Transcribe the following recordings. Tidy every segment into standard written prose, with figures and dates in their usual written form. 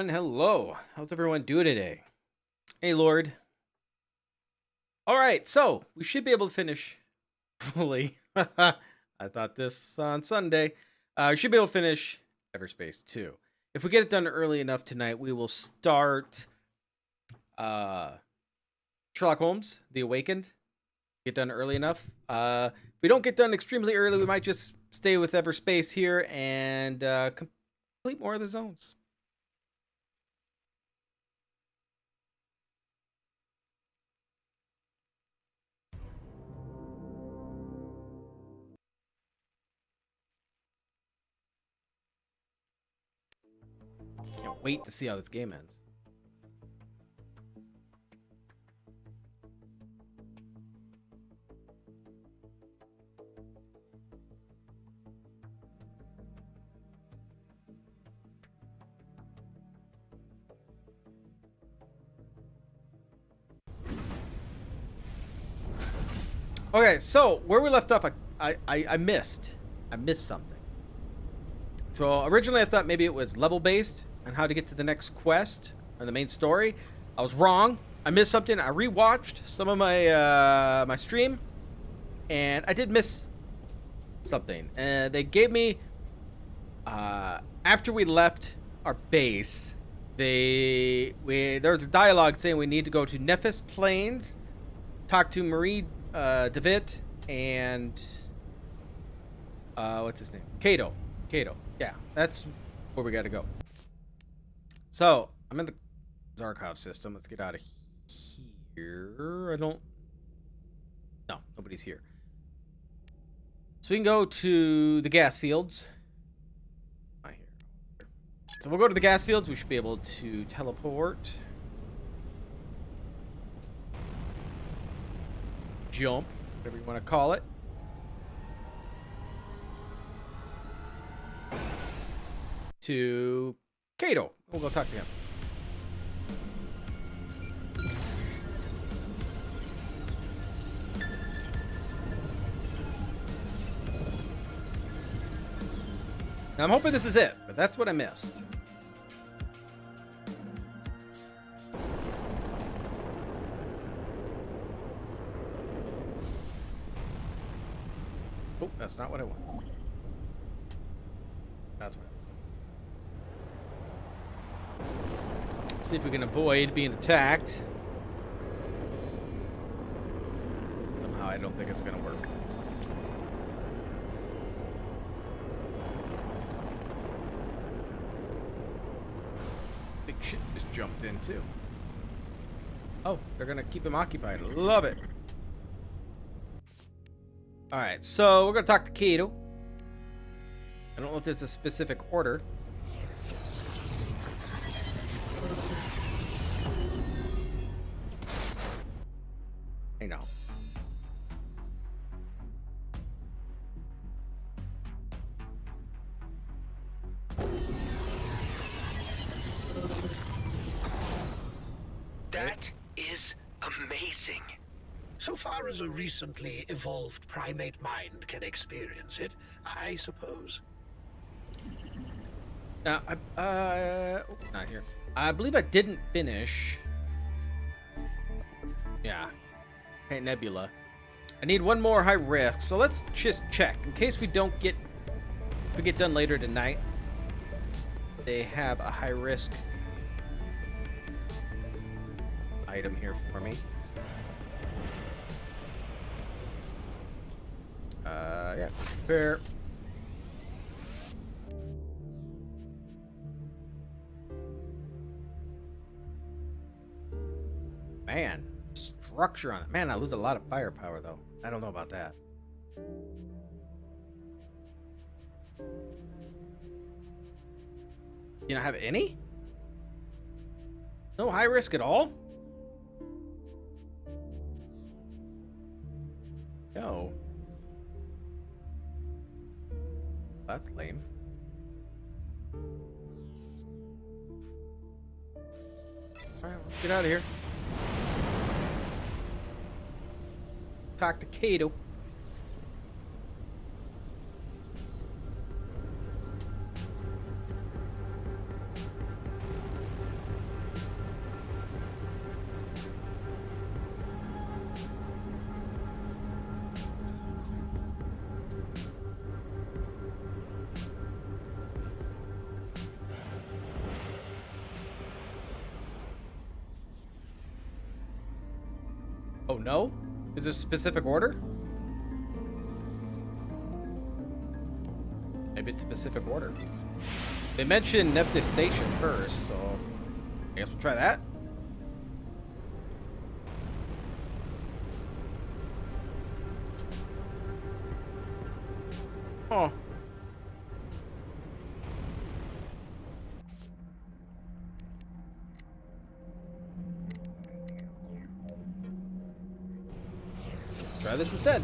everyone. Hello. How's everyone doing today? Hey, Lord. All right, so we should be able to finish fully. I thought this on Sunday. We should be able to finish Everspace 2. If we get it done early enough tonight, we will start Sherlock Holmes, The Awakened. Get done early enough. If we don't get done extremely early, we might just stay with Everspace here and complete more of the zones. Can't wait to see how this game ends. Okay, so where we left off, I missed something. So originally I thought maybe it was level based on how to get to the next quest or the main story. I was wrong. I missed something. I rewatched some of my my stream, and I did miss something. And they gave me after we left our base, there was a dialogue saying we need to go to Nephis Plains, talk to Marie David and what's his name? Cato. Yeah, that's where we got to go. So I'm in the Zarkov system. Let's get out of here. No, nobody's here. So we can go to the gas fields. Not here. So we'll go to the gas fields. We should be able to teleport. Jump, whatever you want to call it. To Cato. We'll go talk to him. Now, I'm hoping this is it, but that's what I missed. Oh, that's not what I want. That's what I want. See if we can avoid being attacked. Somehow I don't think it's gonna work. Big shit just jumped in too. Oh, they're gonna keep him occupied. Love it. Alright, so we're gonna talk to Cato. I don't know if there's a specific order. I know. That is amazing. So far as a recently evolved primate mind can experience it, I suppose. Now, not here. I believe I didn't finish. Yeah. Okay, Nebula. I need one more high risk, so let's just check in case we don't get. If we get done later tonight, they have a high risk item here for me. Yeah, fair. Man, structure on it. Man, I lose a lot of firepower though. I don't know about that. You don't have any? No high risk at all? No. That's lame. Alright, let's get out of here. Talk to Cato. Oh, no? Is there a specific order? Maybe it's a specific order. They mentioned Nephthys Station first, so I guess we'll try that. Oh. Try this instead.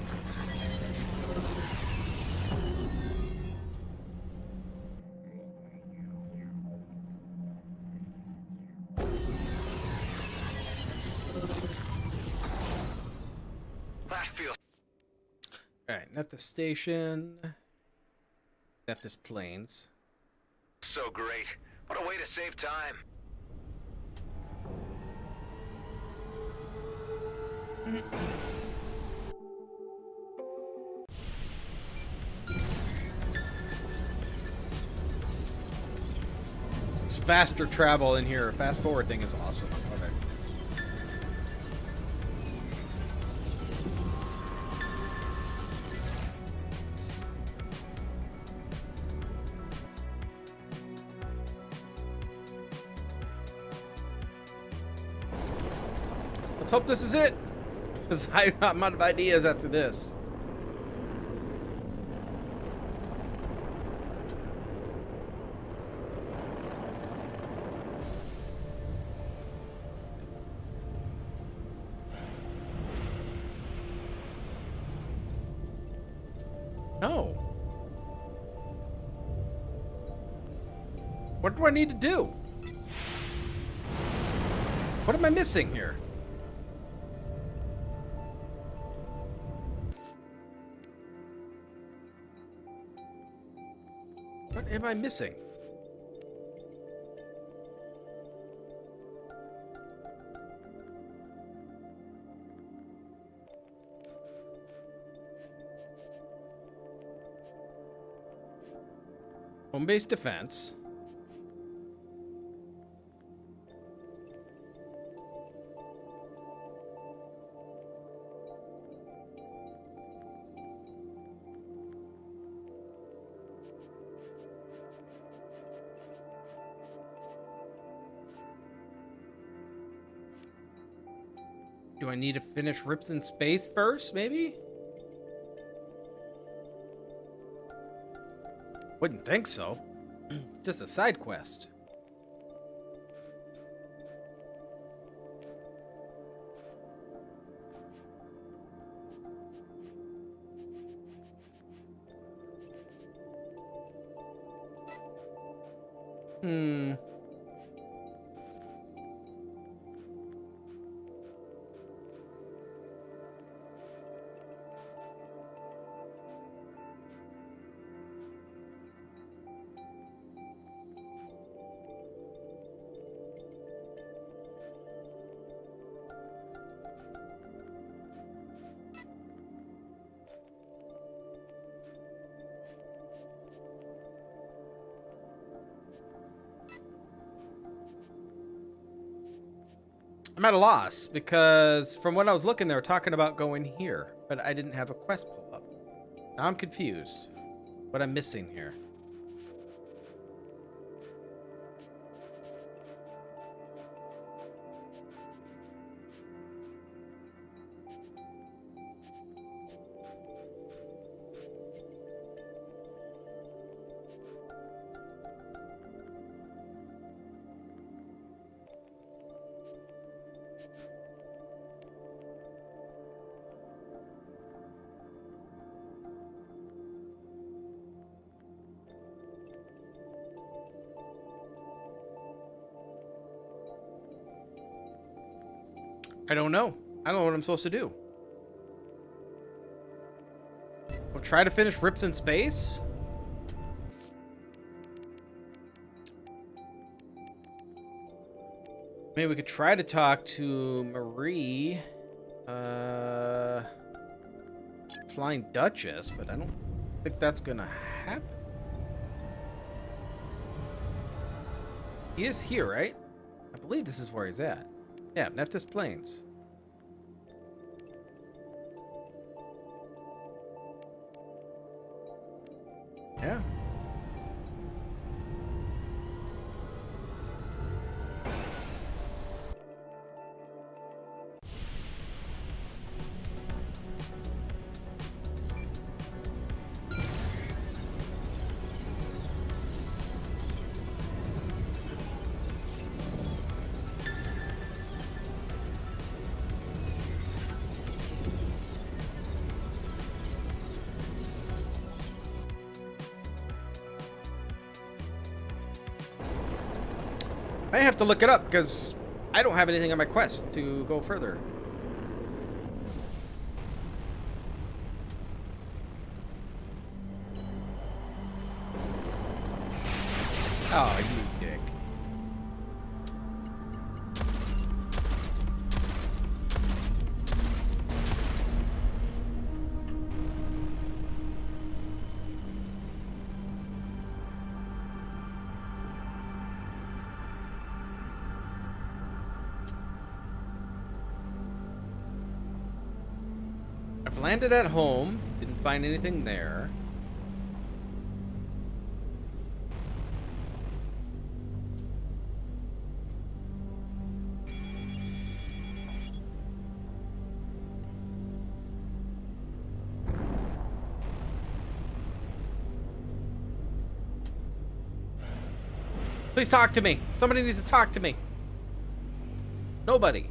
That feels Alright, Nephthys Station. Nephthys Plains. so great. What a way to save time. It's faster travel in here. Fast forward thing is awesome. Love it. Let's hope this is it. Because I'm out of ideas after this. No. What do I need to do? What am I missing here? What am I missing? Home-based defense. Do I need to finish Rips in Space first, maybe? Wouldn't think so. Just a side quest. Hmm. I'm at a loss because from what I was looking, they were talking about going here, but I didn't have a quest pull up. Now I'm confused. What I'm missing here. I don't know. I don't know what I'm supposed to do. We'll try to finish Rips in Space. Maybe we could try to talk to Marie. Flying Duchess, but I don't think that's gonna happen. He is here, right? I believe this is where he's at. Yeah, Nephthys Plains. to look it up because I don't have anything on my quest to go further. Oh, you dick. I've landed at home. Didn't find anything there. Please talk to me. Somebody needs to talk to me. Nobody.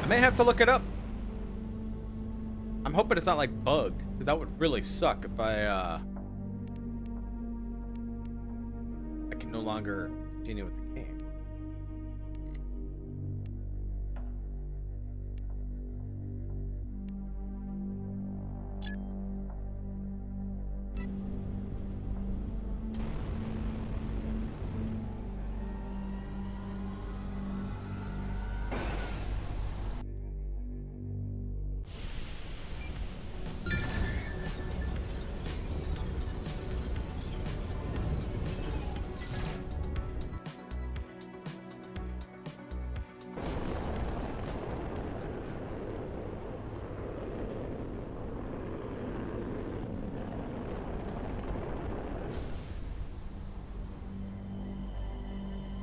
I may have to look it up. I'm hoping it's not like bugged, because that would really suck if I can no longer continue with the game.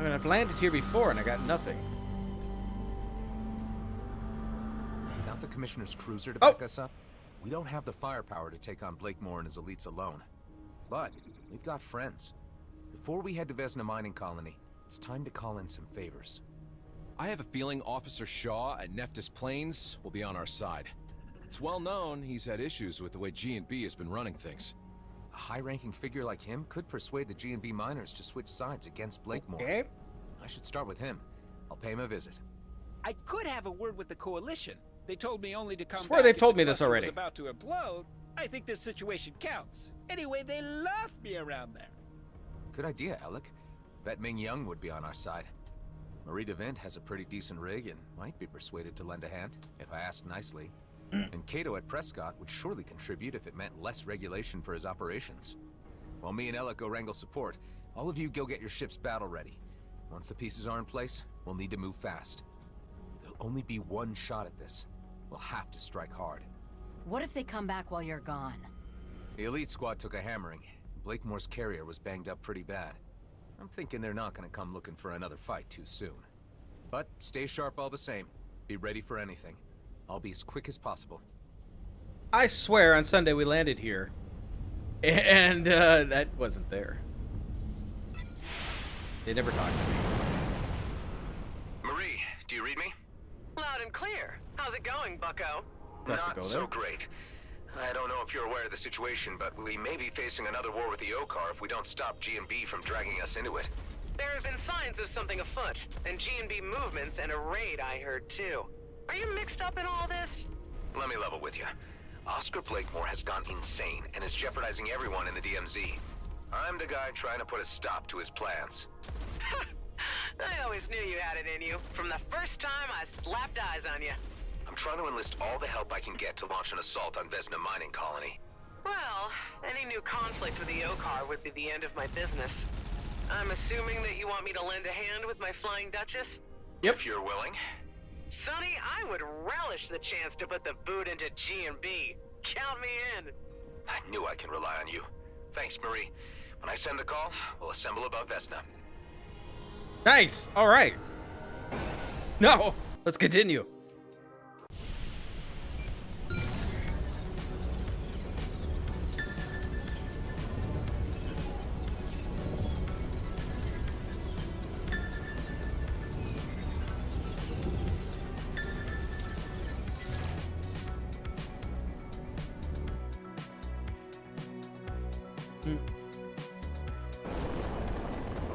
I mean, I've landed here before and I got nothing. Without the Commissioner's cruiser to back us up, we don't have the firepower to take on Blakemore and his elites alone. But we've got friends. Before we head to Vesna Mining Colony, it's time to call in some favors. I have a feeling Officer Shaw at Nephthys Plains will be on our side. It's well known he's had issues with the way G&B has been running things. A high-ranking figure like him could persuade the G&B miners to switch sides against Blakemore. Okay. I should start with him. I'll pay him a visit. I could have a word with the Coalition. They told me only to come Swear back they've if told the me this cluster already. was about to implode. I think this situation counts. Anyway, they love me around there. Good idea, Alec. Bet Ming Young would be on our side. Marie DeVint has a pretty decent rig and might be persuaded to lend a hand, if I ask nicely. And Cato at Prescott would surely contribute if it meant less regulation for his operations. While me and Alec go wrangle support, all of you go get your ships battle ready. Once the pieces are in place, we'll need to move fast. There'll only be one shot at this. We'll have to strike hard. What if they come back while you're gone? The elite squad took a hammering. Blakemore's carrier was banged up pretty bad. I'm thinking they're not gonna come looking for another fight too soon. But stay sharp all the same. Be ready for anything. I'll be as quick as possible. I swear on Sunday we landed here. And that wasn't there. They never talked to me. Marie, do you read me? Loud and clear. How's it going, bucko? Do I have to Not go so there? great. I don't know if you're aware of the situation, but we may be facing another war with the Okar if we don't stop G&B from dragging us into it. There have been signs of something afoot, and G&B movements and a raid I heard too. Are you mixed up in all this? Let me level with you. Oscar Blakemore has gone insane and is jeopardizing everyone in the DMZ. I'm the guy trying to put a stop to his plans. I always knew you had it in you. From the first time I slapped eyes on you. I'm trying to enlist all the help I can get to launch an assault on Vesna Mining Colony. Well, any new conflict with the Okar would be the end of my business. I'm assuming that you want me to lend a hand with my Flying Duchess? Yep. If you're willing. Sonny, I would relish the chance to put the boot into G&B. Count me in. I knew I can rely on you. Thanks, Marie. When I send the call, we'll assemble above Vesna. Nice. All right. No. Let's continue.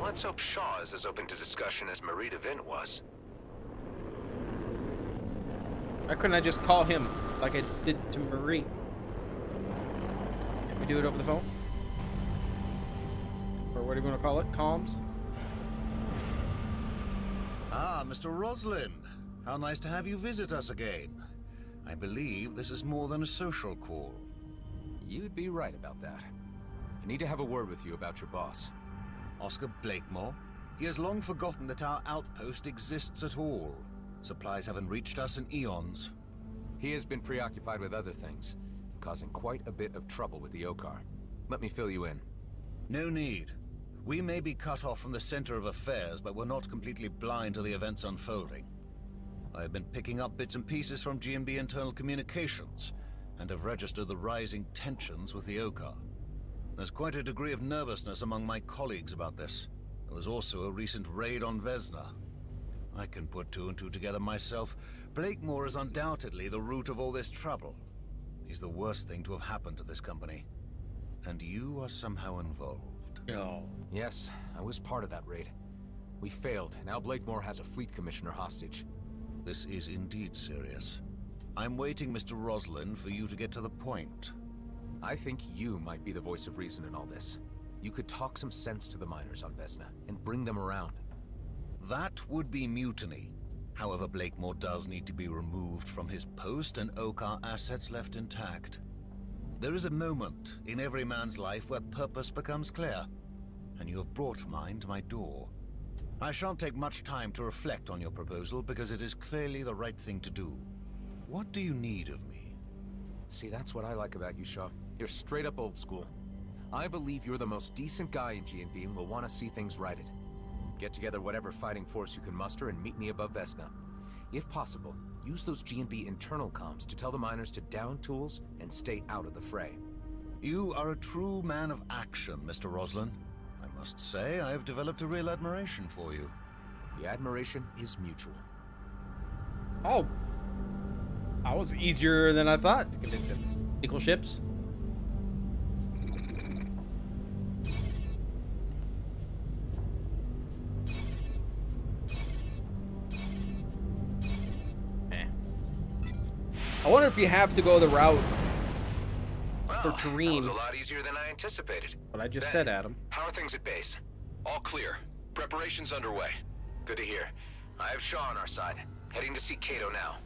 Let's hope Shaw is as open to discussion as Marie DeVint was. Why couldn't I just call him like I did to Marie? Can we do it over the phone? Or what do you want to call it? Comms? Ah, Mr. Roslin. How nice to have you visit us again. I believe this is more than a social call. You'd be right about that. I need to have a word with you about your boss. Oscar Blakemore? He has long forgotten that our outpost exists at all. Supplies haven't reached us in eons. He has been preoccupied with other things, causing quite a bit of trouble with the Okar. Let me fill you in. No need. We may be cut off from the center of affairs, but we're not completely blind to the events unfolding. I have been picking up bits and pieces from G&B internal communications, and have registered the rising tensions with the Okar. There's quite a degree of nervousness among my colleagues about this. There was also a recent raid on Vesna. I can put two and two together myself. Blakemore is undoubtedly the root of all this trouble. He's the worst thing to have happened to this company. And you are somehow involved. No. Yes, I was part of that raid. We failed. Now Blakemore has a fleet commissioner hostage. This is indeed serious. I'm waiting, Mr. Roslin, for you to get to the point. I think you might be the voice of reason in all this. You could talk some sense to the miners on Vesna and bring them around. That would be mutiny. However, Blakemore does need to be removed from his post and Okar assets left intact. There is a moment in every man's life where purpose becomes clear, and you have brought mine to my door. I shan't take much time to reflect on your proposal because it is clearly the right thing to do. What do you need of me? See, that's what I like about you, Shaw. You're straight up old school. I believe you're the most decent guy in G&B and will want to see things righted. Get together whatever fighting force you can muster and meet me above Vesna. If possible, use those G&B internal comms to tell the miners to down tools and stay out of the fray. You are a true man of action, Mr. Roslin. I must say, I have developed a real admiration for you. The admiration is mutual. Oh. That was easier than I thought to convince him. Equal ships. I wonder if you have to go the route for terrain. That was a lot easier than I anticipated. What I just said, Adam. How are things at base? All clear. Preparations underway. Good to hear. I have Shaw on our side. Heading to see Cato now.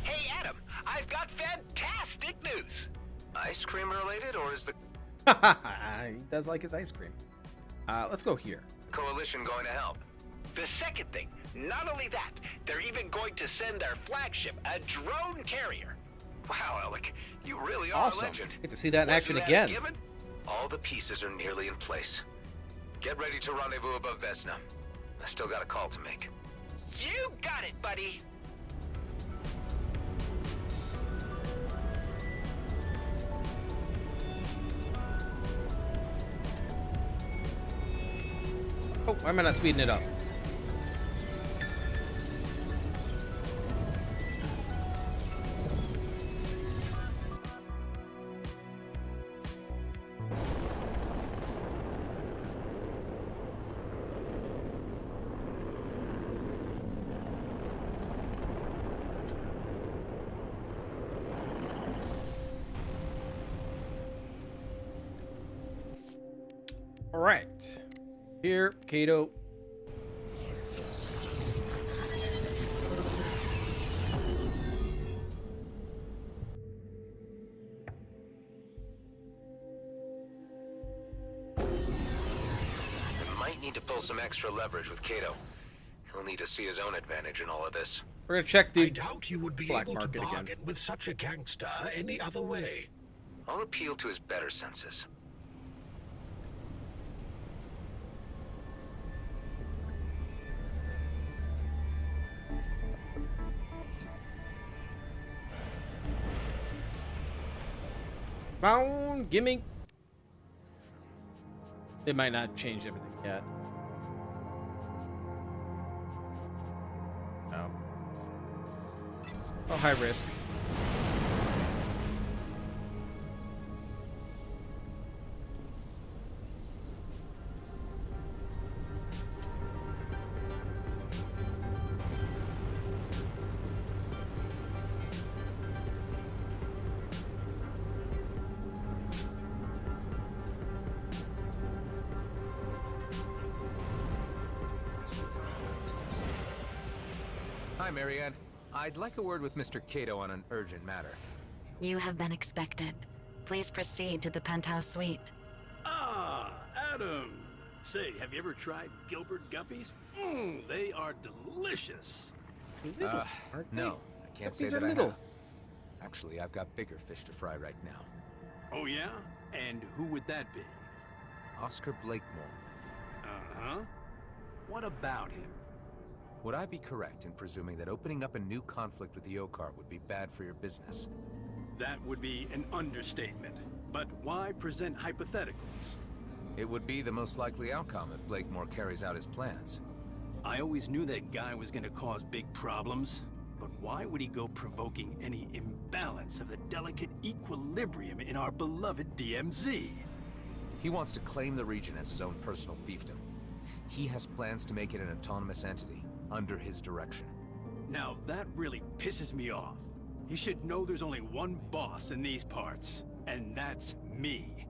Hey, Adam, I've got fantastic news. Ice cream related, or is the He does like his ice cream. Let's go here. coalition going to help? The second thing, not only that, they're even going to send their flagship, a drone carrier. Wow, Alec, you really are Awesome. a legend. Get to see that in action Wasn't that a again. given? All the pieces are nearly in place. Get ready to rendezvous above Vesna. I still got a call to make. You got it, buddy. Oh, why am I not speeding it up? All right. Here, Cato. Might need to pull some extra leverage with Cato. He'll need to see his own advantage in all of this. We're gonna check I the doubt you would be black able to market again. bargain with such a gangster any other way. I'll appeal to his better senses. Bound, gimme. It might not change everything yet. No. Oh, high risk. Hi, Marianne. I'd like a word with Mr. Cato on an urgent matter. You have been expected. Please proceed to the penthouse suite. Ah, Adam. Say, have you ever tried Gilbert Guppies? They are delicious. Little, aren't they? No, I can't say Guppies that are I little. have. Actually, I've got bigger fish to fry right now. Oh yeah? And who would that be? Oscar Blakemore. Uh-huh. What about him? Would I be correct in presuming that opening up a new conflict with the Okar would be bad for your business? That would be an understatement. But why present hypotheticals? It would be the most likely outcome if Blakemore carries out his plans. I always knew that guy was gonna cause big problems. But why would he go provoking any imbalance of the delicate equilibrium in our beloved DMZ? He wants to claim the region as his own personal fiefdom. He has plans to make it an autonomous entity, under his direction. Now that really pisses me off. He should know there's only one boss in these parts, and that's me.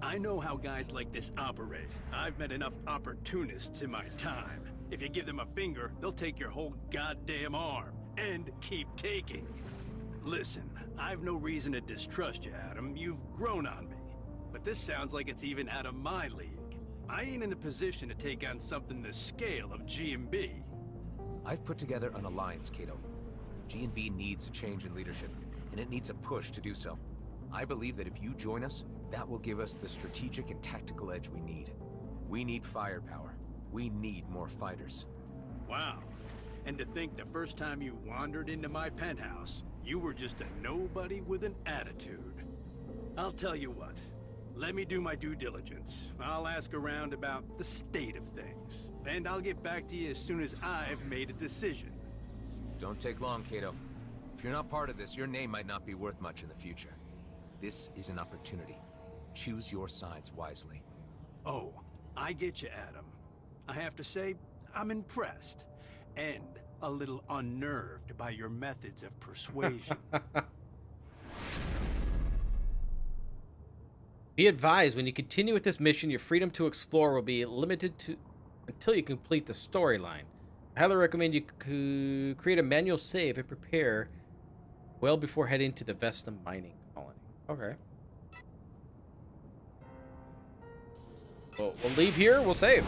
I know how guys like this operate. I've met enough opportunists in my time. If you give them a finger, they'll take your whole goddamn arm, and keep taking. Listen, I've no reason to distrust you, Adam. You've grown on me. But this sounds like it's even out of my league. I ain't in the position to take on something the scale of G&B. I've put together an alliance, Cato. G&B needs a change in leadership, and it needs a push to do so. I believe that if you join us, that will give us the strategic and tactical edge we need. We need firepower. We need more fighters. Wow. And to think the first time you wandered into my penthouse, you were just a nobody with an attitude. I'll tell you what. Let me do my due diligence. I'll ask around about the state of things. And I'll get back to you as soon as I've made a decision. Don't take long, Cato. If you're not part of this, your name might not be worth much in the future. This is an opportunity. Choose your sides wisely. Oh, I get you, Adam. I have to say, I'm impressed. And a little unnerved by your methods of persuasion. Be advised, when you continue with this mission, your freedom to explore will be limited to until you complete the storyline. I highly recommend you create a manual save and prepare well before heading to the Vesna mining colony. Okay. Well, we'll leave here. We'll save.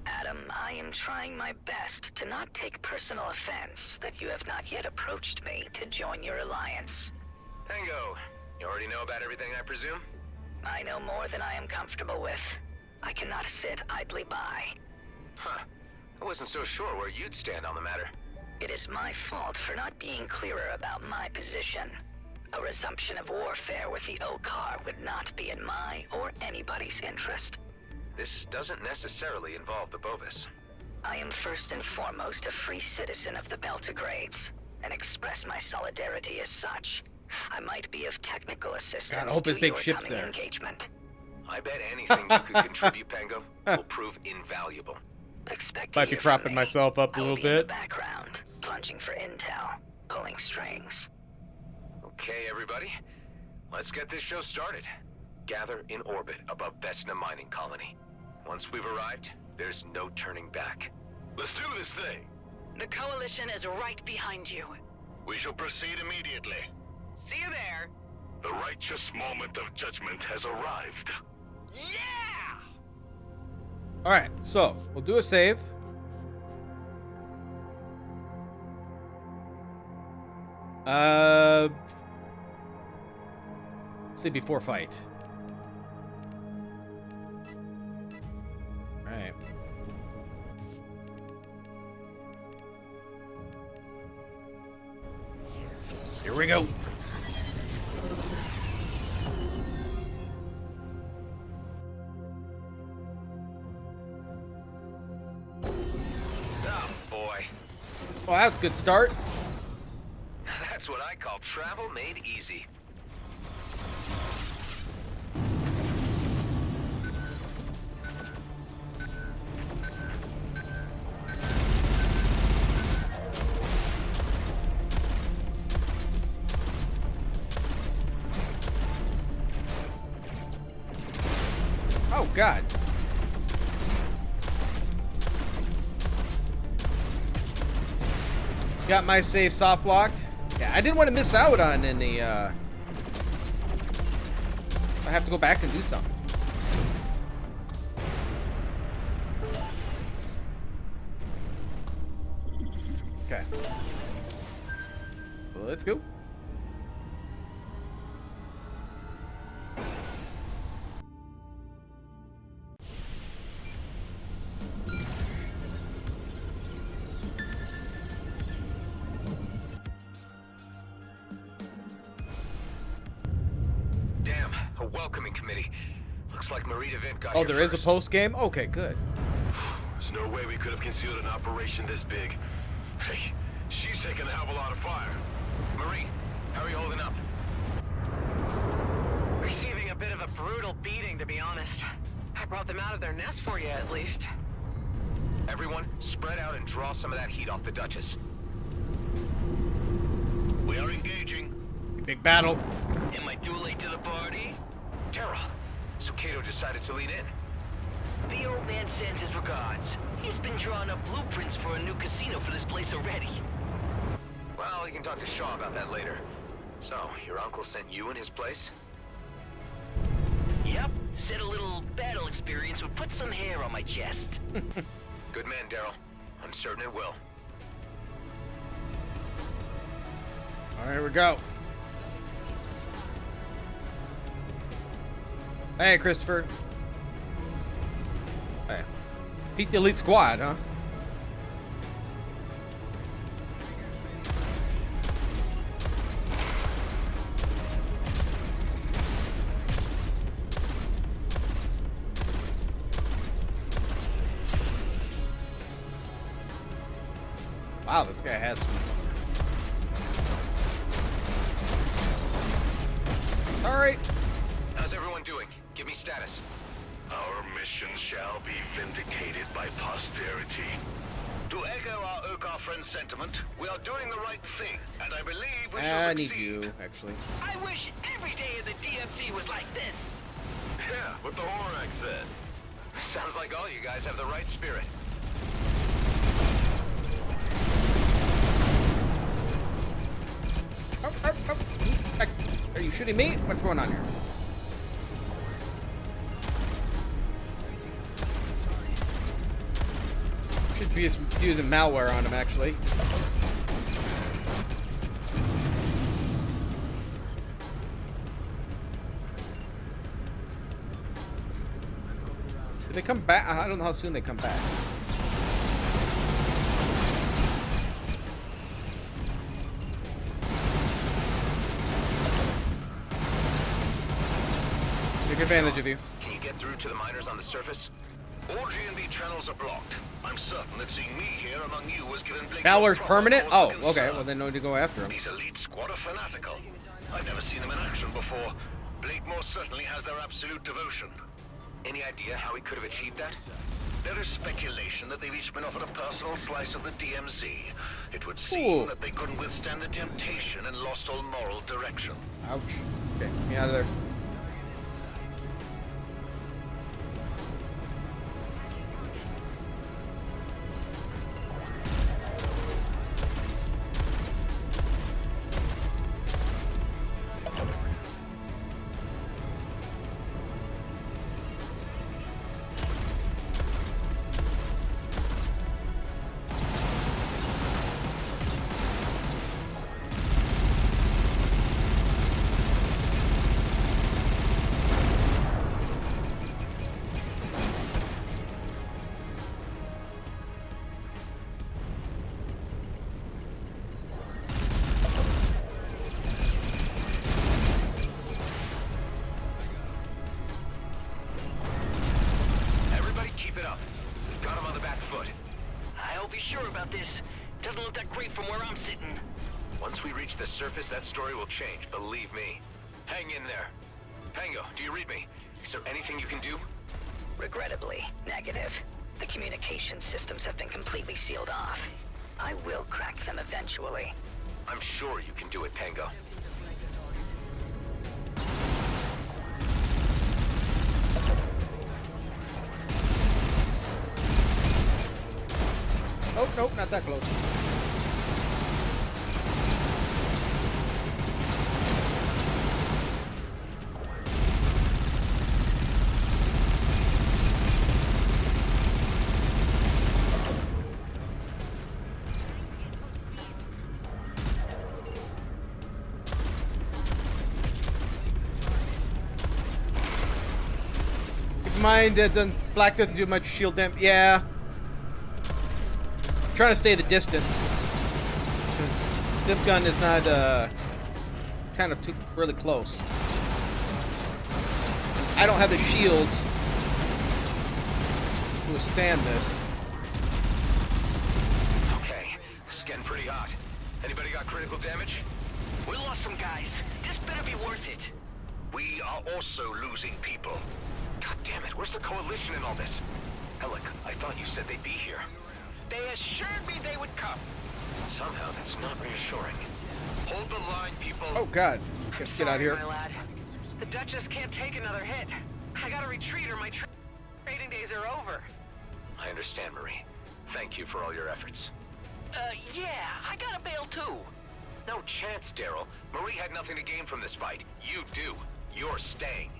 Adam, I am trying my best to not take personal offense that you have not yet approached me to join your alliance. Tango, you already know about everything, I presume? I know more than I am comfortable with. I cannot sit idly by. Huh. I wasn't so sure where you'd stand on the matter. It is my fault for not being clearer about my position. A resumption of warfare with the Okar would not be in my or anybody's interest. This doesn't necessarily involve the Bovis. I am first and foremost a free citizen of the Beltagrades, and express my solidarity as such. I might be of technical assistance God, I hope his to big your ship's coming there. engagement. I bet anything you could contribute, Pango, will prove invaluable. Expect Might to be hear propping from me. myself up a I will little be in the bit. background, plunging for intel, pulling strings. Okay, everybody. Let's get this show started. Gather in orbit above Vesna Mining Colony. Once we've arrived, there's no turning back. Let's do this thing. The Coalition is right behind you. We shall proceed immediately. See you there. The righteous moment of judgment has arrived. Yeah! Alright, so we'll do a save. Say before fight. Alright. Here we go. Oh, boy. Well, that's a good start. That's what I call travel made easy. Oh, God. got my save soft locked. Yeah, I didn't want to miss out on any. I have to go back and do something. Okay. Well, let's go. Damn, a welcoming committee. Looks like Marie DeVint got Oh, here there is a first. post game? Okay, good. There's no way we could have concealed an operation this big. Hey, she's taking a hell of a lot of fire. Marie, how are you holding up? Receiving a bit of a brutal beating, to be honest. I brought them out of their nest for you, at least. Everyone, spread out and draw some of that heat off the Duchess. We are engaging. Big battle. Am I too late to the party? Terrell, so Cato decided to lean in. The old man sends his regards. He's been drawing up blueprints for a new casino for this place already. Well, you can talk to Shaw about that later. So, your uncle sent you in his place? Yep, said a little battle experience would put some hair on my chest. Good man, Daryl. I'm certain it will. All right, here we go. Hey, Christopher. Hey. Defeat the elite squad, huh? Wow, this guy has some... Sorry. How's everyone doing? Give me status. Our mission shall be vindicated by posterity. To echo our Okar friend's sentiment, we are doing the right thing, and I believe we I shall need succeed. you, actually. I wish every day of the DMC was like this. Yeah, what the Horak said. Sounds like all you guys have the right spirit. Are you shooting me? What's going on here? Should be using malware on him, actually. Did they come back? I don't know how soon they come back. Take advantage of you. Can you get through to the miners on the surface? All G&B channels are blocked. I'm certain that seeing me here among you was given Blake Malware's proper permanent? cause Oh, for okay. concern. Well, then no need to go after him. These elite squad are fanatical. I've never seen them in action before. Blake most certainly has their absolute devotion. Any idea how he could have achieved that? There is speculation that they've each been offered a personal slice of the DMZ. It would seem that they couldn't withstand the temptation and lost all moral direction. Ouch. Okay, get me out of there. Once we reach the surface, that story will change, believe me. Hang in there. Pango, do you read me? Is there anything you can do? Regrettably, negative. The communication systems have been completely sealed off. I will crack them eventually. I'm sure you can do it, Pango. Oh, nope, not that close. mind. Black doesn't do much shield damage. Yeah. I'm trying to stay the distance. Because this gun is not kind of too really close. I don't have the shields to withstand this. Okay, this is getting pretty hot. Anybody got critical damage? We lost some guys. This better be worth it. We are also losing people. God damn it, where's the Coalition in all this? Alec, I thought you said they'd be here. They assured me they would come. Somehow that's not reassuring. Hold the line, people. Oh God, let's get out of here. My lad. The Duchess can't take another hit. I gotta retreat or my trading days are over. I understand, Marie. Thank you for all your efforts. Yeah, I got a bail too. No chance, Daryl. Marie had nothing to gain from this fight. You do. You're staying.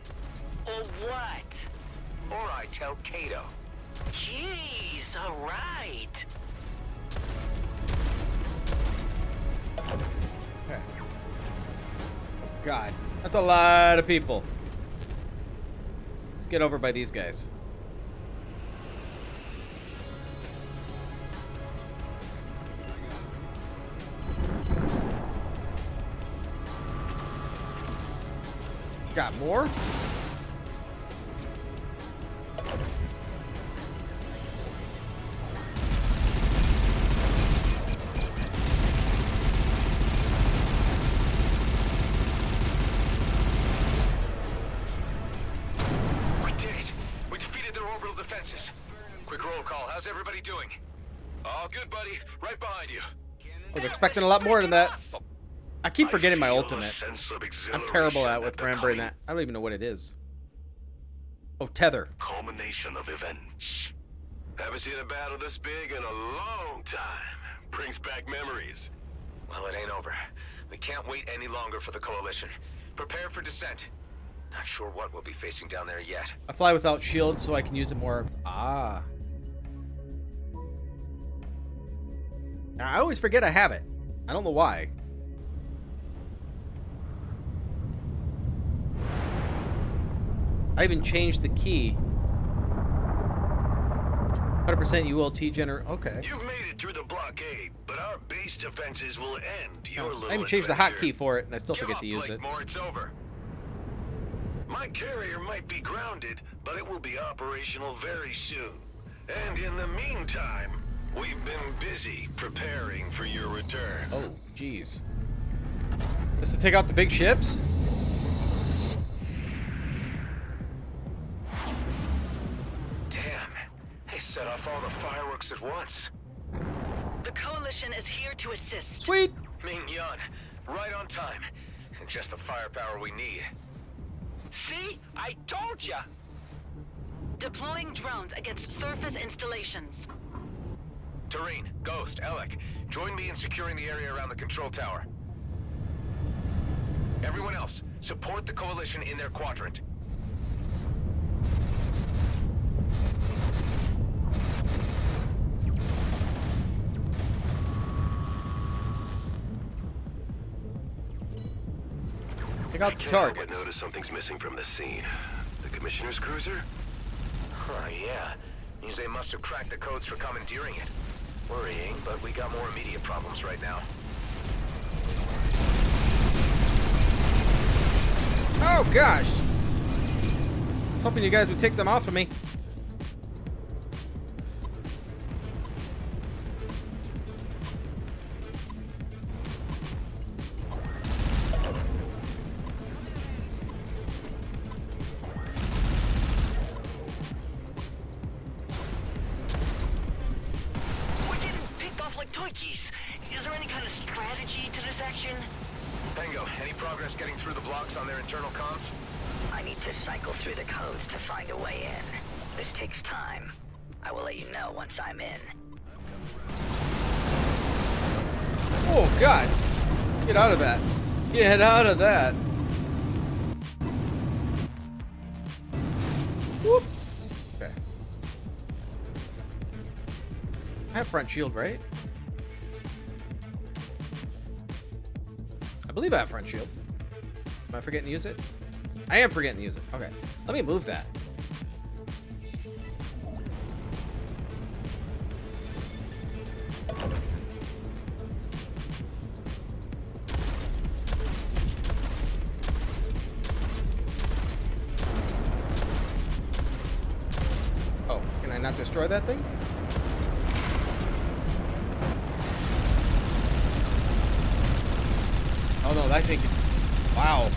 Or what? Or I tell Cato. Jeez, all right. Okay. God, that's a lot of people. Let's get over by these guys. Got more? We did it. We defeated their orbital defenses. Quick roll call. How's everybody doing? All good, buddy. Right behind you. I was expecting a lot more than that. I keep forgetting my ultimate. I'm terrible at with remembering that. I don't even know what it is. Oh, tether. Culmination of events. Haven't seen a battle this big in a long time. Brings back memories. Well, it ain't over. We can't wait any longer for the Coalition. Prepare for descent. Not sure what we'll be facing down there yet. I fly without shield so I can use it more. Ah. Now, I always forget I have it. I don't know why. I even changed the key. 100% ULT gener. Okay. You've made it through the blockade, but our base defenses will end your little I even changed the adventure. hotkey for it, and I still forget to Give use up, it. Blakemore, it's over. My carrier might be grounded, but it will be operational very soon. And in the meantime, we've been busy preparing for your return. Oh, jeez. This to take out the big ships? Damn. They set off all the fireworks at once. The Coalition is here to assist. Sweet. Ming Yun, right on time. And just the firepower we need. See? I told ya! Deploying drones against surface installations. Tareen, Ghost, Alec, join me in securing the area around the control tower. Everyone else, support the Coalition in their quadrant. Take out the I targets. notice something's missing from the scene. The Commissioner's cruiser? Huh, yeah. Means they must have cracked the codes for commandeering it. Worrying, but we got more immediate problems right now. Oh, gosh. I was hoping you guys would take them off of me. We're getting picked off like toikies. Is there any kind of strategy to this action? Tango, any progress getting through the blocks on their internal comms? I need to cycle through the codes to find a way in. This takes time. I will let you know once I'm in. Oh, God. Get out of that. Get out of that. Whoop. Okay. I have front shield, right? I believe I have front shield. Am I forgetting to use it? I am forgetting to use it. Okay. Let me move that. Oh, can I not destroy that thing? Oh no, that thing. Wow.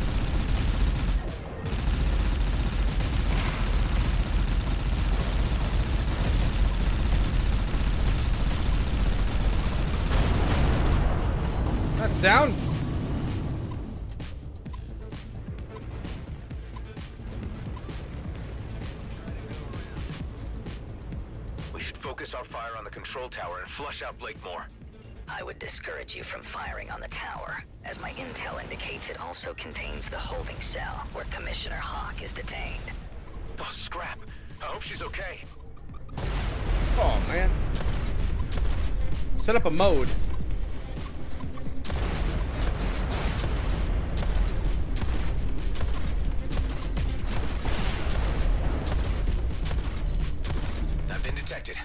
That's down. We should focus our fire on the control tower and flush out Blakemore. I would discourage you from firing on the tower, as my intel indicates it also contains the holding cell where Commissioner Hawk is detained. Oh, scrap. I hope she's okay. Oh, man. Set up a mode. I've been detected.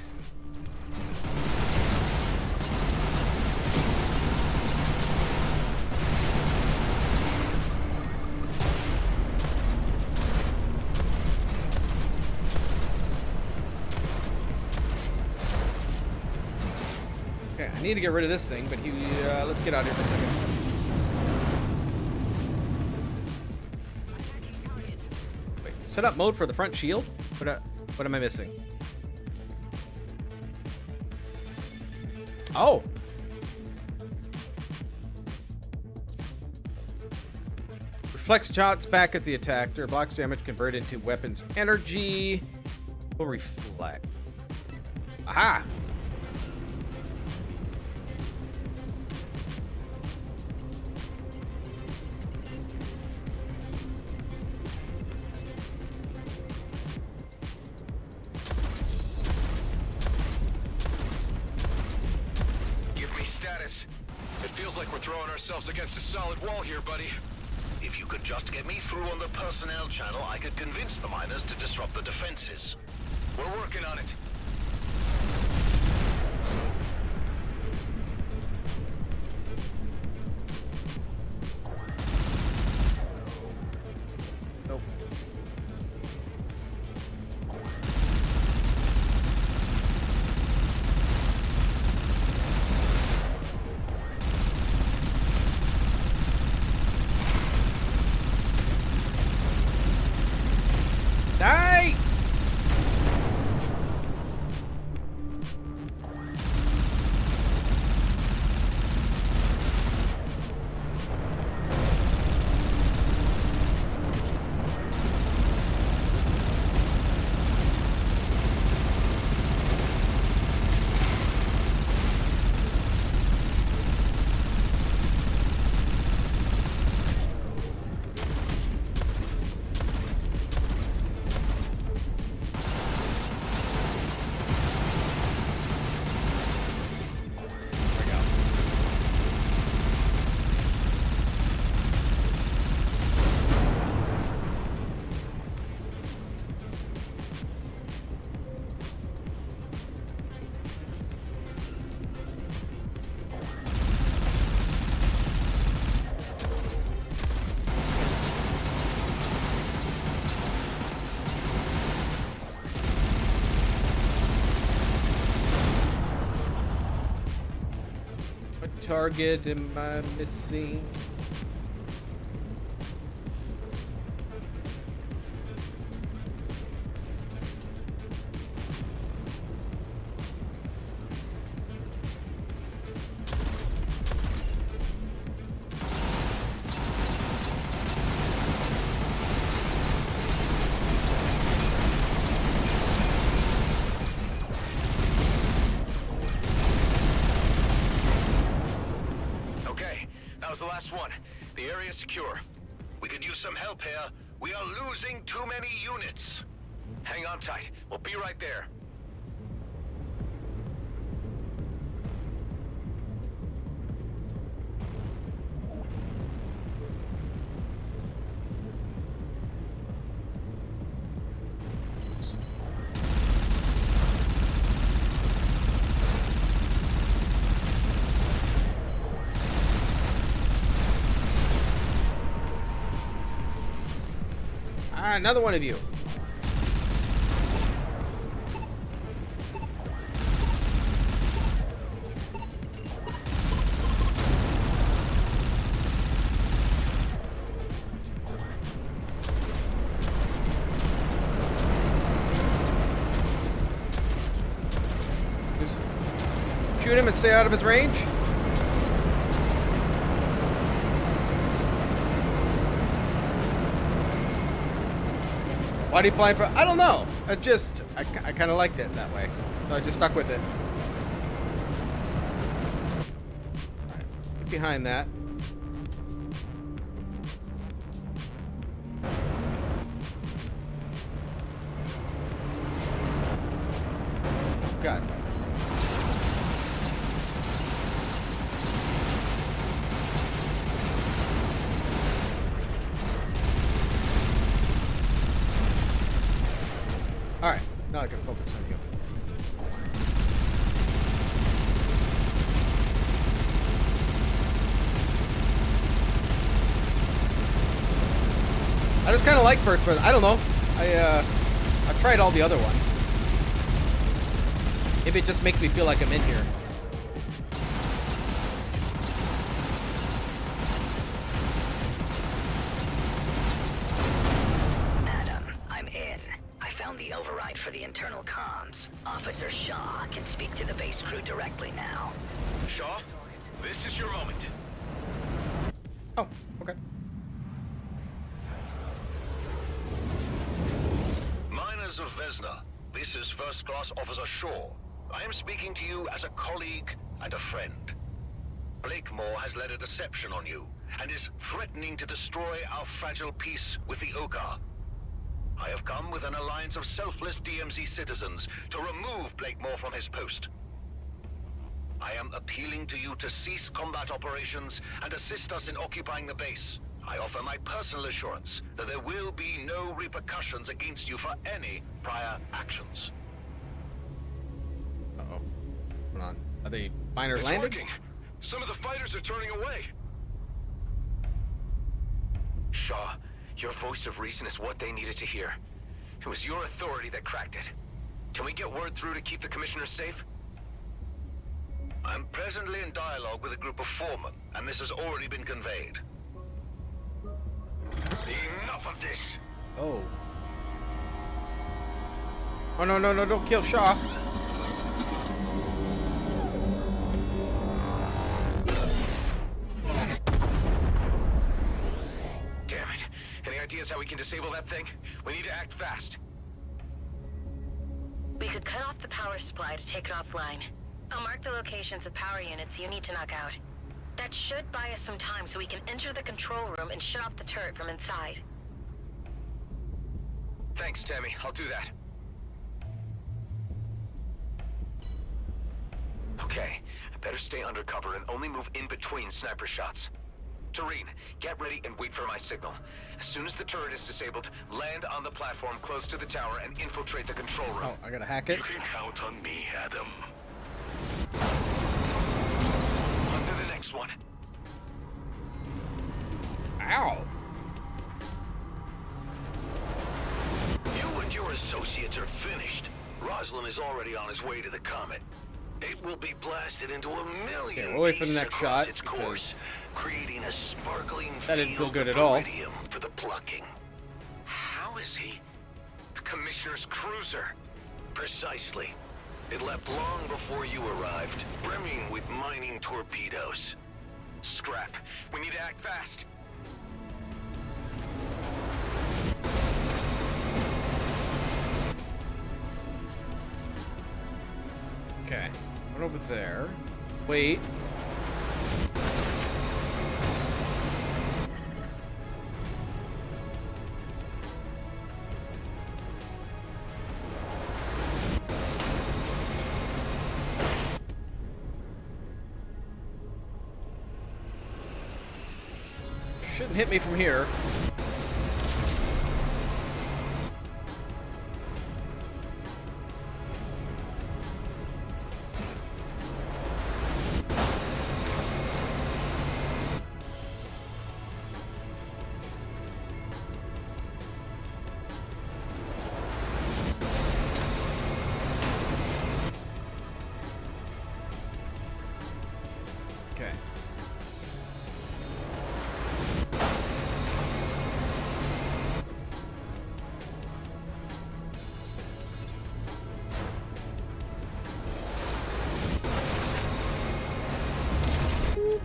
Okay, I need to get rid of this thing, but let's get out of here for a second. Wait, set up mode for the front shield? What am I missing? Oh! Reflects shots back at the attacker. Blocks damage converted into weapons energy. Will reflect. Aha! It feels like we're throwing ourselves against a solid wall here, buddy. If you could just get me through on the personnel channel, I could convince the miners to disrupt the defenses. We're working on it. Nope. Die! Target am I missing? That was the last one. The area is secure. We could use some help here. We are losing too many units. Hang on tight. We'll be right there. Ah, another one of you. Just shoot him and stay out of its range. Why do you fly for? I don't know. I kind of liked it that way, so I just stuck with it. Right. Get behind that. God. Alright, now I can focus on you. I just kind of like first person. I don't know. I've tried all the other ones. Maybe it just makes me feel like I'm in here. The override for the internal comms. Officer Shaw can speak to the base crew directly now. Shaw, this is your moment. Oh, okay. Miners of Vesna, this is First Class Officer Shaw. I am speaking to you as a colleague and a friend. Blakemore has led a deception on you, and is threatening to destroy our fragile peace with the Okar. I have come with an alliance of selfless DMZ citizens to remove Blakemore from his post. I am appealing to you to cease combat operations and assist us in occupying the base. I offer my personal assurance that there will be no repercussions against you for any prior actions. Uh-oh. Hold on. Are they miners landing? Working. Some of the fighters are turning away. Shaw, your voice of reason is what they needed to hear. It was your authority that cracked it. Can we get word through to keep the commissioners safe? I'm presently in dialogue with a group of foremen, and this has already been conveyed. Enough of this! Oh. Oh, no, no, no, don't kill Shaw. Damn it. Any ideas how we can disable that thing? We need to act fast. We could cut off the power supply to take it offline. I'll mark the locations of power units you need to knock out. That should buy us some time so we can enter the control room and shut off the turret from inside. Thanks, Tammy. I'll do that. Okay, I better stay undercover and only move in between sniper shots. Tareen, get ready and wait for my signal. As soon as the turret is disabled, land on the platform close to the tower and infiltrate the control room. Oh, I gotta hack it. You can count on me, Adam. On to the next one. Ow! You and your associates are finished. Roslin is already on his way to the comet. It will be blasted into a million Okay, we'll wait for the next across shot, its course, creating a sparkling that didn't feel field good of at all. iridium for the plucking. How is he? The Commissioner's cruiser. Precisely. It left long before you arrived, brimming with mining torpedoes. Scrap. We need to act fast. Okay. One over there. Wait. Shouldn't hit me from here.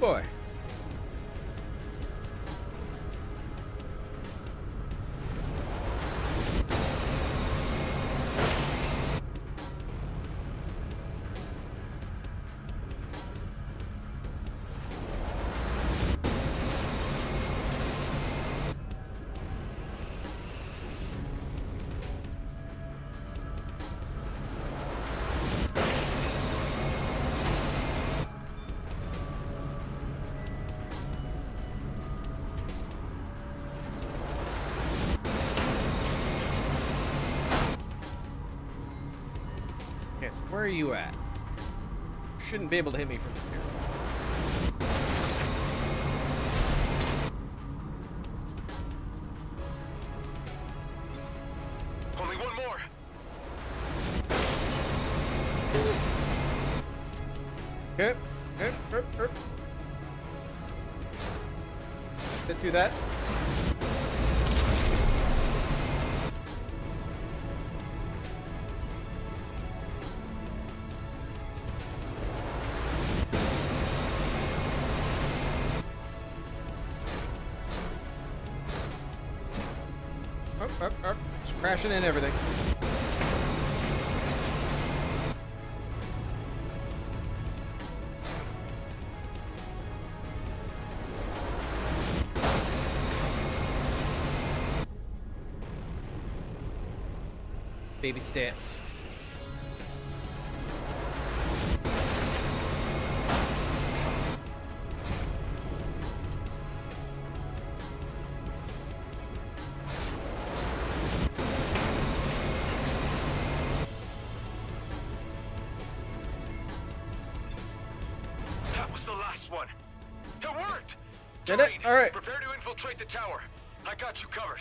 boy. Okay, so where are you at? Shouldn't be able to hit me from here. Only one more. Okay. Get through that. Just crashing in everything. Baby steps. That was the last one. It worked. Did it? Terrain, All right. Prepare to infiltrate the tower. I got you covered.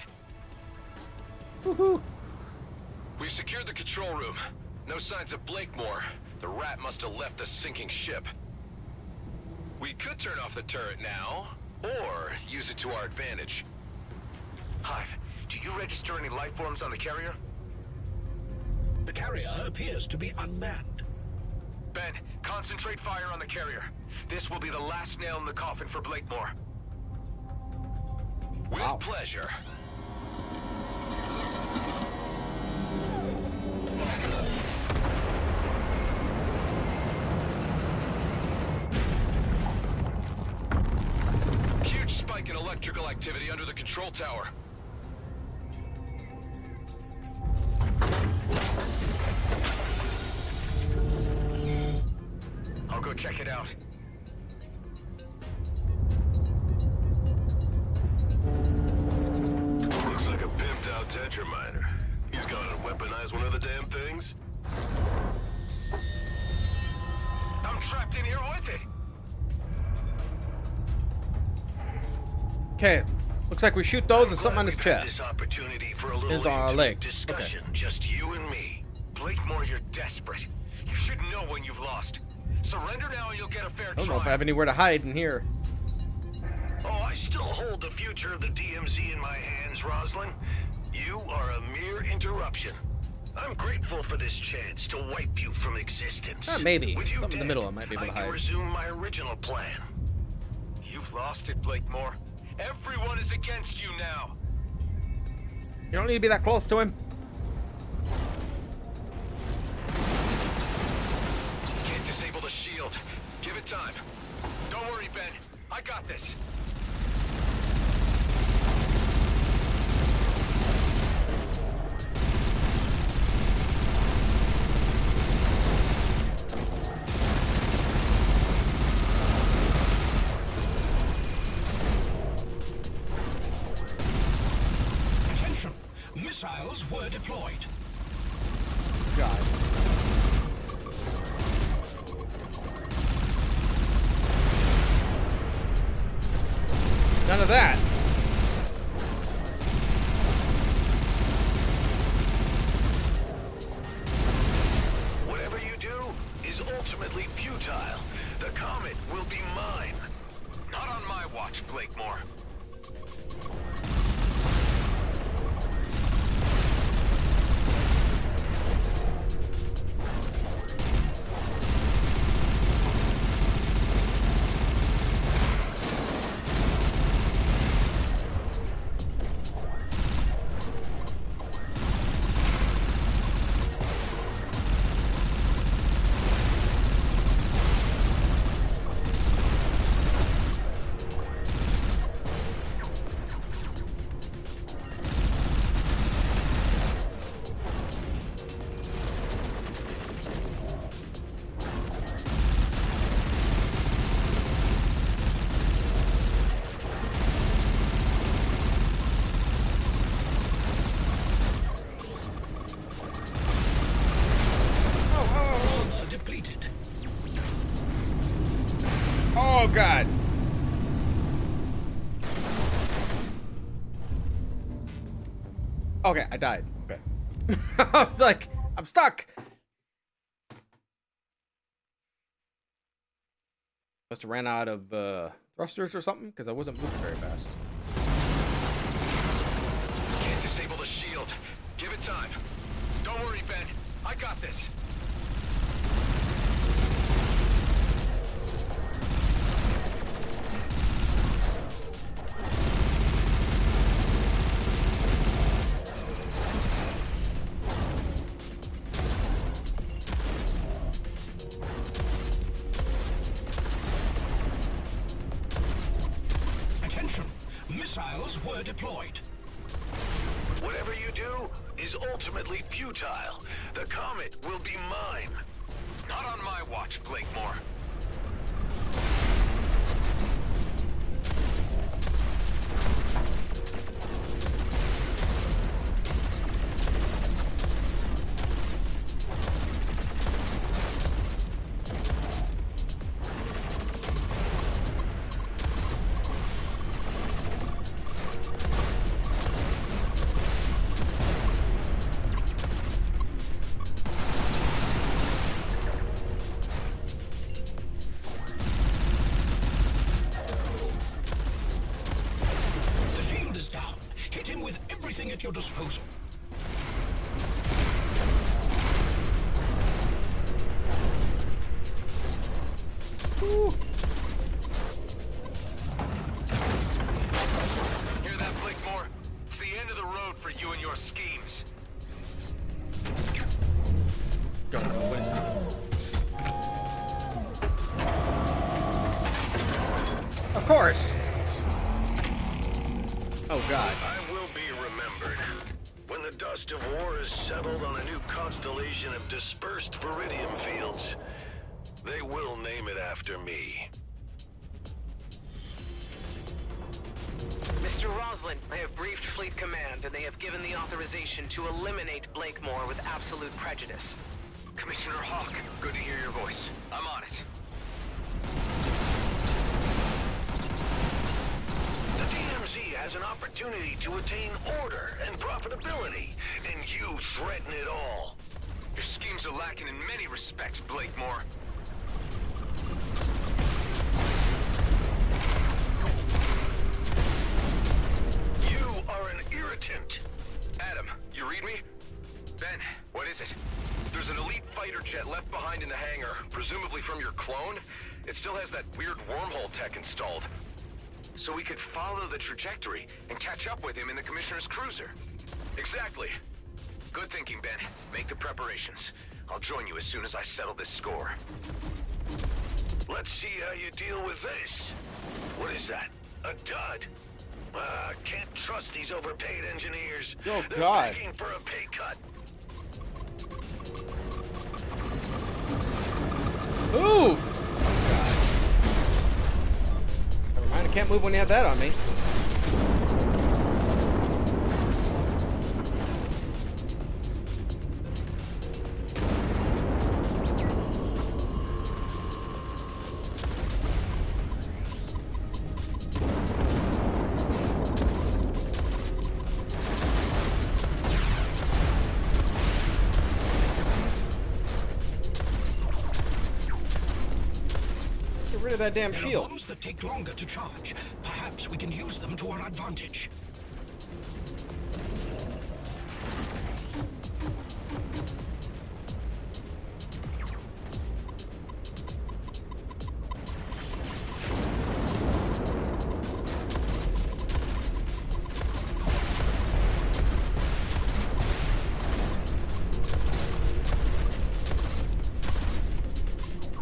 Woohoo! We've secured the control room. No signs of Blakemore. The rat must have left the sinking ship. We could turn off the turret now, or use it to our advantage. Hive, do you register any life forms on the carrier? The carrier appears to be unmanned. Ben, concentrate fire on the carrier. This will be the last nail in the coffin for Blakemore. With pleasure. Huge spike in electrical activity under the control tower. I'll go check it out. Looks like a pimped out Tetraminder. He's gone and weaponized one of the damn things. I'm trapped in here with it. Okay, looks like we shoot those and something on his chest. This opportunity for a little It's on our intimate legs. discussion, Okay. just you and me. Blakemore, you're desperate. You should know when you've lost. Surrender now and you'll get a fair I don't know if I trial. have anywhere to hide in here. Oh, I still hold the future of the DMZ in my hands, Roslyn. You are a mere interruption. I'm grateful for this chance to wipe you from existence. Maybe. With you Something in the dead, middle I might be able to I can hide. resume my original plan. You've lost it, Blakemore. Everyone is against you now. You don't need to be that close to him. Can't disable the shield. Give it time. Don't worry, Ben. I got this. Attention! Missiles were deployed. God. None of that. Whatever you do is ultimately futile. The comet will be mine. Not on my watch, Blakemore. Oh god. Okay, I died. Okay. I was like, I'm stuck. Must have ran out of thrusters or something because I wasn't moving very fast. Can't disable the shield. Give it time. Don't worry, Ben. I got this. Attention! Missiles were deployed. Whatever you do is ultimately futile. The comet will be mine. Not on my watch, Blakemore. At your disposal. Ooh. Hear that, Blakemore? It's the end of the road for you and your schemes. Go, Winston. Of course. Oh god. I will be remembered. When the dust of war is settled on a new constellation of dispersed viridium fields, they will name it after me. Mr. Roslin, I have briefed Fleet Command, and they have given the authorization to eliminate Blakemore with absolute prejudice. Commissioner Hawk, good to hear your voice. I'm on it. The DMZ has an opportunity to attain order and profitability, and you threaten it all. Your schemes are lacking in many respects, Blakemore. You are an irritant. Adam, you read me? Ben, what is it? There's an elite fighter jet left behind in the hangar, presumably from your clone. It still has that weird wormhole tech installed. So we could follow the trajectory and catch up with him in the Commissioner's cruiser. Exactly. Good thinking, Ben. Make the preparations. I'll join you as soon as I settle this score. Let's see how you deal with this. What is that? A dud? Can't trust these overpaid engineers. Oh, They're God. begging for a pay cut. Ooh! Never mind, I can't move when you have that on me. Get rid of that damn There are shield. bombs that take longer to charge. Perhaps we can use them to our advantage.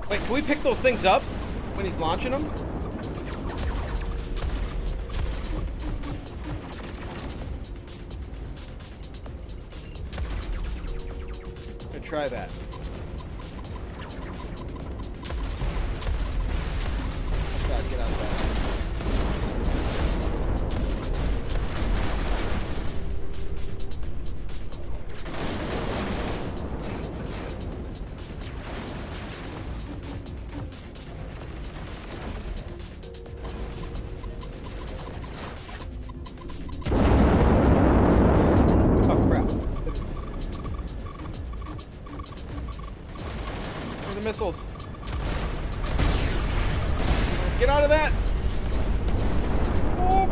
Wait, can we pick those things up when he's launching them? I'm gonna try that. Oh God, get out of that. missiles. Get out of that! Oh.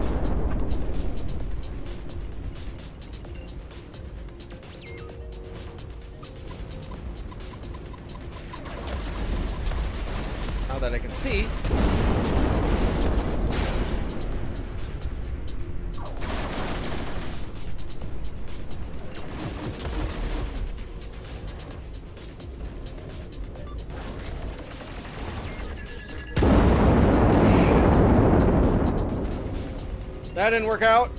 Now that I can see. That didn't work out.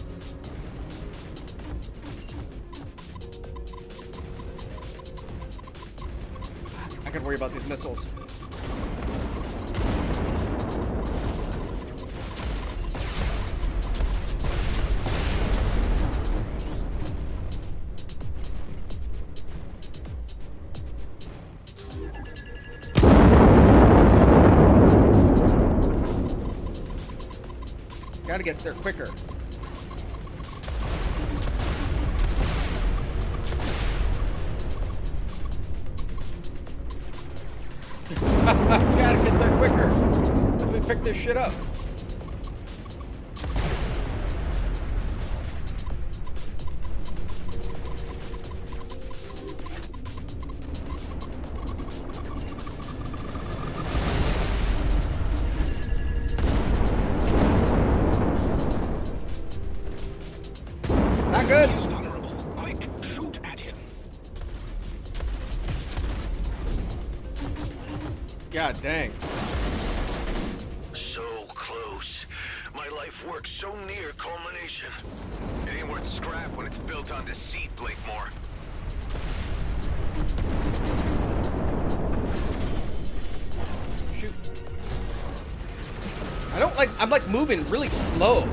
I can worry about these missiles. Gotta get there quicker. Gotta get there quicker. Let me pick this shit up. Good. He's vulnerable. Quick, shoot at him. God dang. So close. My life work so near culmination. It ain't worth scrap when it's built on deceit, Blakemore. Shoot. I'm like moving really slow.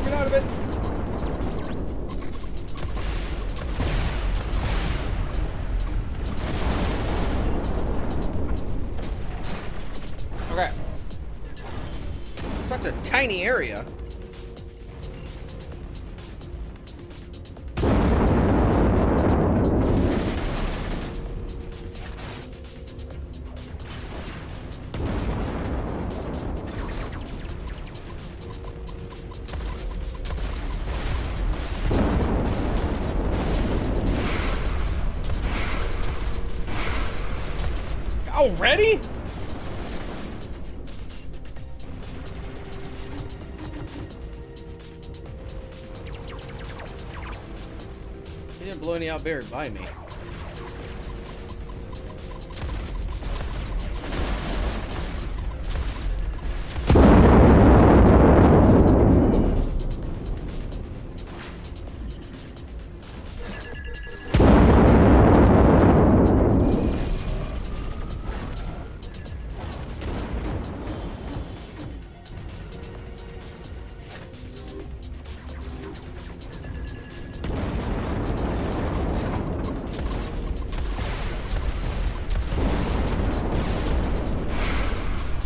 Get out of it. Okay. Such a tiny area. Already? He didn't blow any out buried by me.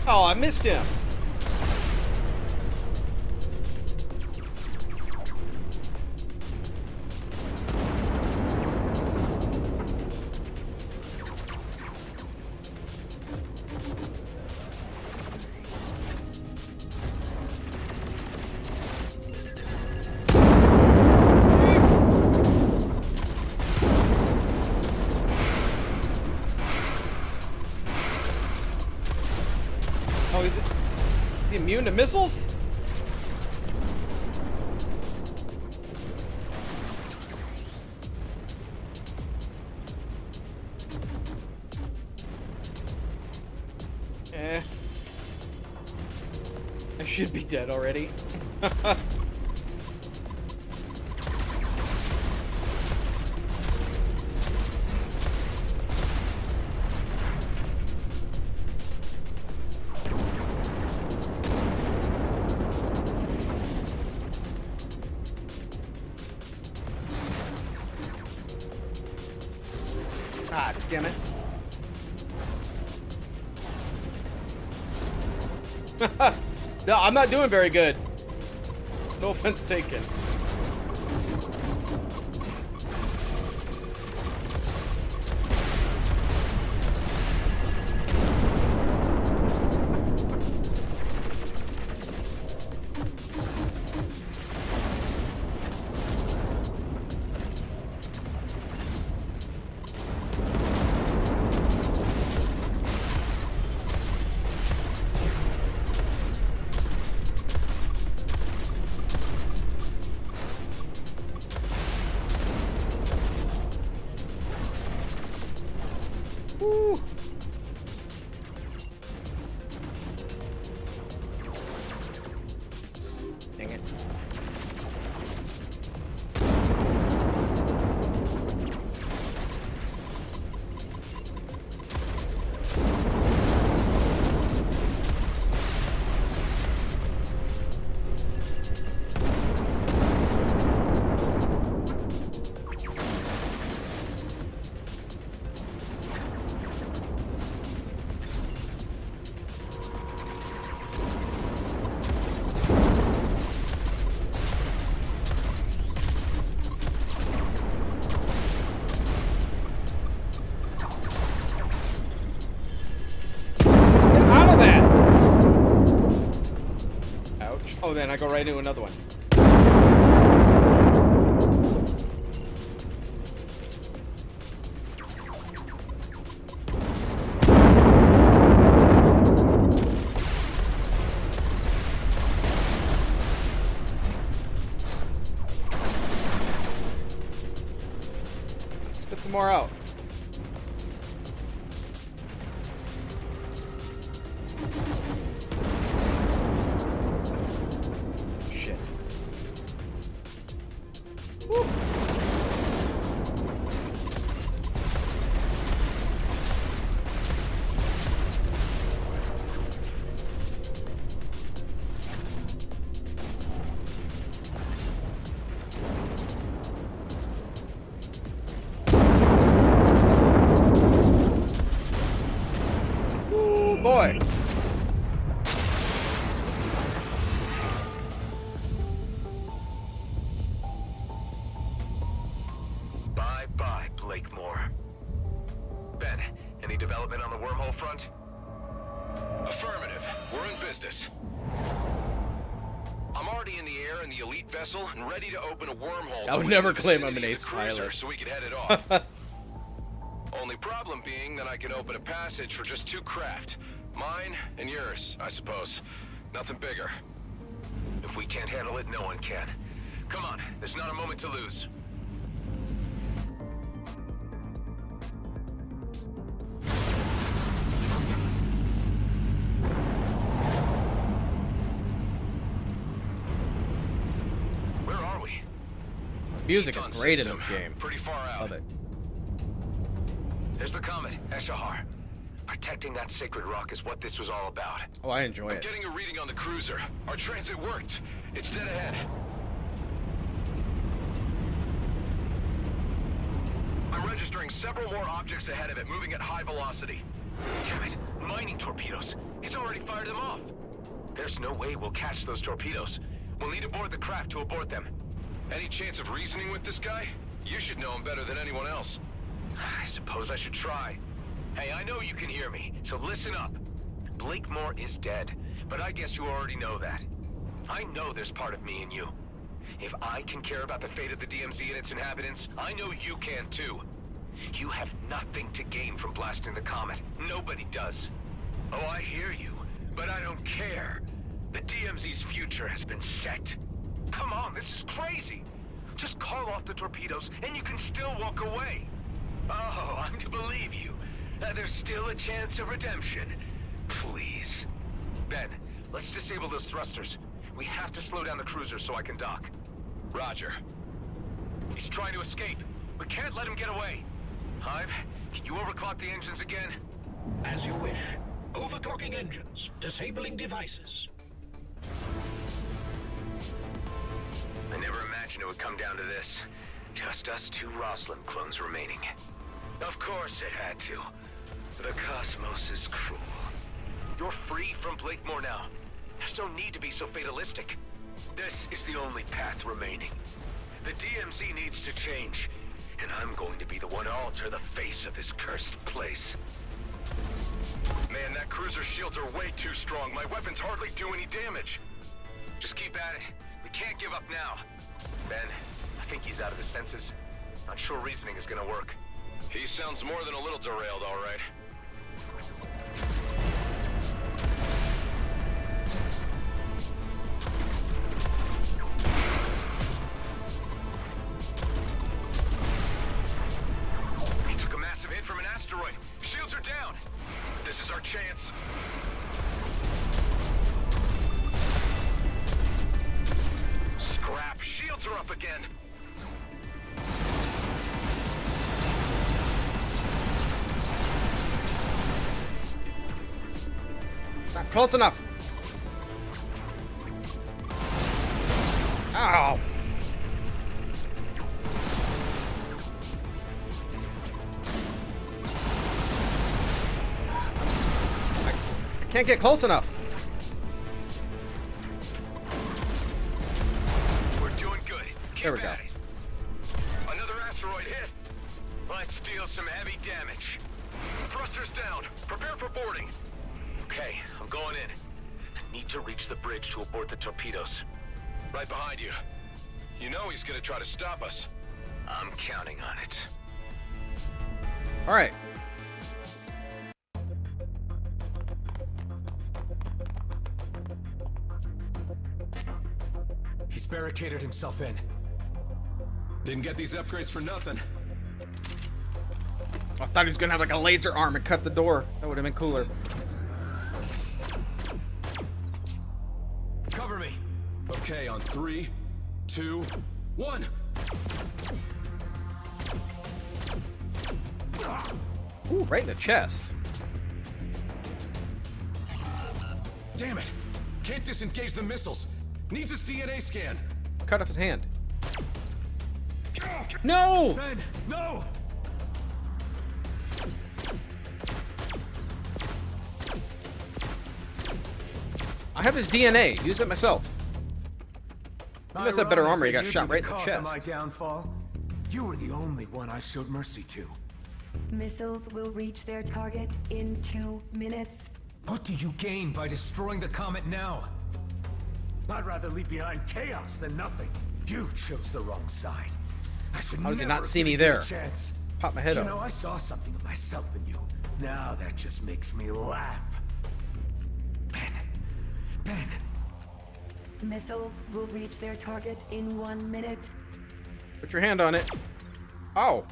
Oh, I missed him. Oh, is he immune to missiles? should be dead already. Ah, damn it. No, I'm not doing very good. No offense taken. Woo. Dang it. Oh, then I go right into another one. Let's get some more out. Boy. Bye-bye, Blakemore. Ben, any development on the wormhole front? Affirmative. We're in business. I'm already in the air in the elite vessel and ready to open a wormhole. I would never claim I'm an ace pilot. So we can head it off. Only problem being that I can open a passage for just 2 craft. Mine and yours, I suppose. Nothing bigger. If we can't handle it, no one can. Come on, there's not a moment to lose. Where are we? Music is great in this game. Pretty far out. Love it. There's the comet, Eshahar. Protecting that sacred rock is what this was all about. Oh, I enjoy I'm it. getting a reading on the cruiser. Our transit worked. It's dead ahead. I'm registering several more objects ahead of it, moving at high velocity. Damn it, mining torpedoes. It's already fired them off. There's no way we'll catch those torpedoes. We'll need to board the craft to abort them. Any chance of reasoning with this guy? You should know him better than anyone else. I suppose I should try. Hey, I know you can hear me, so listen up. Blakemore is dead, but I guess you already know that. I know there's part of me in you. If I can care about the fate of the DMZ and its inhabitants, I know you can too. You have nothing to gain from blasting the comet. Nobody does. Oh, I hear you, but I don't care. The DMZ's future has been set. Come on, this is crazy. Just call off the torpedoes and you can still walk away. Oh, I'm to believe you. There's still a chance of redemption. Please. Ben, let's disable those thrusters. We have to slow down the cruiser so I can dock. Roger. He's trying to escape. We can't let him get away. Hive, can you overclock the engines again? As you wish. Overclocking engines. Disabling devices. I never imagined it would come down to this. Just us two Roslin clones remaining. Of course it had to. The cosmos is cruel. You're free from Blakemore now. There's no need to be so fatalistic. This is the only path remaining. The DMZ needs to change, and I'm going to be the one to alter the face of this cursed place. Man, that cruiser's shields are way too strong. My weapons hardly do any damage. Just keep at it. We can't give up now. Ben, I think he's out of his senses. Not sure reasoning is gonna work. He sounds more than a little derailed, all right. He took a massive hit from an asteroid. Shields are down. This is our chance. Scrap. Shields are up again. Not close enough. Ow. I can't get close enough. We're doing good. Keep There we go. at it. Another asteroid hit. Let's deal some heavy damage. Thrusters down. Prepare for boarding. Okay, I'm going in. I need to reach the bridge to abort the torpedoes. Right behind you. You know he's gonna try to stop us. I'm counting on it. All right. He's barricaded himself in. Didn't get these upgrades for nothing. I thought he was gonna have like a laser arm and cut the door. That would have been cooler. Cover me. Okay, on 3, 2, 1. Ooh, right in the chest. Damn it! Can't disengage the missiles. Needs his DNA scan. Cut off his hand. No! Ben, no! I have his DNA. Use it myself. He must have better armor. He got shot right in the Cause chest. of my downfall. You were the only one I showed mercy to. Missiles will reach their target in 2 minutes. What do you gain by destroying the comet now? I'd rather leave behind chaos than nothing. You chose the wrong side. I should How does he never not see have me given you there? a chance. Pop my head You up. know, I saw something of myself in you. Now that just makes me laugh. Ben. Missiles will reach their target in 1 minute. Put your hand on it. Oh.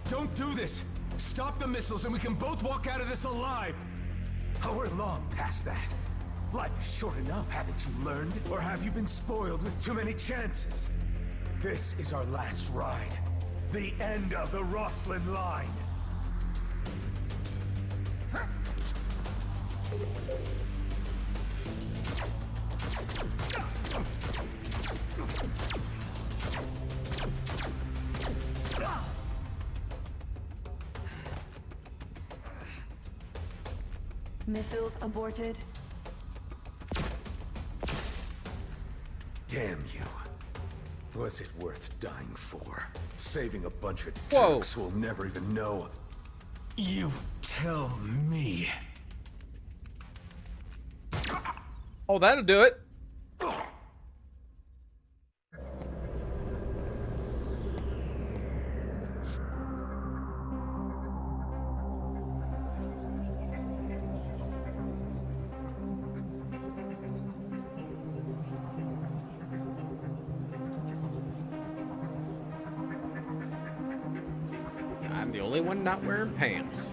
Don't do this. Stop the missiles and we can both walk out of this alive. Oh, we're long past that. Life is short enough, haven't you learned? Or have you been spoiled with too many chances? This is our last ride. The end of the Roslin line. Missiles aborted. Damn you. Was it worth dying for? Saving a bunch of Whoa. jerks who'll never even know. You tell me. Oh, that'll do it. I'm the only one not wearing pants.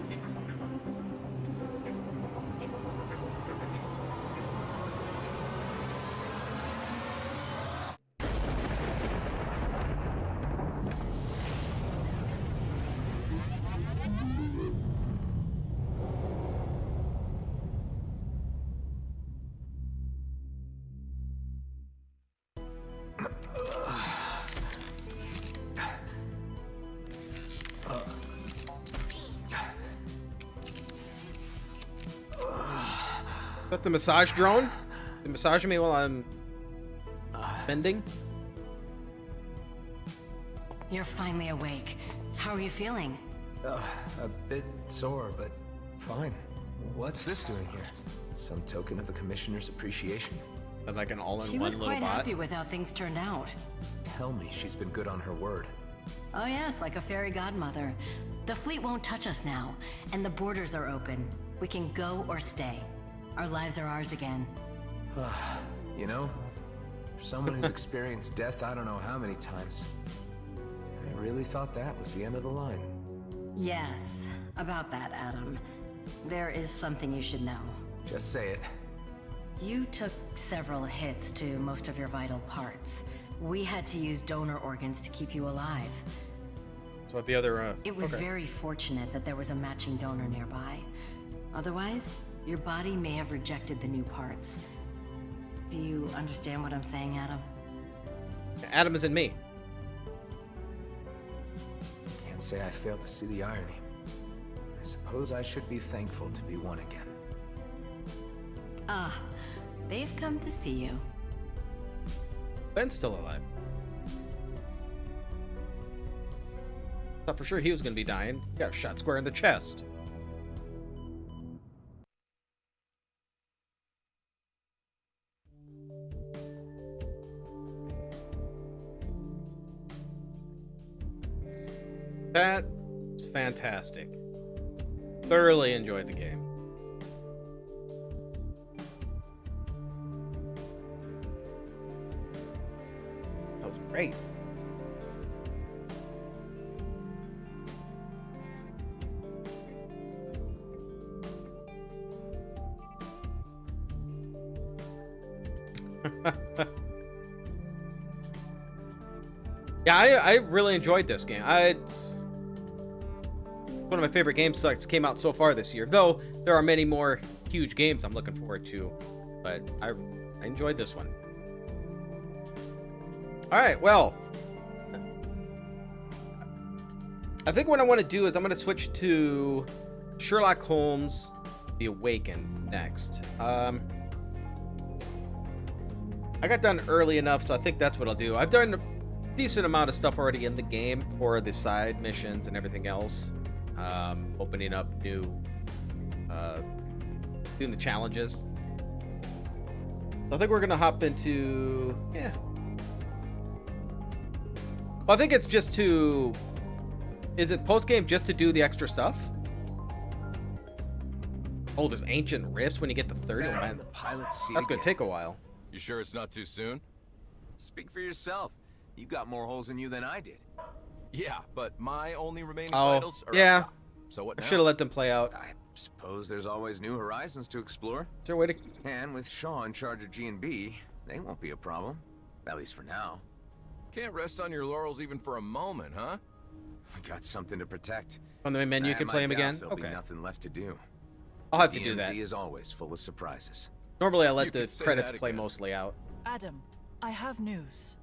that the massage drone? You massaging me while I'm bending? You're finally awake. How are you feeling? A bit sore, but fine. What's this doing here? Some token of the Commissioner's appreciation? Like an all-in-one She was little quite bot? happy with how things turned out. Tell me she's been good on her word. Oh yes, like a fairy godmother. The fleet won't touch us now, and the borders are open. We can go or stay. Our lives are ours again. You know, for someone who's experienced death I don't know how many times, I really thought that was the end of the line. Yes, about that, Adam. There is something you should know. Just say it. You took several hits to most of your vital parts. We had to use donor organs to keep you alive. So the other, It was okay. very fortunate that there was a matching donor nearby. Otherwise, your body may have rejected the new parts. Do you understand what I'm saying, Adam? Adam is in me. Can't say I failed to see the irony. I suppose I should be thankful to be one again. Ah, they've come to see you. Ben's still alive. Thought for sure he was gonna be dying. He got shot square in the chest. That's fantastic. Thoroughly enjoyed the game. That was great. Yeah, I really enjoyed this game. It's one of my favorite games that came out so far this year. Though there are many more huge games I'm looking forward to, but I enjoyed this one. All right, well, I think what I want to do is I'm going to switch to Sherlock Holmes: The Awakened next. I got done early enough, so I think that's what I'll do. I've done a decent amount of stuff already in the game for the side missions and everything else. Opening up new, doing the challenges. So I think we're gonna hop into, yeah. Well, I think it's just to, is it post-game just to do the extra stuff? Oh, there's ancient rifts when you get the third one. Man, The pilot's seat that's gonna again. take a while. You sure it's not too soon? Speak for yourself. You got more holes in you than I did. Yeah, but my only remaining Oh, vitals are yeah. up top. So what I now? should have let them play out. I suppose there's always new horizons to explore. Is there a way to? And with Shaw in charge of G&B, they won't be a problem. At least for now. Can't rest on your laurels even for a moment, huh? We got something to protect. On the main menu, you And can my play him doubts again. There'll Okay, be nothing left to do. I'll have to do that. DMZ is always full of surprises. Normally, I let You the could say credits that play again. mostly out. Adam, I have news.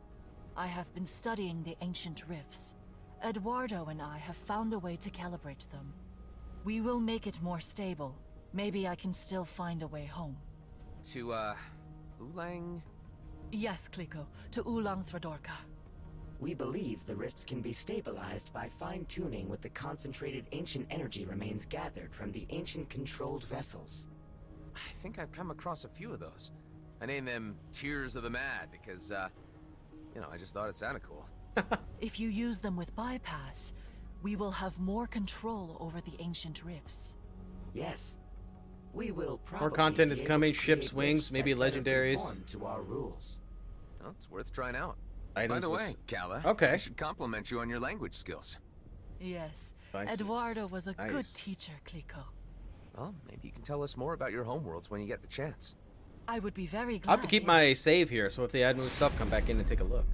I have been studying the ancient rifts. Eduardo and I have found a way to calibrate them. We will make it more stable. Maybe I can still find a way home. To, Ulang? Yes, Kliko, to Ulang Thradorka. We believe the rifts can be stabilized by fine-tuning with the concentrated ancient energy remains gathered from the ancient controlled vessels. I think I've come across a few of those. I named them Tears of the Mad because, you know, I just thought it sounded cool. If you use them with bypass, we will have more control over the ancient rifts. Yes. We will probably More content be is able coming. to Ships, create wings, rifts maybe that better legendaries. conform to our rules. Well, it's worth trying out. Items By the with way, Kala, okay. I should compliment you on your language skills. Yes, Nice. Eduardo was a good Nice. teacher, Kliko. Well, maybe you can tell us more about your homeworlds when you get the chance. I would be very glad. I'll have to keep my save here, so if they add new stuff, come back in and take a look.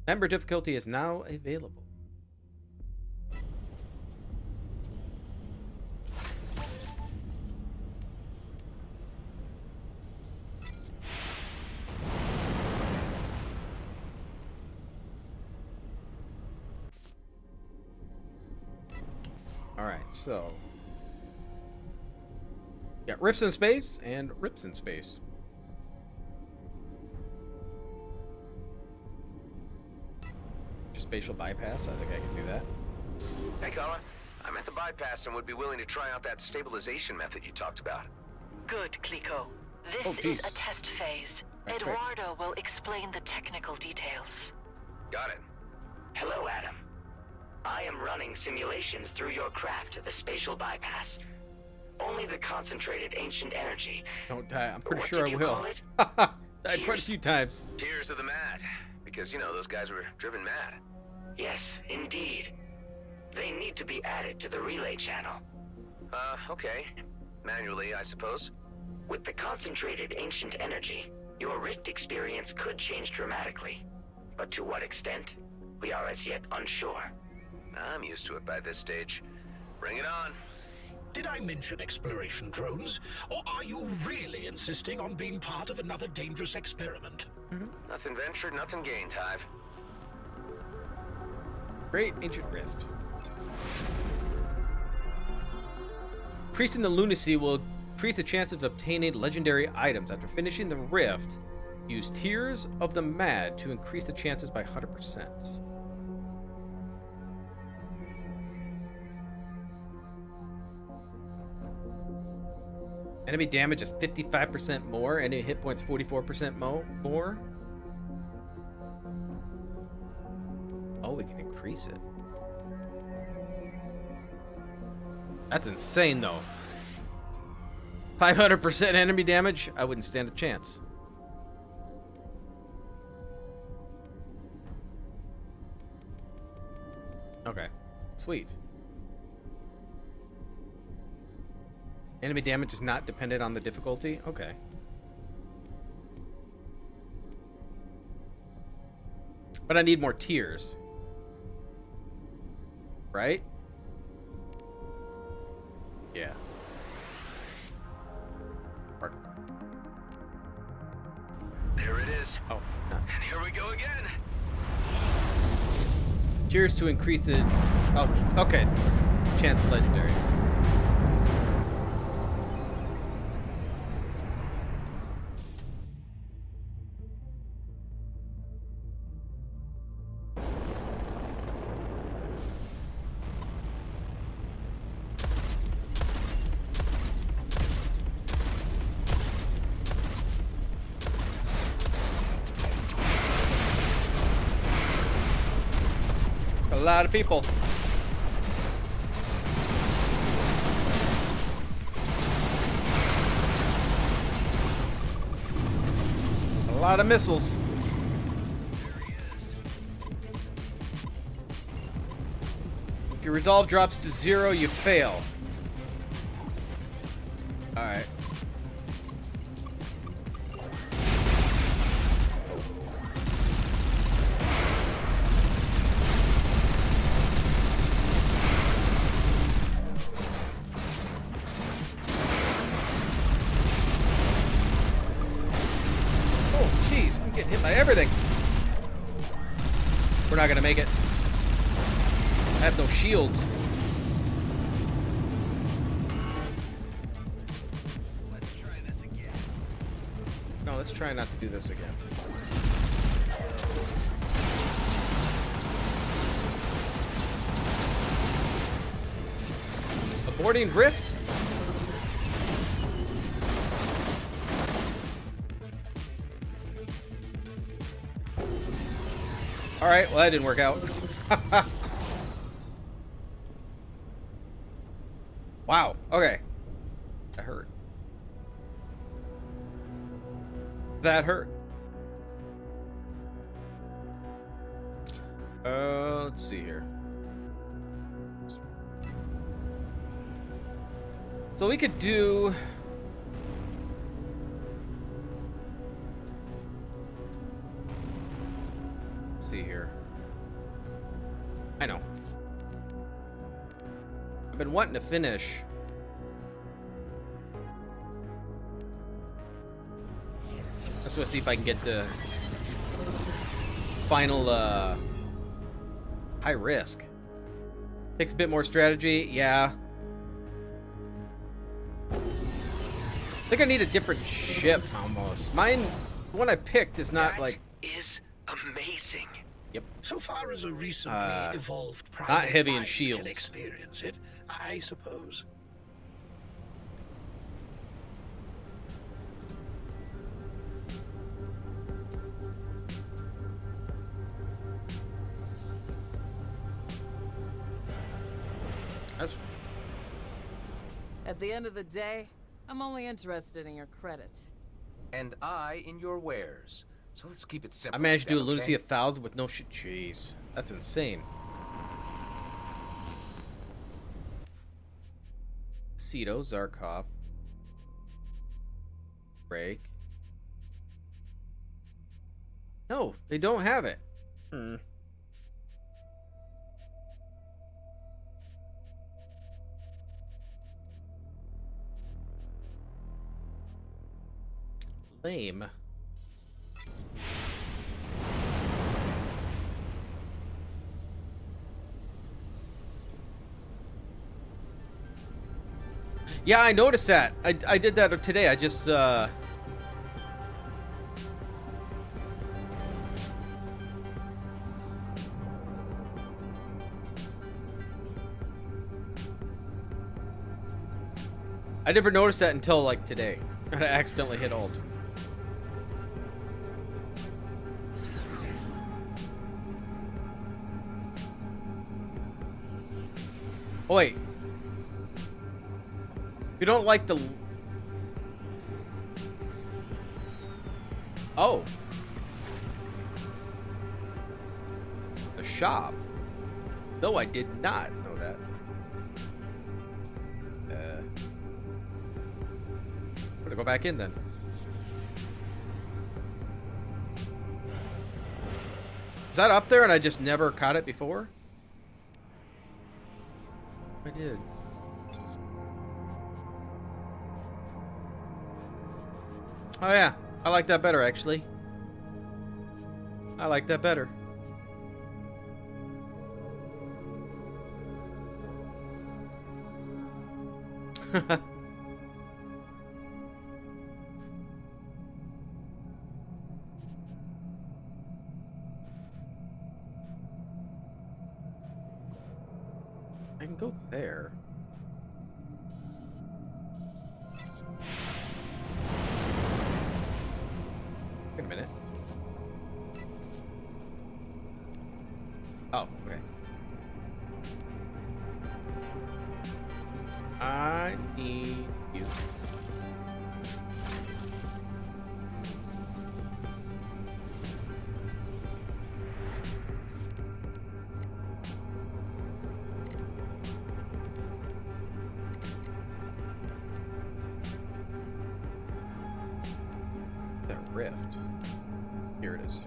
Member difficulty is now available. All right, so Got rifts in space and rips in space. Just spatial bypass. I think I can do that. Hey, caller. I'm at the bypass and would be willing to try out that stabilization method you talked about. Good, Clico. This is a test phase. Right, Eduardo will explain the technical details. Got it. Hello, Adam. I am running simulations through your craft to the spatial bypass. Only the concentrated ancient energy. Don't die. I'm pretty What sure did I you will. call it? Died quite a few times. Tears of the mad. Because, you know, those guys were driven mad. Yes, indeed. They need to be added to the relay channel. Okay. Manually, I suppose. With the concentrated ancient energy, your rift experience could change dramatically. But to what extent, we are as yet unsure. I'm used to it by this stage. Bring it on. Did I mention exploration drones? Or are you really insisting on being part of another dangerous experiment? Nothing ventured, nothing gained, Hive. Great ancient rift. Increasing the lunacy will increase the chance of obtaining legendary items. After finishing the rift, use Tears of the Mad to increase the chances by 100%. Enemy damage is 55% more. Enemy hit points 44% more. Oh, we can increase it. That's insane, though. 500% enemy damage? I wouldn't stand a chance. Okay. Sweet. Enemy damage is not dependent on the difficulty? Okay. But I need more tiers. Right? Yeah. Or... There it is. Oh, no. And here we go again. Tiers to increase the... Oh, okay. Chance of legendary. A lot of people. A lot of missiles. If your resolve drops to 0, you fail. Alright. Getting hit by everything. We're not gonna make it. I have no shields. Let's try this again. No, let's try not to do this again. Aborting rift? Alright, well that didn't work out. Wow, okay. That hurt. That hurt. Let's see here. So we could do... see here. I know. I've been wanting to finish. Let's go see if I can get the final high risk. Takes a bit more strategy, yeah. I think I need a different ship almost. Mine, the one I picked, is not like. Is amazing. Yep. So far as a recently evolved not private heavy in mind shields. can experience it, I suppose. That's... At the end of the day, I'm only interested in your credits. And I in your wares. So let's keep it simple. I managed to do a then, lunacy okay? 1,000 with no shit. Jeez, that's insane. Ceto, Zarkov, Break. No, they don't have it. Lame. Yeah, I noticed that. I did that today. I just I never noticed that until like today. I accidentally hit Alt. Oh, wait. If you don't like the... Oh. The shop. No, I did not know that. Better go back in then. Is that up there and I just never caught it before? I did. Oh yeah, I like that better actually. I like that better. I can go there. Wait a minute. Oh, okay. I need you. That rift. Here it is.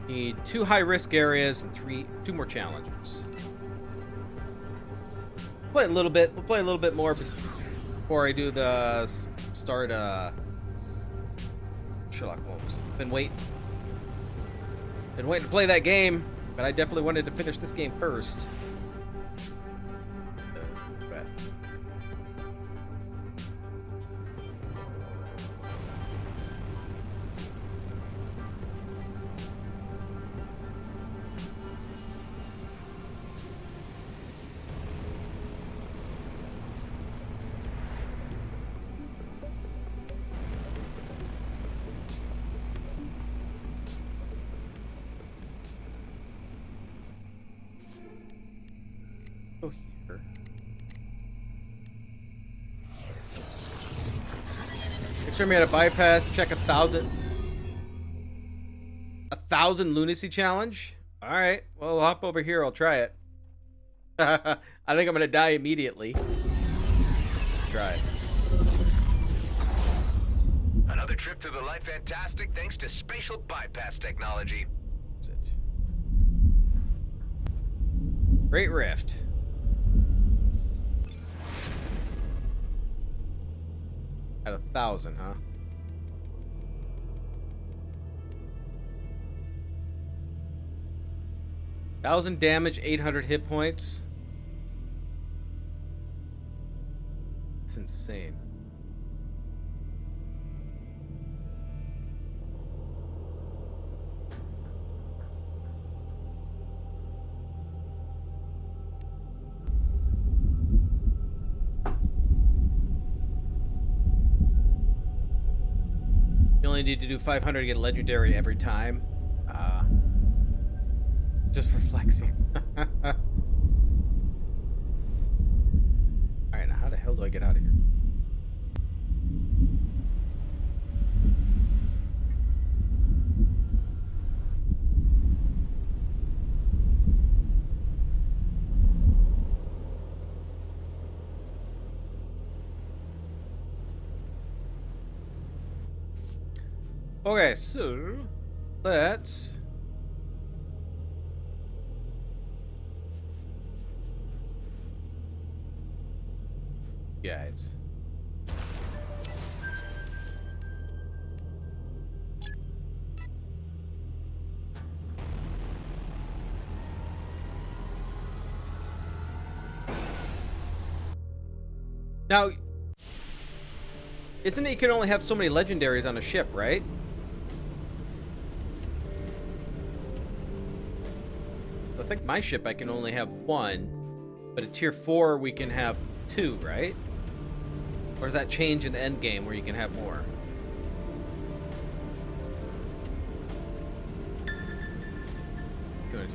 Need 2 high-risk areas and 2 more challenges. Play a little bit. We'll play a little bit more before I do the start. Sherlock Holmes. Been waiting to play that game, but I definitely wanted to finish this game first. Right. Go here. Make sure we had a bypass. Check 1,000. 1,000 lunacy challenge. All right. Well, I'll hop over here. I'll try it. I think I'm gonna die immediately. Try it. Another trip to the Life Fantastic thanks to spatial bypass technology. That's it. Great Rift. At 1,000, huh? 1,000 damage, 800 hit points. It's insane. You only need to do 500 to get legendary every time. Just for flexing. Alright, now how the hell do I get out of here? Okay, so let's guys. Now, isn't it you can only have so many legendaries on a ship, right? So I think my ship I can only have one, but at tier 4 we can have 2, right? Or does that change in endgame where you can have more? Okay.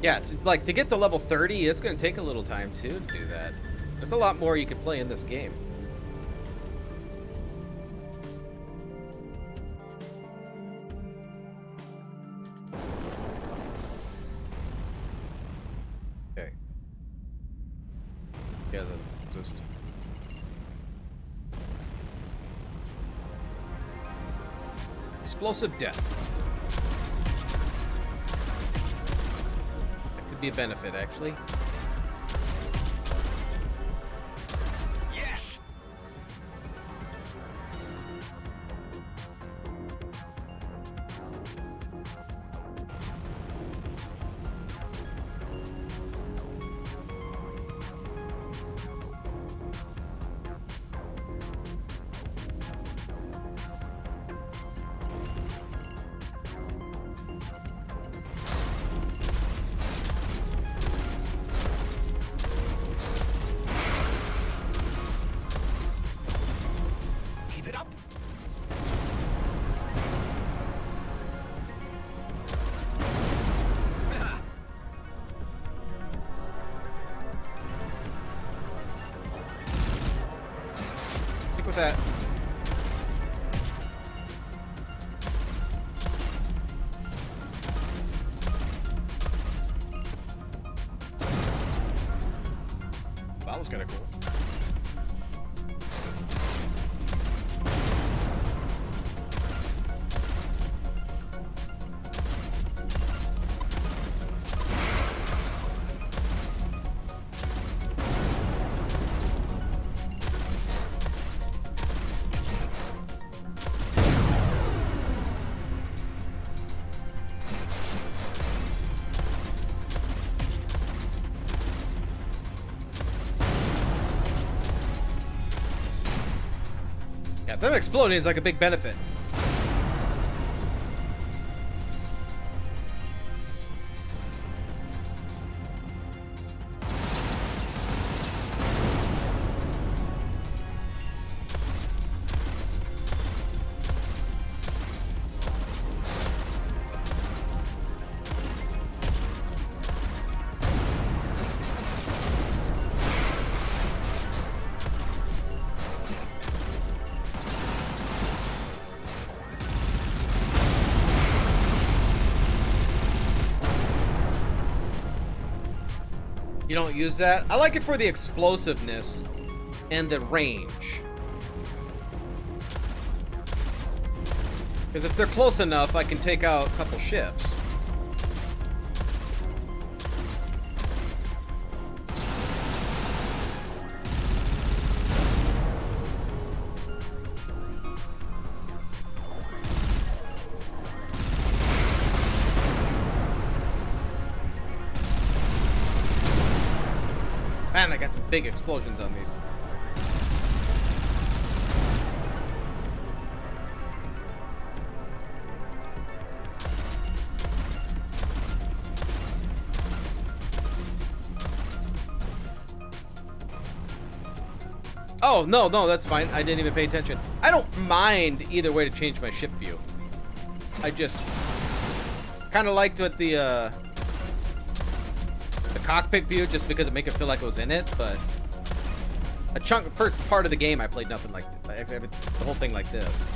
Yeah, to get to level 30, it's going to take a little time too to do that. There's a lot more you could play in this game. Okay. Yeah, that's just... Explosive death. That could be a benefit, actually. That. That was kind of cool. Yeah, them exploding is like a big benefit. You don't use that? I like it for the explosiveness and the range. Because if they're close enough, I can take out a couple ships. Man, I got some big explosions on these. Oh, no, that's fine. I didn't even pay attention. I don't mind either way to change my ship view. I just kind of liked what the cockpit view, just because it make it feel like I was in it, but first part of the game I played nothing like this. The whole thing like this.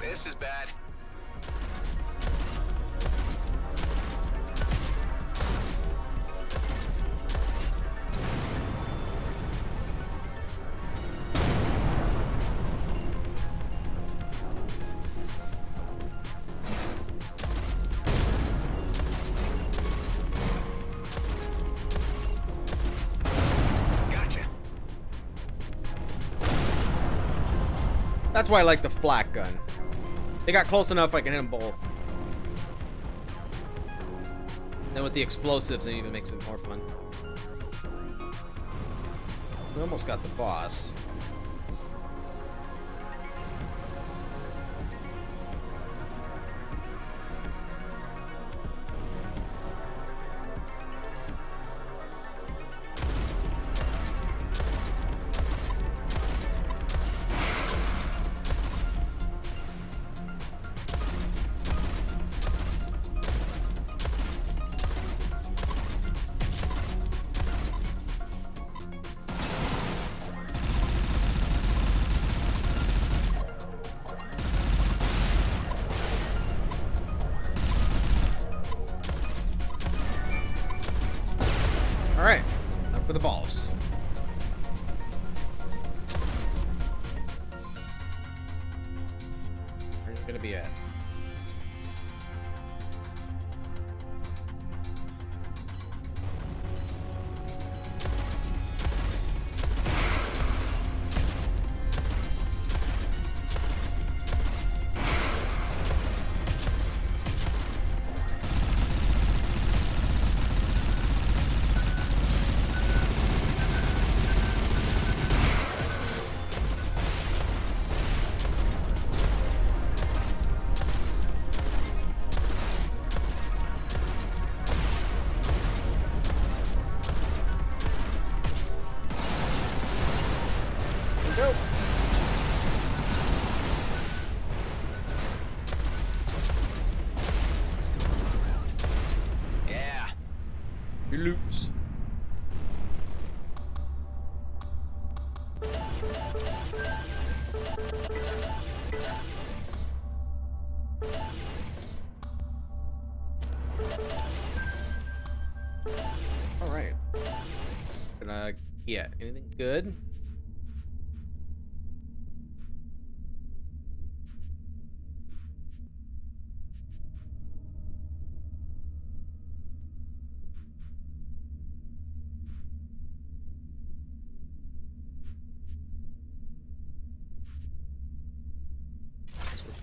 This is bad. That's why I like the flak gun. They got close enough I can hit them both. Then with the explosives, it even makes it more fun. We almost got the boss. Alright, up for the balls. Where's it gonna be at? Go. Yeah. You lose. All right. Yeah, anything good?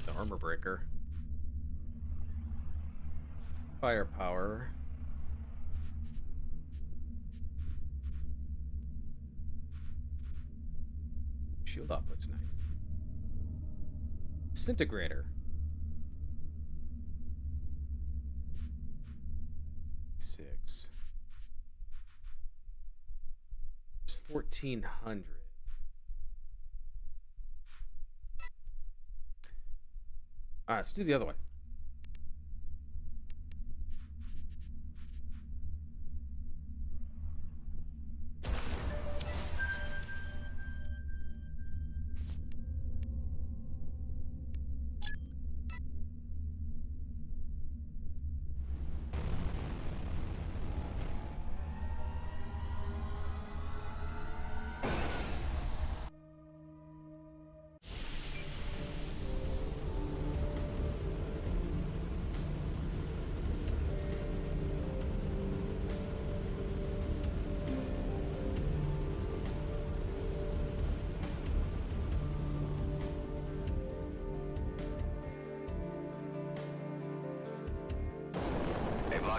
The armor breaker. Firepower. Shield up looks nice. Disintegrator. 6. It's 1400. Alright, let's do the other one.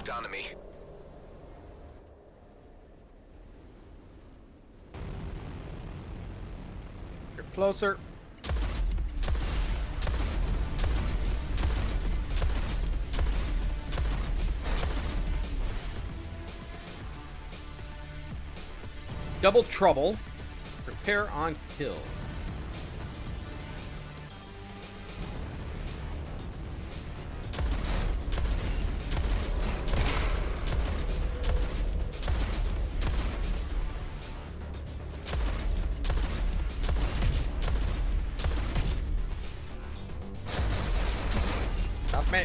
locked onto me. You're closer. Double trouble. Prepare on kill. Stop me.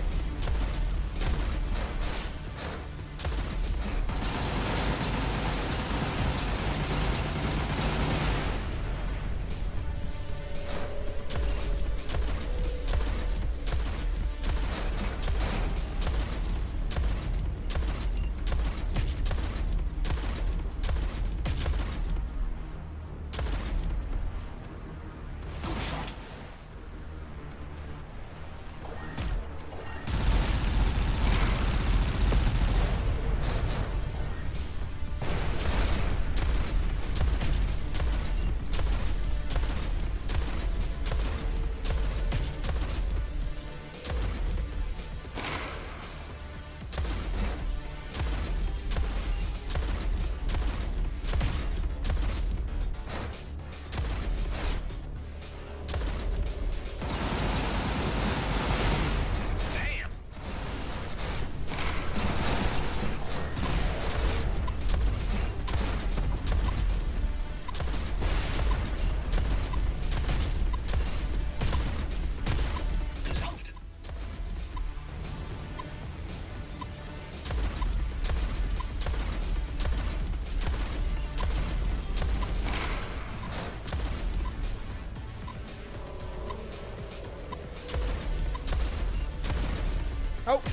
Oh!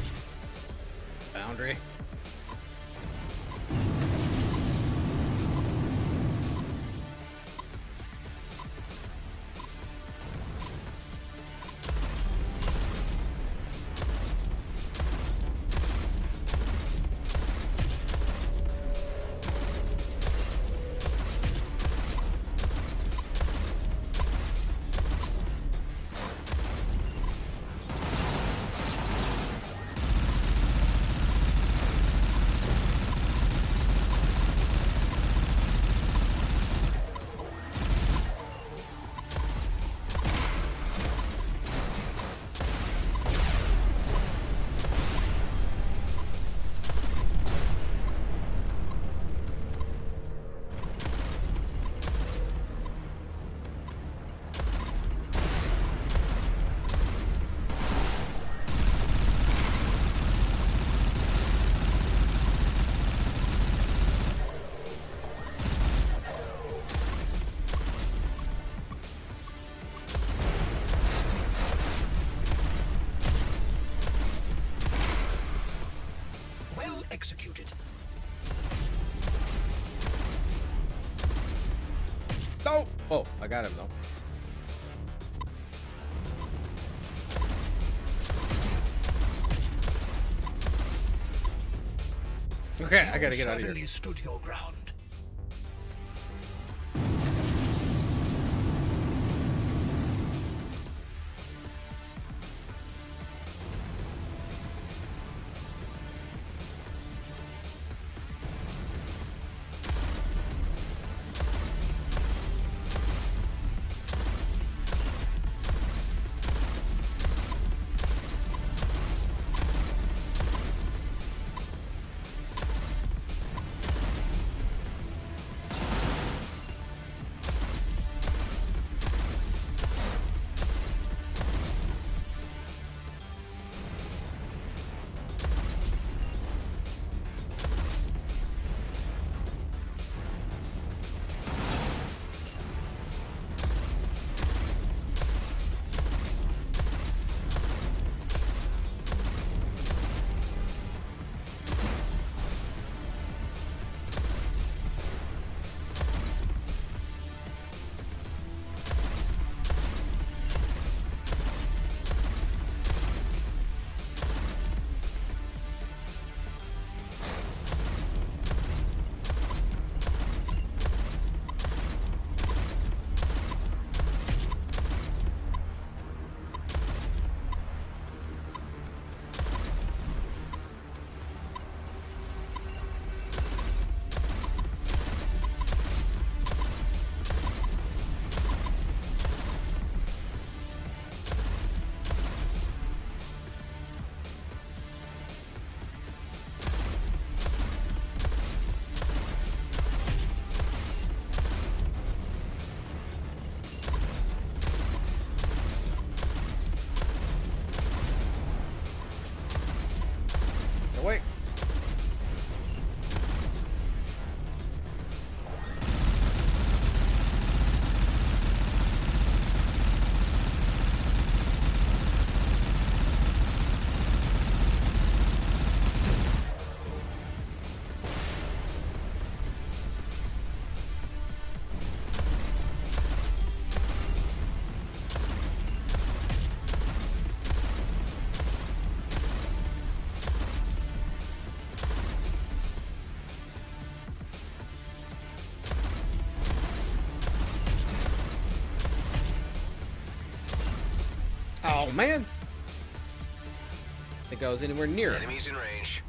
Boundary. Executed. Oh! Oh, I got him though. Okay, I gotta get out of here. You stood your ground. Oh, man. I think I was anywhere near it. Enemies in range.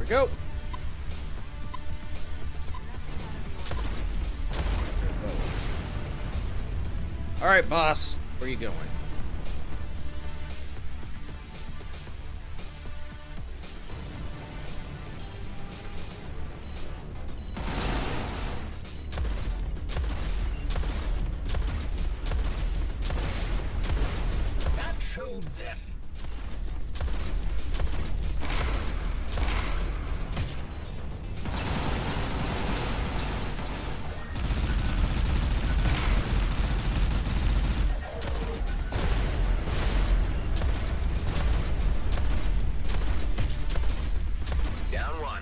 Go. All right, boss. Where are you going? That showed them. Down one.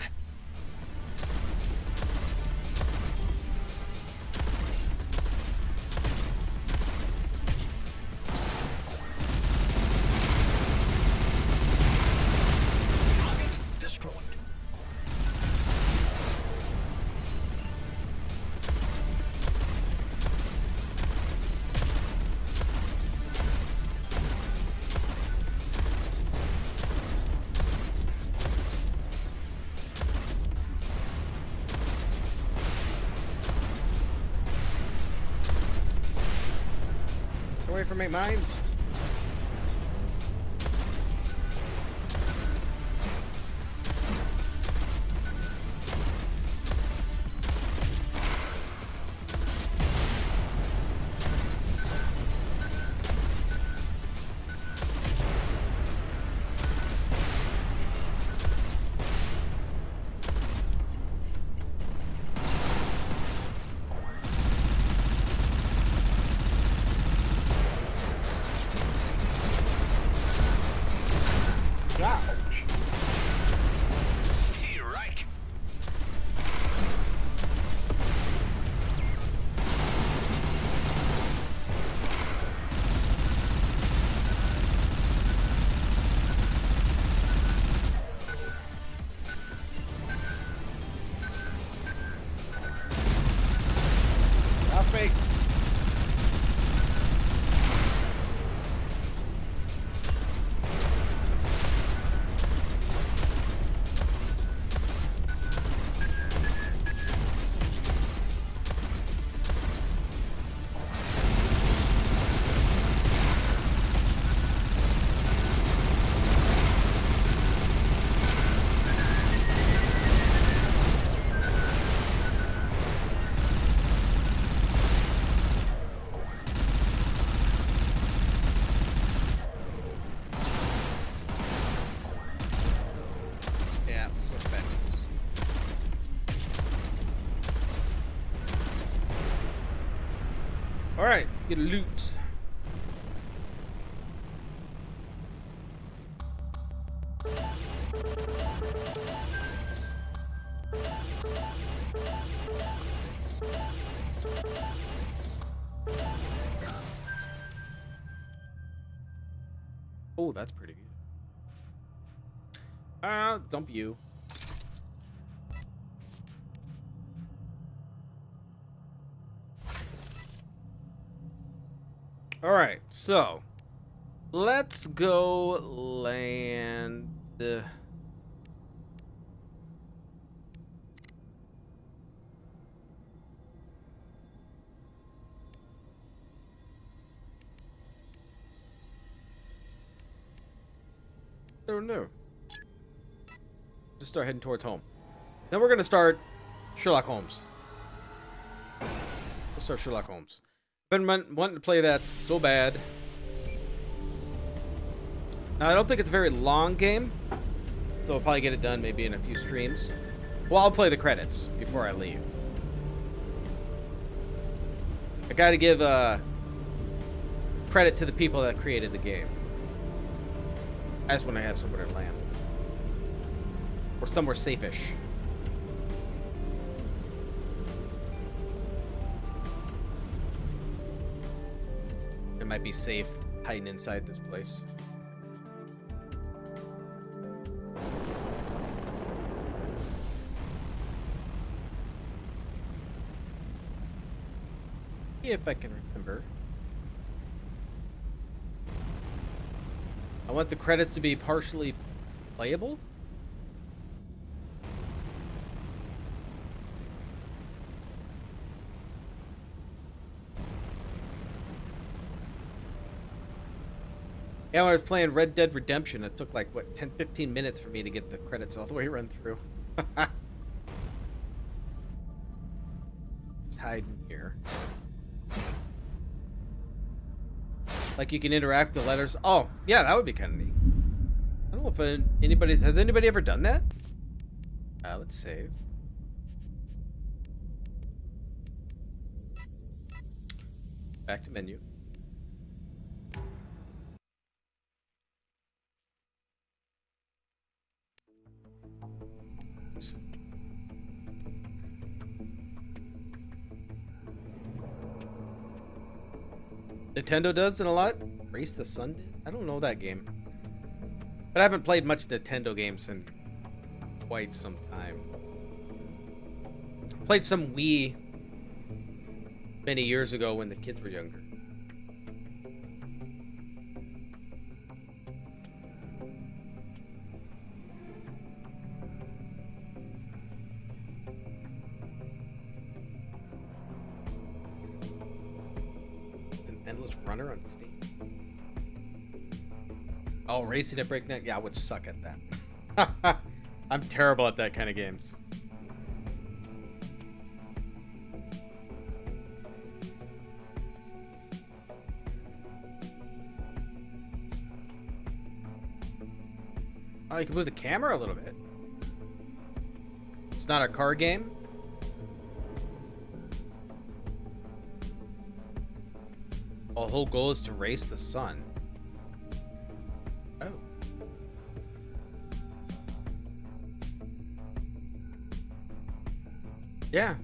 Target destroyed. Away from my mines. Ouch. Stay right. Off me. Yeah, switch backwards. All right, let's get a loot. Oh, that's pretty good. Dump you. All right, so let's go land. I don't know. Just start heading towards home. Then we're gonna start Sherlock Holmes. We'll start Sherlock Holmes. Been wanting to play that so bad. Now, I don't think it's a very long game, so I'll probably get it done maybe in a few streams. Well, I'll play the credits before I leave. I gotta give credit to the people that created the game. I just want to have somewhere to land. Or somewhere safe-ish. It might be safe hiding inside this place. If I can remember. I want the credits to be partially playable. Yeah, when I was playing Red Dead Redemption, it took like, what, 10-15 minutes for me to get the credits all the way run through. Just hiding here. Like you can interact with the letters. Oh, yeah, that would be kind of neat. I don't know if anybody... Has anybody ever done that? Let's save. Back to menu. Nintendo does in a lot. Race the Sun did? I don't know that game. But I haven't played much Nintendo games in quite some time. Played some Wii many years ago when the kids were younger. Endless Runner on Steam. Oh, Racing at Breakneck? Yeah, I would suck at that. I'm terrible at that kind of games. Oh, you can move the camera a little bit. It's not a car game. The whole goal is to race the sun. Oh. Yeah.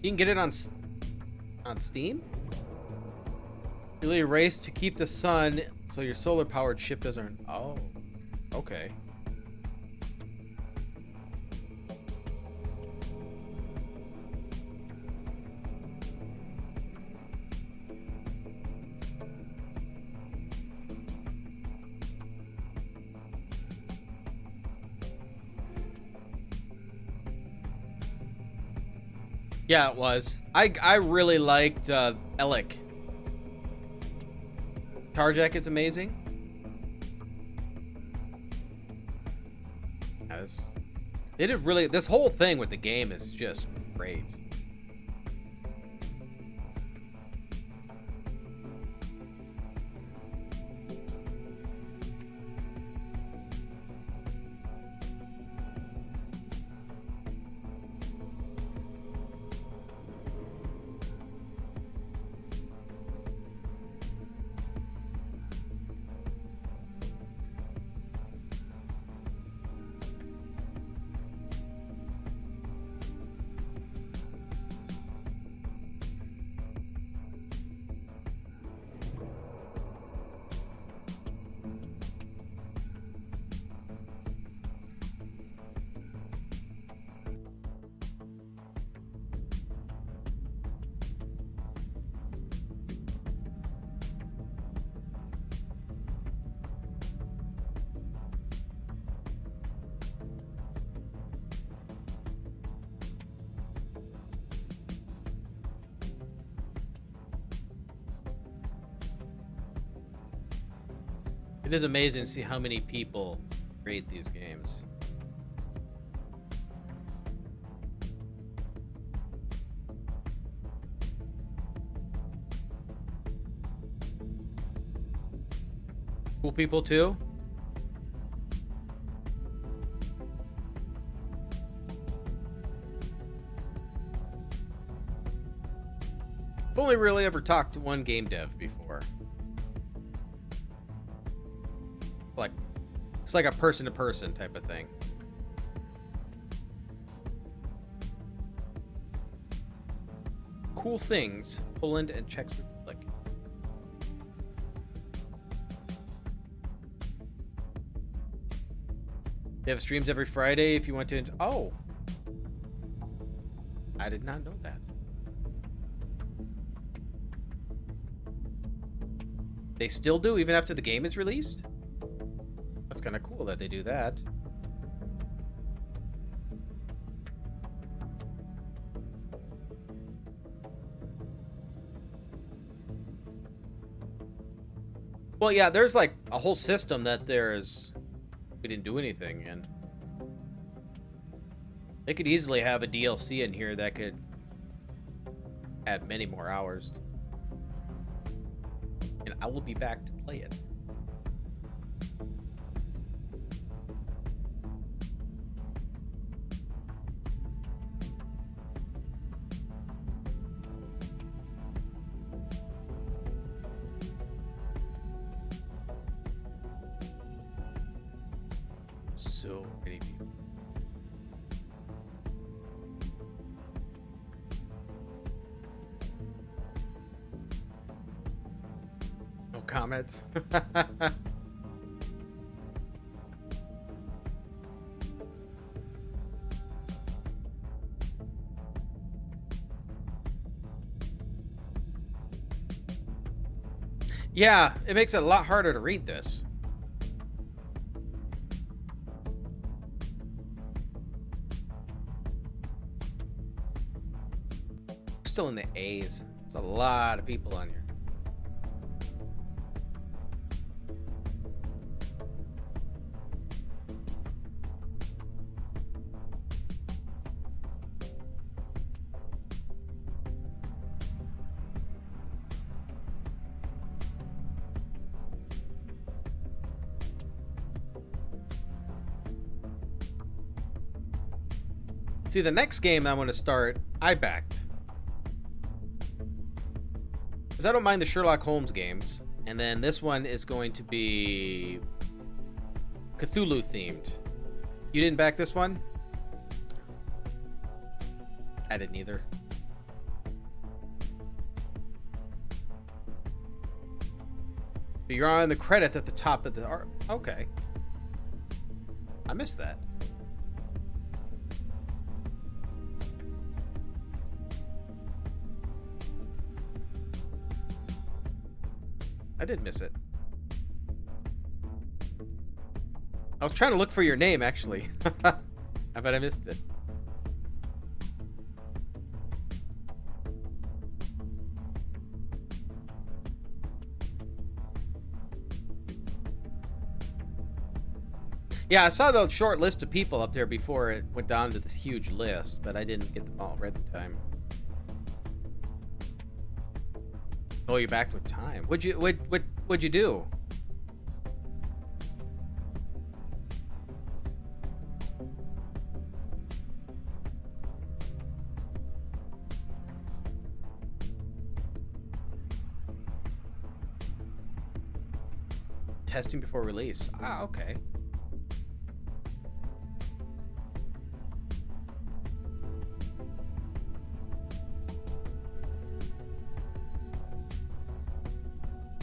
You can get it on Steam? You race to keep the sun so your solar powered ship doesn't... Oh. Okay. Yeah, it was. I really liked Alec. Tarjac is amazing. They did really. This whole thing with the game is just great. It is amazing to see how many people create these games. Cool people too. I've only really ever talked to one game dev before. Like, it's like a person-to-person type of thing. Cool things, Poland and Czech Republic. They have streams every Friday if you want to. Oh, I did not know that. They still do even after the game is released? That's kind of cool that they do that. Well, yeah, there's like a whole system that we didn't do anything in. They could easily have a DLC in here that could add many more hours. And I will be back to play it. So many people. No comments. Yeah, it makes it a lot harder to read this. Still in the A's. There's a lot of people on here. See, the next game I'm going to start, I backed. Because I don't mind the Sherlock Holmes games. And then this one is going to be Cthulhu themed. You didn't back this one? I didn't either. You're on the credits at the top of the art. Okay. I missed that. I did miss it. I was trying to look for your name, actually. I bet I missed it. Yeah, I saw the short list of people up there before it went down to this huge list, but I didn't get them all read in time. Oh, you're back with time. What'd you do? Testing before release. Ah, okay.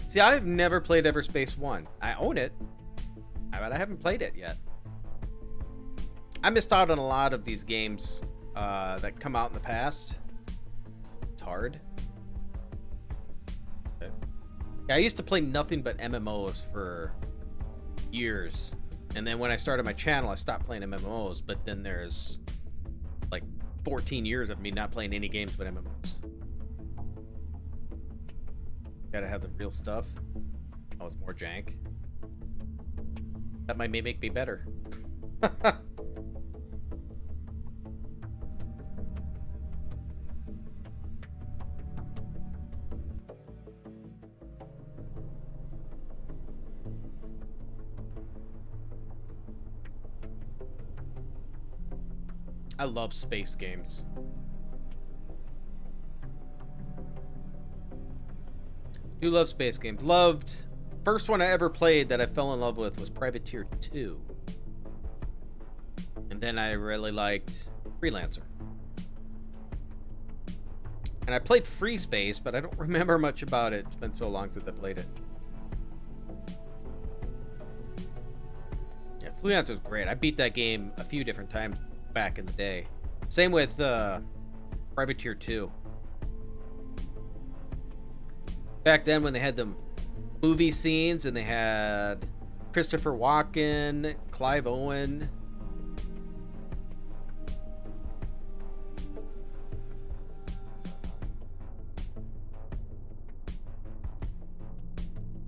See, I've never played Everspace 1. I own it, but I haven't played it yet. I missed out on a lot of these games that come out in the past. It's hard. Okay. Yeah, I used to play nothing but MMOs for years. And then when I started my channel, I stopped playing MMOs. But then there's like 14 years of me not playing any games but MMOs. Gotta have the real stuff. Oh, it's more jank. That might make me better. I love space games. Do love space games. Loved. First one I ever played that I fell in love with was Privateer 2. And then I really liked Freelancer. And I played Free Space, but I don't remember much about it. It's been so long since I played it. Yeah, Freelancer was great. I beat that game a few different times back in the day. Same with Privateer 2. Back then when they had the movie scenes and they had Christopher Walken, Clive Owen.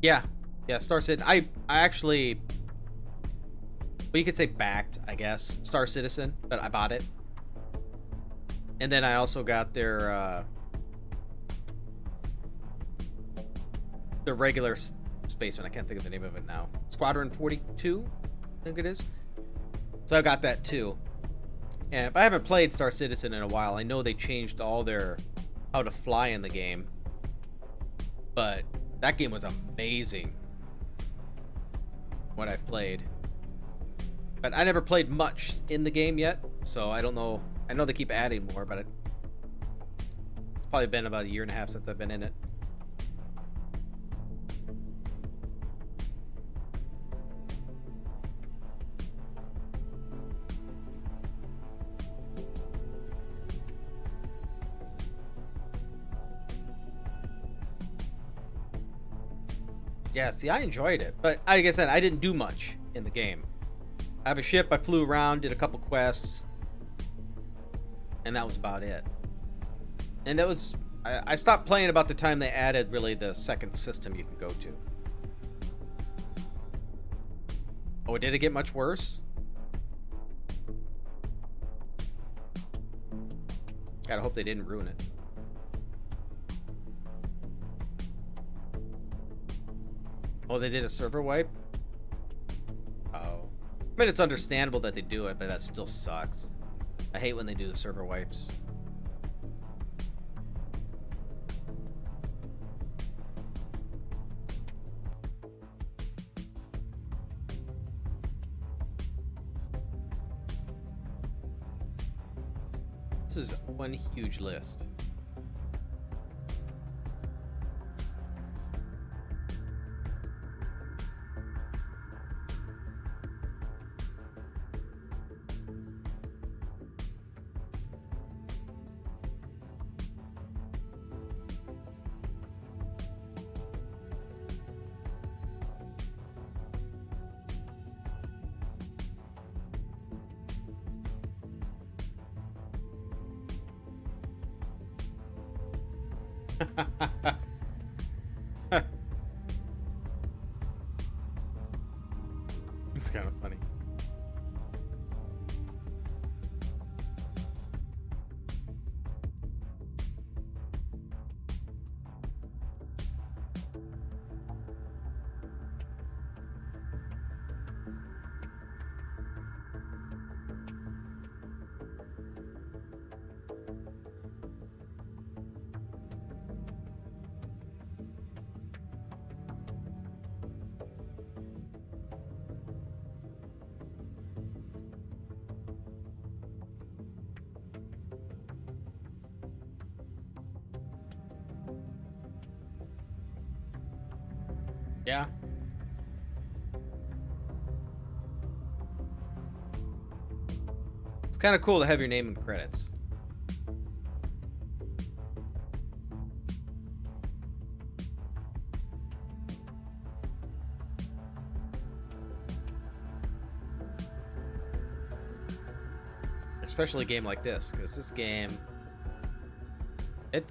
Yeah, Star Citizen. I actually, well, you could say backed, I guess, Star Citizen, but I bought it. And then I also got their regular space one. I can't think of the name of it now. Squadron 42, I think it is. So I got that too. And if I haven't played Star Citizen in a while, I know they changed all their how to fly in the game. But that game was amazing. What I've played. But I never played much in the game yet, so I don't know. I know they keep adding more, but it's probably been about 1.5 years since I've been in it. Yeah, see, I enjoyed it, but like I said, I didn't do much in the game. I have a ship, I flew around, did a couple quests, and that was about it. And that was, I stopped playing about the time they added really the second system you can go to. Oh, did it get much worse? Gotta hope they didn't ruin it. Oh, they did a server wipe? Oh. I mean, it's understandable that they do it, but that still sucks. I hate when they do the server wipes. This is one huge list. It's kind of funny. Yeah. It's kind of cool to have your name in credits. Especially a game like this, because this game, like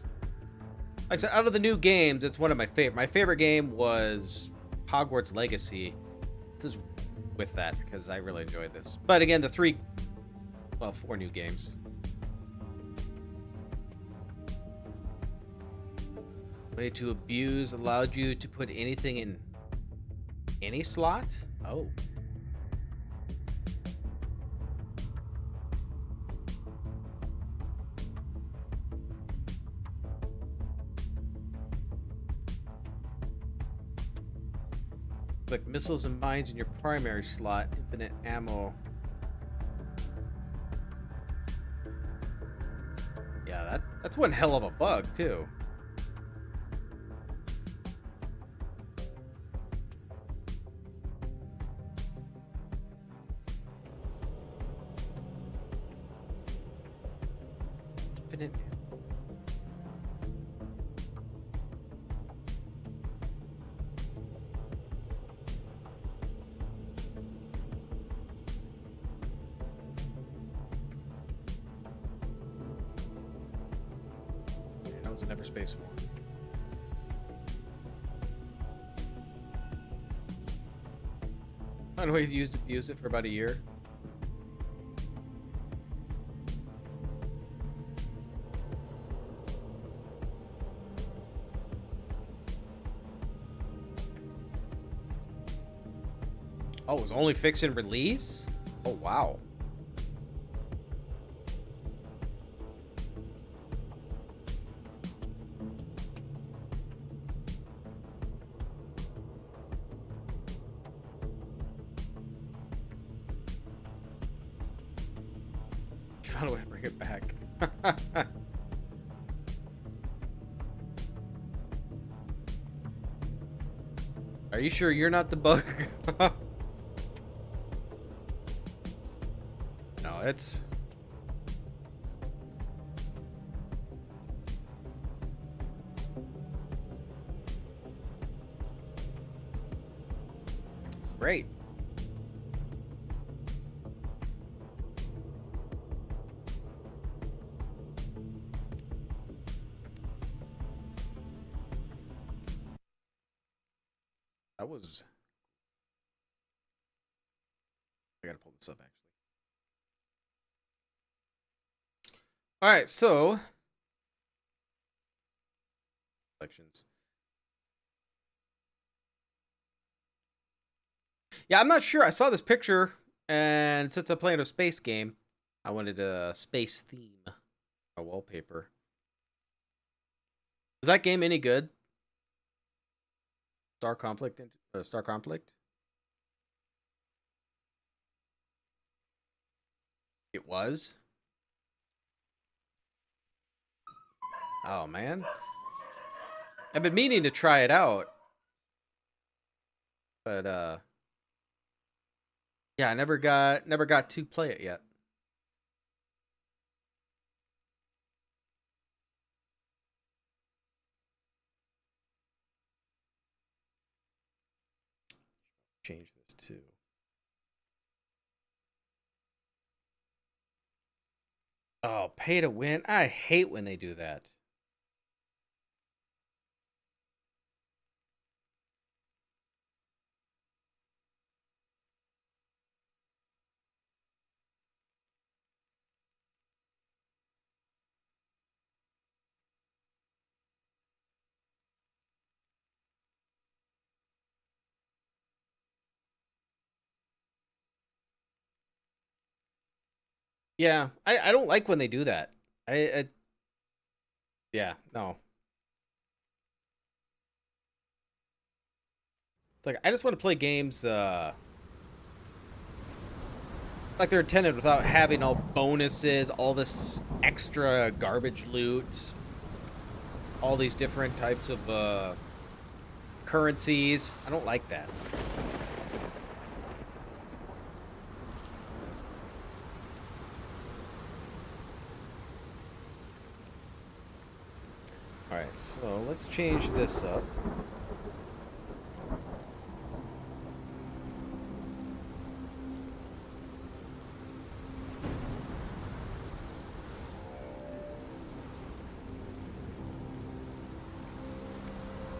I said, out of the new games, it's one of my favorite. My favorite game was Hogwarts Legacy. This is with that because I really enjoyed this. But again, the 4 new games. Way to abuse allowed you to put anything in any slot? Oh. Like missiles and mines in your primary slot, infinite ammo. Yeah, that's one hell of a bug too. Infinite. That was an Everspace one. I know he used it for about a year. Oh, it was only fixed in release? Oh, wow. You found a way to bring it back. Are you sure you're not the bug? No, it's... great. That was... I gotta pull this up, actually. Alright, so... Collections. Yeah, I'm not sure. I saw this picture, and since I'm playing a space game, I wanted a space theme. A wallpaper. Is that game any good? Star Conflict? Star Conflict? It was? Oh, man. I've been meaning to try it out. But, yeah, I never got to play it yet. Change this too. Oh, pay to win. I hate when they do that. Yeah, I don't like when they do that. Yeah, no. It's like I just want to play games like they're intended without having all bonuses, all this extra garbage loot, all these different types of currencies. I don't like that. Alright, so let's change this up.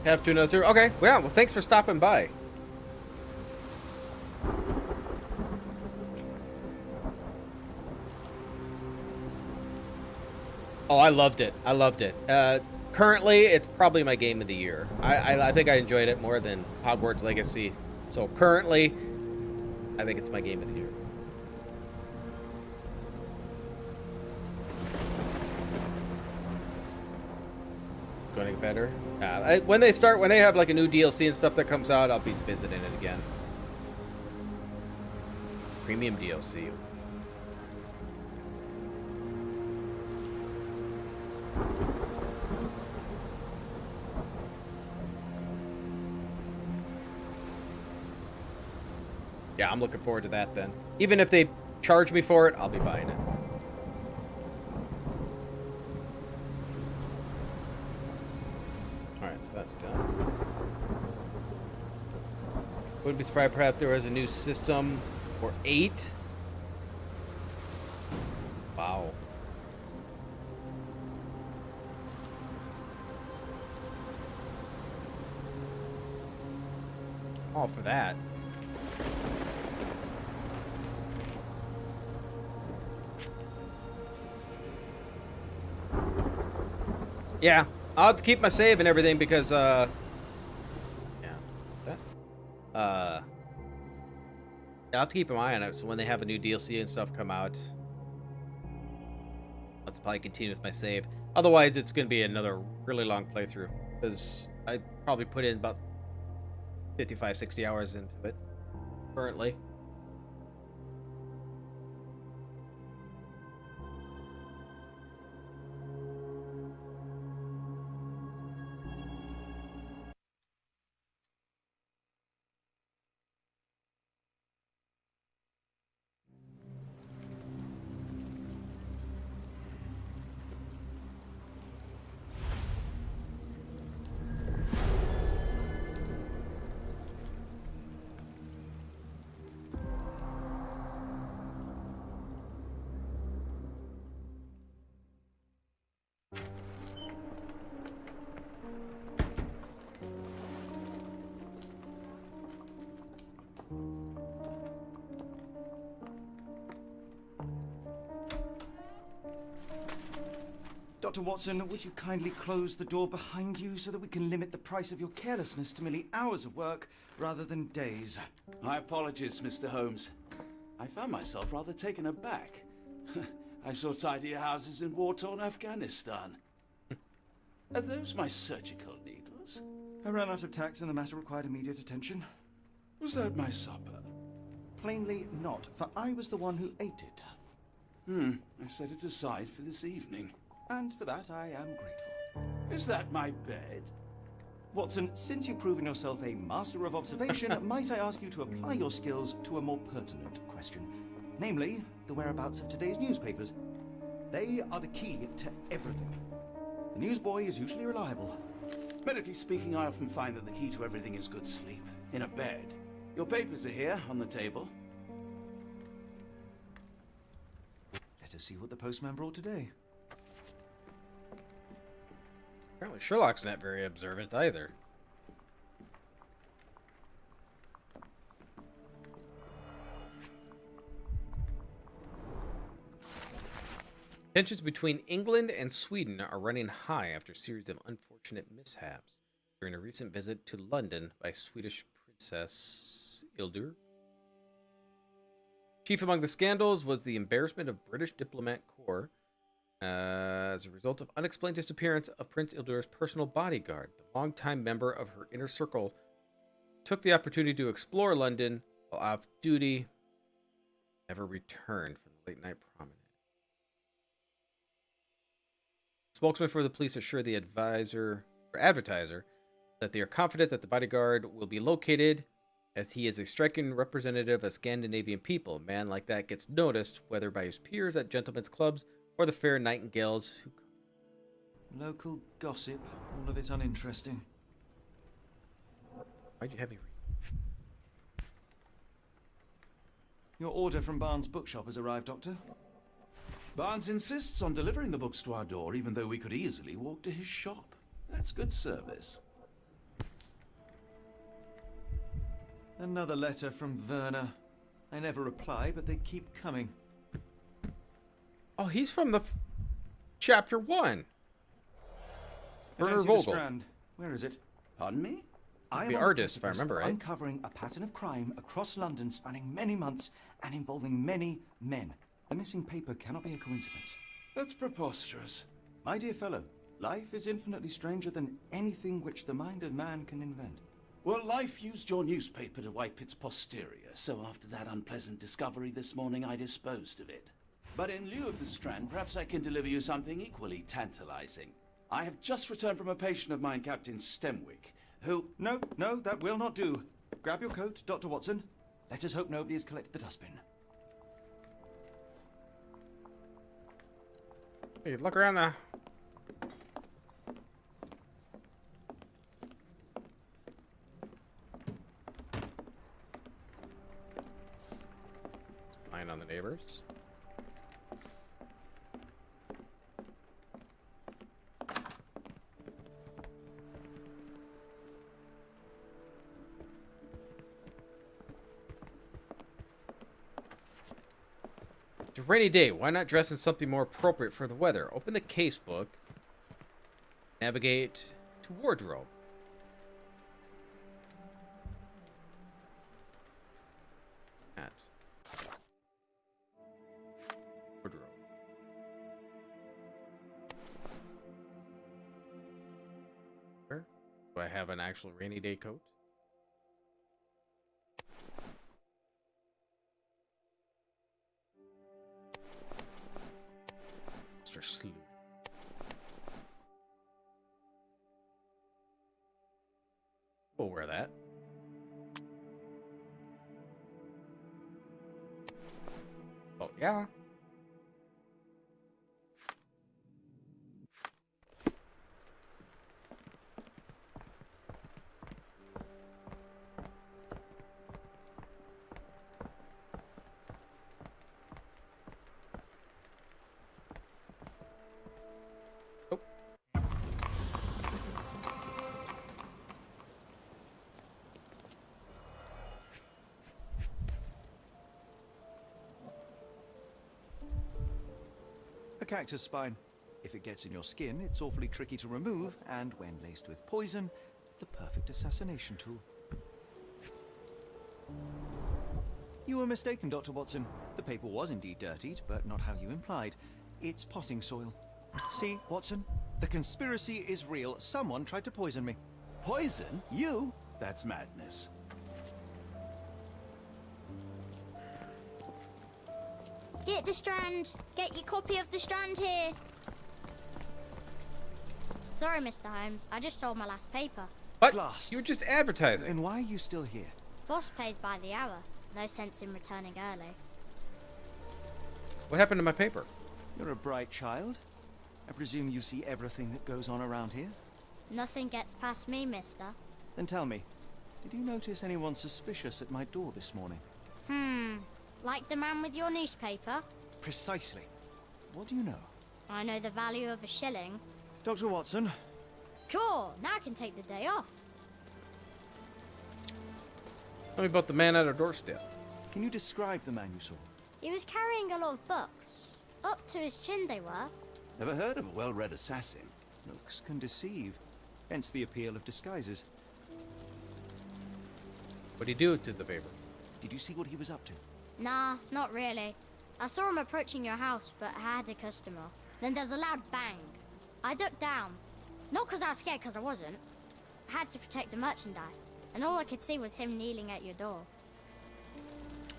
Have to another. Okay, well, thanks for stopping by. Oh, I loved it. I loved it. Currently, it's probably my game of the year. I think I enjoyed it more than Hogwarts Legacy. So currently, I think it's my game of the year. It's going to get better. When they have like a new DLC and stuff that comes out, I'll be visiting it again. Premium DLC. Yeah, I'm looking forward to that then. Even if they charge me for it, I'll be buying it. Alright, so that's done. Wouldn't be surprised perhaps there was a new system or 8. Wow. All for that. Yeah, I'll have to keep my save and everything because, yeah. I'll have to keep an eye on it, so when they have a new DLC and stuff come out, let's probably continue with my save. Otherwise, it's going to be another really long playthrough, because I probably put in about 55, 60 hours into it currently. Dr. Watson, would you kindly close the door behind you so that we can limit the price of your carelessness to merely hours of work rather than days? My apologies, Mr. Holmes. I found myself rather taken aback. I saw tidier houses in war-torn Afghanistan. Are those my surgical needles? I ran out of tacks and the matter required immediate attention. Was that my supper? Plainly not, for I was the one who ate it. I set it aside for this evening. And for that, I am grateful. Is that my bed? Watson, since you've proven yourself a master of observation, might I ask you to apply your skills to a more pertinent question? Namely, the whereabouts of today's newspapers. They are the key to everything. The newsboy is usually reliable. Medically speaking, I often find that the key to everything is good sleep. In a bed. Your papers are here, on the table. Let us see what the postman brought today. Apparently Sherlock's not very observant either. Tensions between England and Sweden are running high after a series of unfortunate mishaps during a recent visit to London by Swedish Princess Hildur. Chief among the scandals was the embarrassment of British diplomat corps as a result of unexplained disappearance of Prince Ildur's personal bodyguard. The longtime member of her inner circle took the opportunity to explore London while off duty, never returned from the late night promenade. Spokesman for the police assured the advertiser that they are confident that the bodyguard will be located, as he is a striking representative of Scandinavian people. A man like that gets noticed, whether by his peers at gentlemen's clubs or the fair nightingales who... Local gossip, all of it uninteresting. Why'd you have me read? Your order from Barnes' bookshop has arrived, Doctor. Barnes insists on delivering the books to our door, even though we could easily walk to his shop. That's good service. Another letter from Werner. I never reply, but they keep coming. Oh, he's from the chapter 1. Werner Vogel. Strand. Where is it? Pardon me? I am the artist, if I remember right. Uncovering a pattern of crime across London spanning many months and involving many men. The missing paper cannot be a coincidence. That's preposterous. My dear fellow, Life is infinitely stranger than anything which the mind of man can invent. Well, life used your newspaper to wipe its posterior, so after that unpleasant discovery this morning, I disposed of it. But in lieu of the Strand, perhaps I can deliver you something equally tantalizing. I have just returned from a patient of mine, Captain Stemwick, who... No, that will not do. Grab your coat, Dr. Watson. Let us hope nobody has collected the dustbin. Hey, look around the... Line on the neighbors. It's a rainy day. Why not dress in something more appropriate for the weather? Open the casebook. Navigate to wardrobe. At wardrobe. Where? Do I have an actual rainy day coat? Mr. Sleuth. We'll wear that. Oh, yeah. A cactus spine. If it gets in your skin, it's awfully tricky to remove, and when laced with poison, the perfect assassination tool. You were mistaken, Dr. Watson. The paper was indeed dirtied, but not how you implied. It's potting soil. See, Watson? The conspiracy is real. Someone tried to poison me. Poison? You? That's madness. Get the Strand. Get your copy of the Strand here. Sorry, Mr. Holmes. I just sold my last paper. What? You were just advertising. And why are you still here? Boss pays by the hour. No sense in returning early. What happened to my paper? You're a bright child. I presume you see everything that goes on around here? Nothing gets past me, mister. Then tell me, did you notice anyone suspicious at my door this morning? Like the man with your newspaper? Precisely. What do you know? I know the value of a shilling. Dr. Watson. Cool, now I can take the day off. Tell me about the man at our doorstep. Can you describe the man you saw? He was carrying a lot of books. Up to his chin they were. Never heard of a well-read assassin. Looks can deceive. Hence the appeal of disguises. What'd he do to the paper? Did you see what he was up to? Nah, not really. I saw him approaching your house, but I had a customer. Then there's a loud bang. I ducked down. Not because I was scared, because I wasn't. I had to protect the merchandise. And all I could see was him kneeling at your door.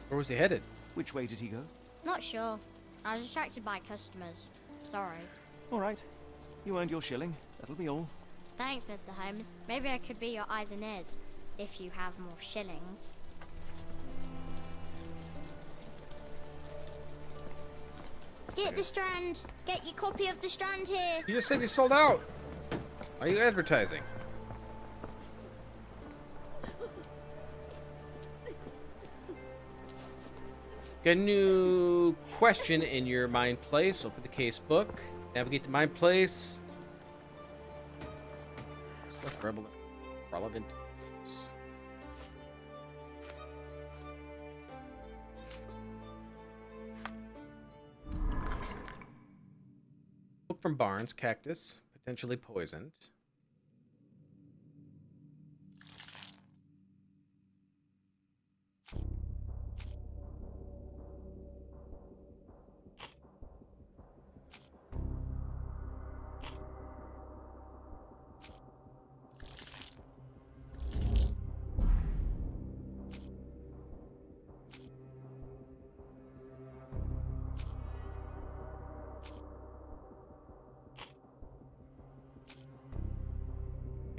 Where was he headed? Which way did he go? Not sure. I was distracted by customers. Sorry. All right. You earned your shilling. That'll be all. Thanks, Mr. Holmes. Maybe I could be your eyes and ears, if you have more shillings. Get the Strand. Get your copy of the Strand here. You just said he sold out. Why are you advertising? Got a new question in your mind place. Open the case book. Navigate to mind place. Select relevant. Book from Barnes. Cactus. Potentially poisoned.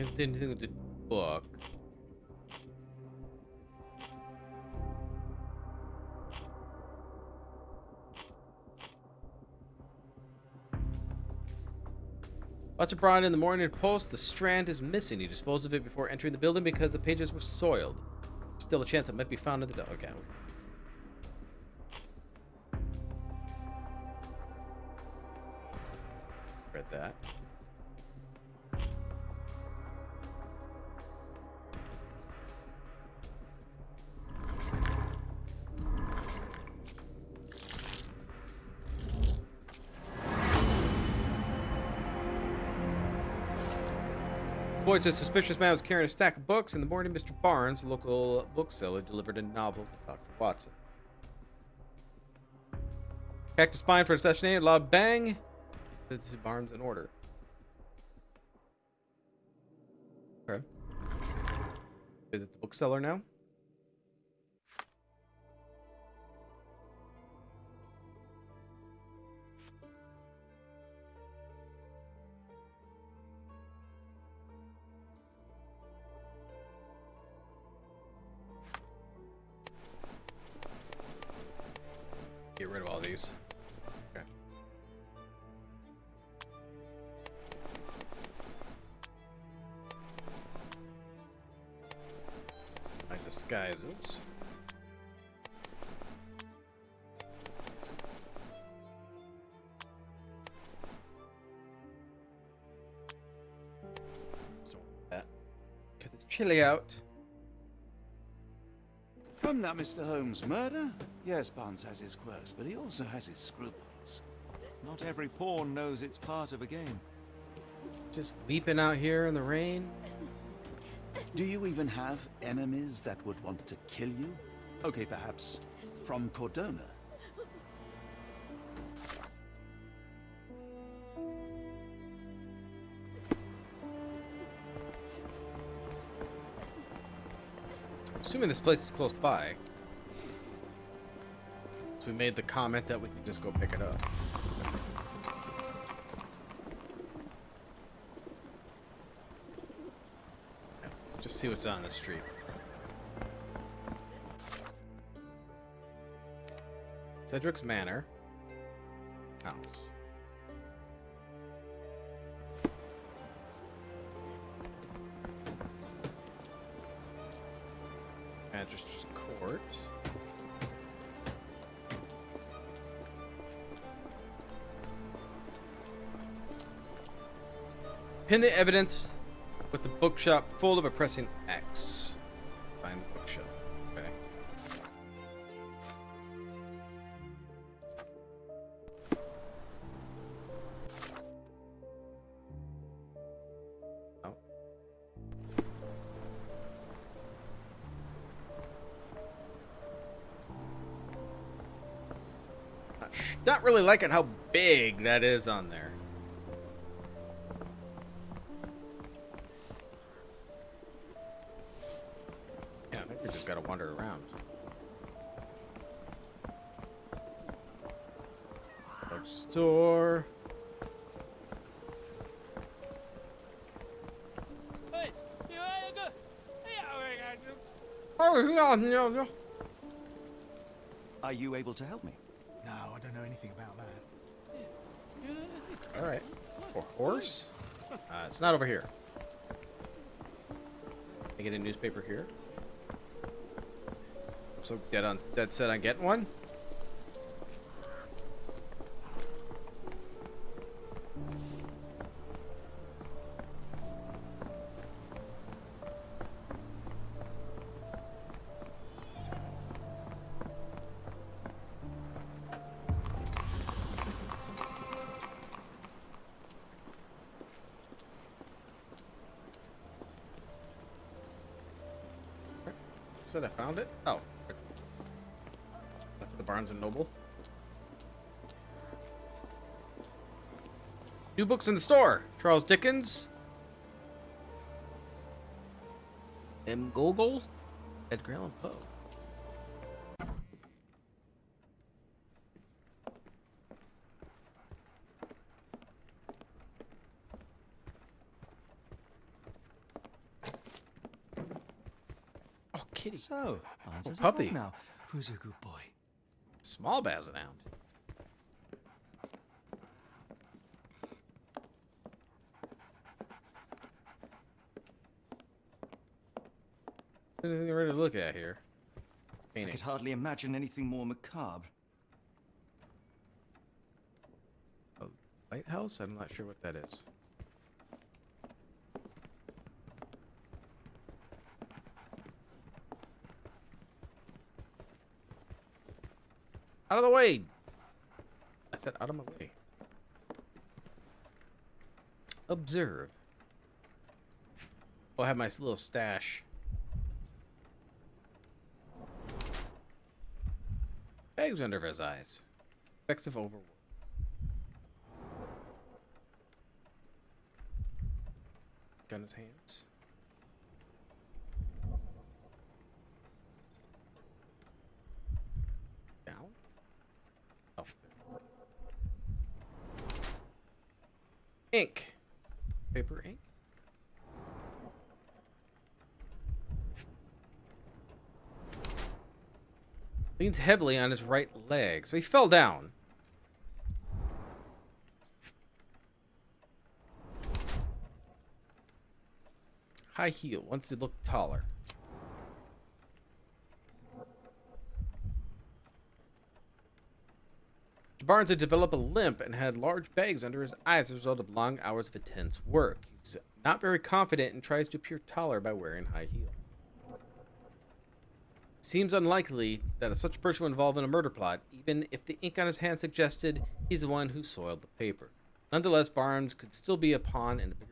Anything with the book. Watch abroad in the Morning Post. The strand is missing. He disposed of it before entering the building because the pages were soiled. Still a chance it might be found in the... Okay. Read that. Boys, a suspicious man was carrying a stack of books. In the morning, Mr. Barnes, the local bookseller, delivered a novel to Dr. Watson. Cactus spine for assassinated. Loud bang. This is Barnes in order. Okay. Is it the bookseller now? Get rid of all these. Okay. My disguises. Just don't want that. Because it's chilly out. From that, Mr. Holmes, murder? Yes, Barnes has his quirks, but he also has his scruples. Not every pawn knows it's part of a game. Just weeping out here in the rain. Do you even have enemies that would want to kill you? Okay, perhaps from Cordona. Assuming this place is close by. So we made the comment that we can just go pick it up. Yeah, let's just see what's on the street. Cedric's Manor. House. Magistrate's Court. Pin the evidence with the bookshop folder by pressing X. Find the bookshop. Okay. Oh. Not really liking how big that is on there. Yeah, I think we just gotta wander around. Bookstore. Are you able to help me? No, I don't know anything about that. All right. Or horse? It's not over here. Can I get a newspaper here? So dead set on getting one. Said I found it. Oh, left the Barnes and Noble. New books in the store. Charles Dickens. M. Gogol. Edgar Allan Poe. kitty. So, Barnes has a puppy. dog now. Who's a good boy? Small basset hound. Anything ready to look at here? I Painting. could hardly imagine anything more macabre. A lighthouse? I'm not sure what that is. Out of the way! I said out of my way. Observe. I'll have my little stash. Bags under his eyes. Effects of overwork. Gun in his hands. Down. Oh. Ink. Paper ink. Leans heavily on his right leg, so he fell down. High heel, wants to look taller. Barnes had developed a limp and had large bags under his eyes as a result of long hours of intense work. He's not very confident and tries to appear taller by wearing high heels. Seems unlikely that such a person would involve in a murder plot, even if the ink on his hand suggested he's the one who soiled the paper. Nonetheless, Barnes could still be a pawn in a bigger...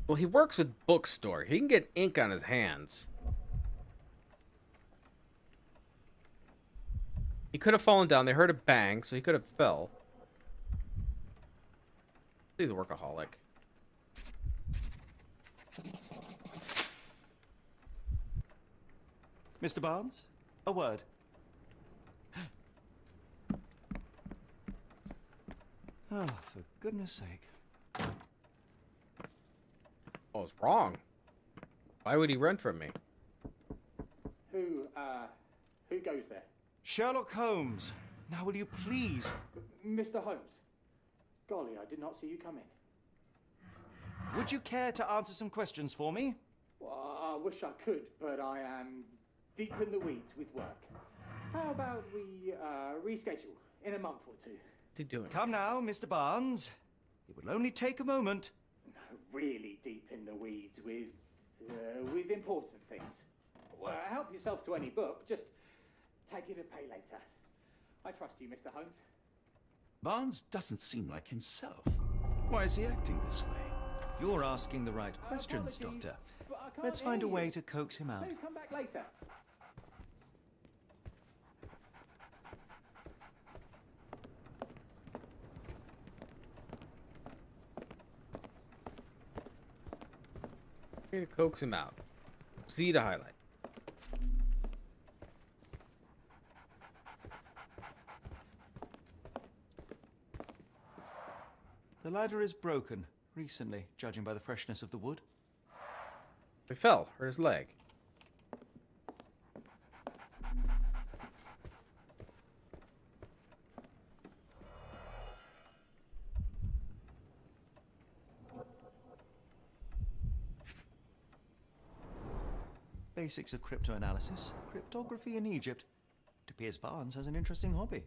Well, he works with bookstore. He can get ink on his hands. He could have fallen down. They heard a bang, so he could have fell. He's a workaholic. Mr. Barnes, a word. Oh, for goodness sake. Oh, it's wrong. Why would he run from me? Who goes there? Sherlock Holmes. Now will you please... Mr. Holmes. Golly, I did not see you come in. Would you care to answer some questions for me? Well, I wish I could, but I am deep in the weeds with work. How about we reschedule in a month or two? What's he doing? Come now, Mr. Barnes. It will only take a moment. Really deep in the weeds with important things. Well, help yourself to any book. Just take it and pay later. I trust you, Mr. Holmes. Barnes doesn't seem like himself. Why is he acting this way? You're asking the right questions, Apologies, Doctor. but I can't Let's find a hear way you. to coax him out. Please come back later. To coax him out. C to highlight. The ladder is broken, recently, judging by the freshness of the wood. He fell, hurt his leg. Basics of cryptoanalysis, cryptography in Egypt. It appears Barnes has an interesting hobby.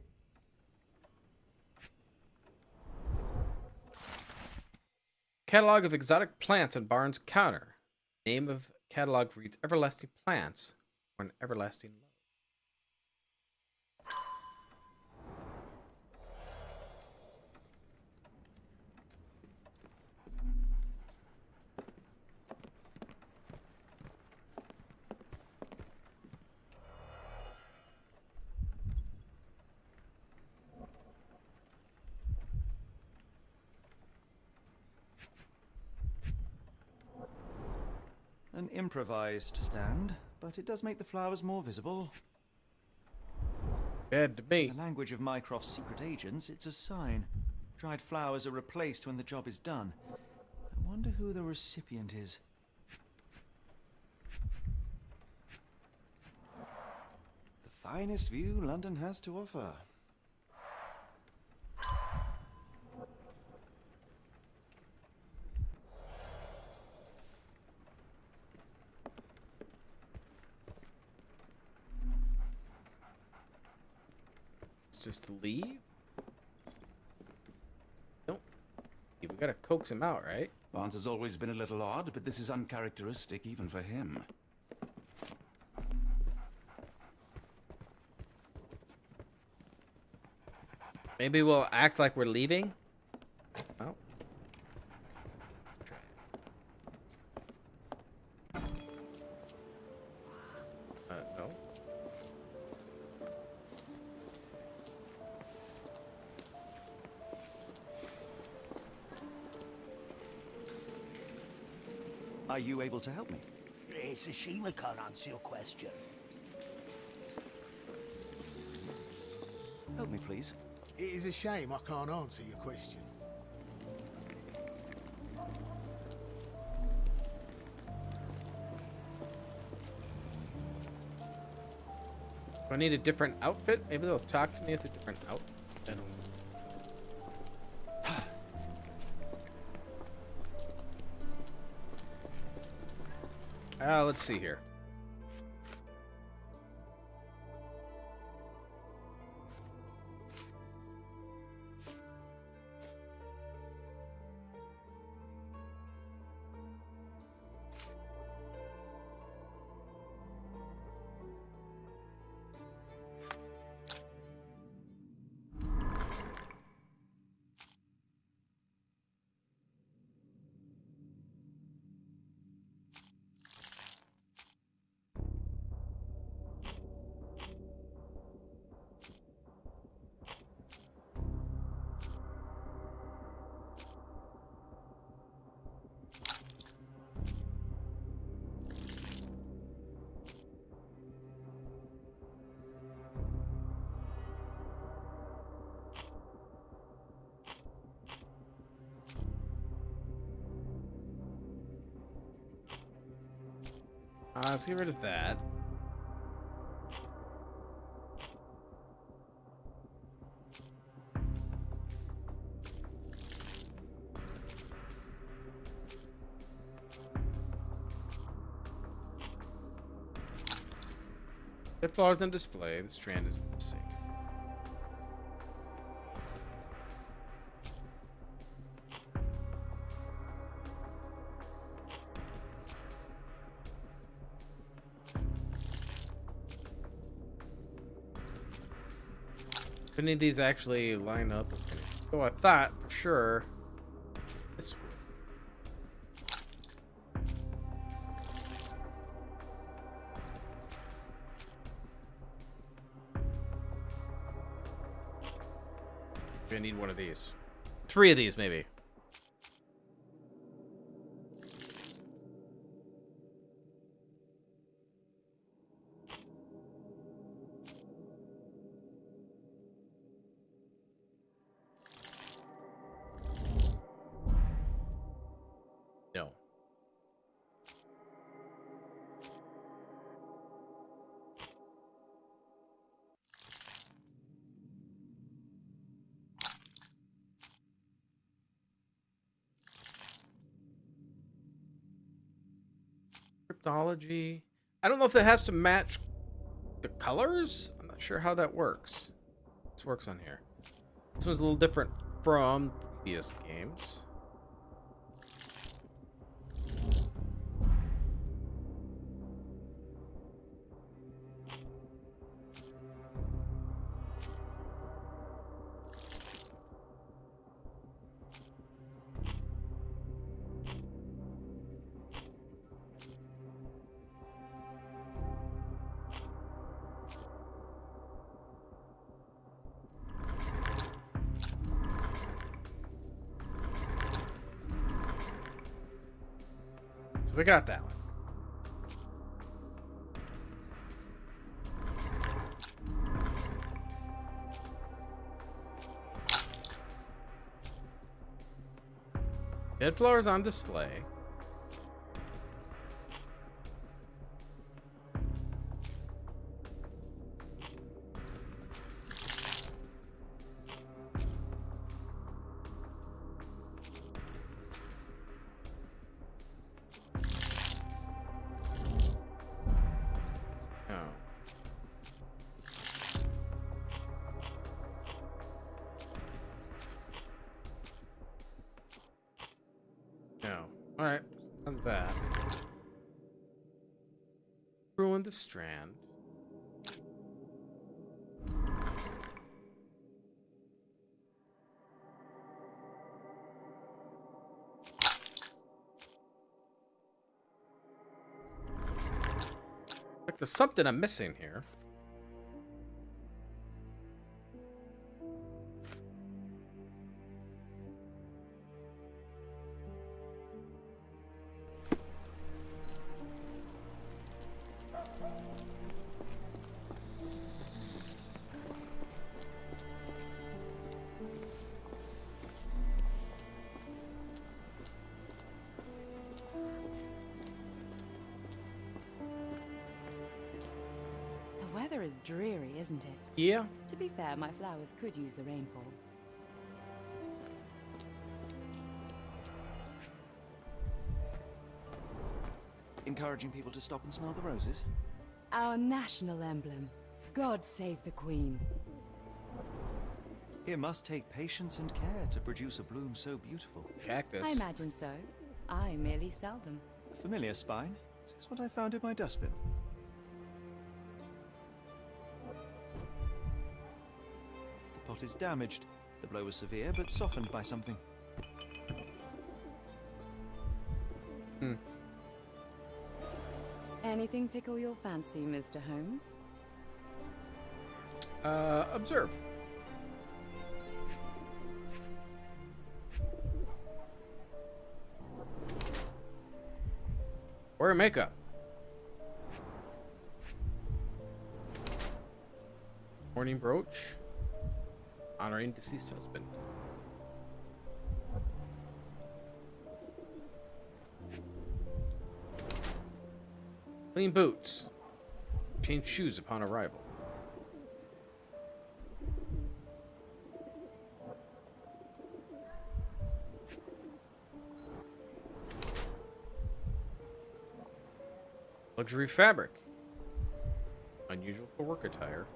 Catalog of exotic plants on Barnes' counter. Name of catalog reads Everlasting Plants or an Everlasting Love. An improvised stand, but it does make the flowers more visible. Bad to me. In the language of Mycroft's secret agents, it's a sign. Dried flowers are replaced when the job is done. I wonder who the recipient is. The finest view London has to offer. Just leave? Nope. We gotta coax him out, right? Barnes has always been a little odd, but this is uncharacteristic even for him. Maybe we'll act like we're leaving? Oh. No. Are you able to help me? It's a shame I can't answer your question. Help me, please. It is a shame I can't answer your question. Do I need a different outfit? Maybe they'll talk to me with a different outfit. I don't know. Let's see here. Let's get rid of that. If flowers on display, the strand is missing. If any of these actually line up, so I thought for sure this would. I need one of these. 3 of these, maybe. No. Cryptology. I don't know if that has to match the colors. I'm not sure how that works. This works on here. This one's a little different from previous games. We got that one. Mid-floor is on display. Alright, on that. Ruin the strand. Like there's something I'm missing here. The weather is dreary, isn't it? Yeah. To be fair, my flowers could use the rainfall. Encouraging people to stop and smell the roses? Our national emblem. God save the Queen. It must take patience and care to produce a bloom so beautiful. Cactus. I imagine so. I merely sell them. A familiar spine? Is this what I found in my dustbin? The pot is damaged. The blow was severe, but softened by something. Anything tickle your fancy, Mr. Holmes? Observe. Wear makeup. Morning brooch. Honoring deceased husband. Clean boots. Change shoes upon arrival. Luxury fabric. Unusual for work attire.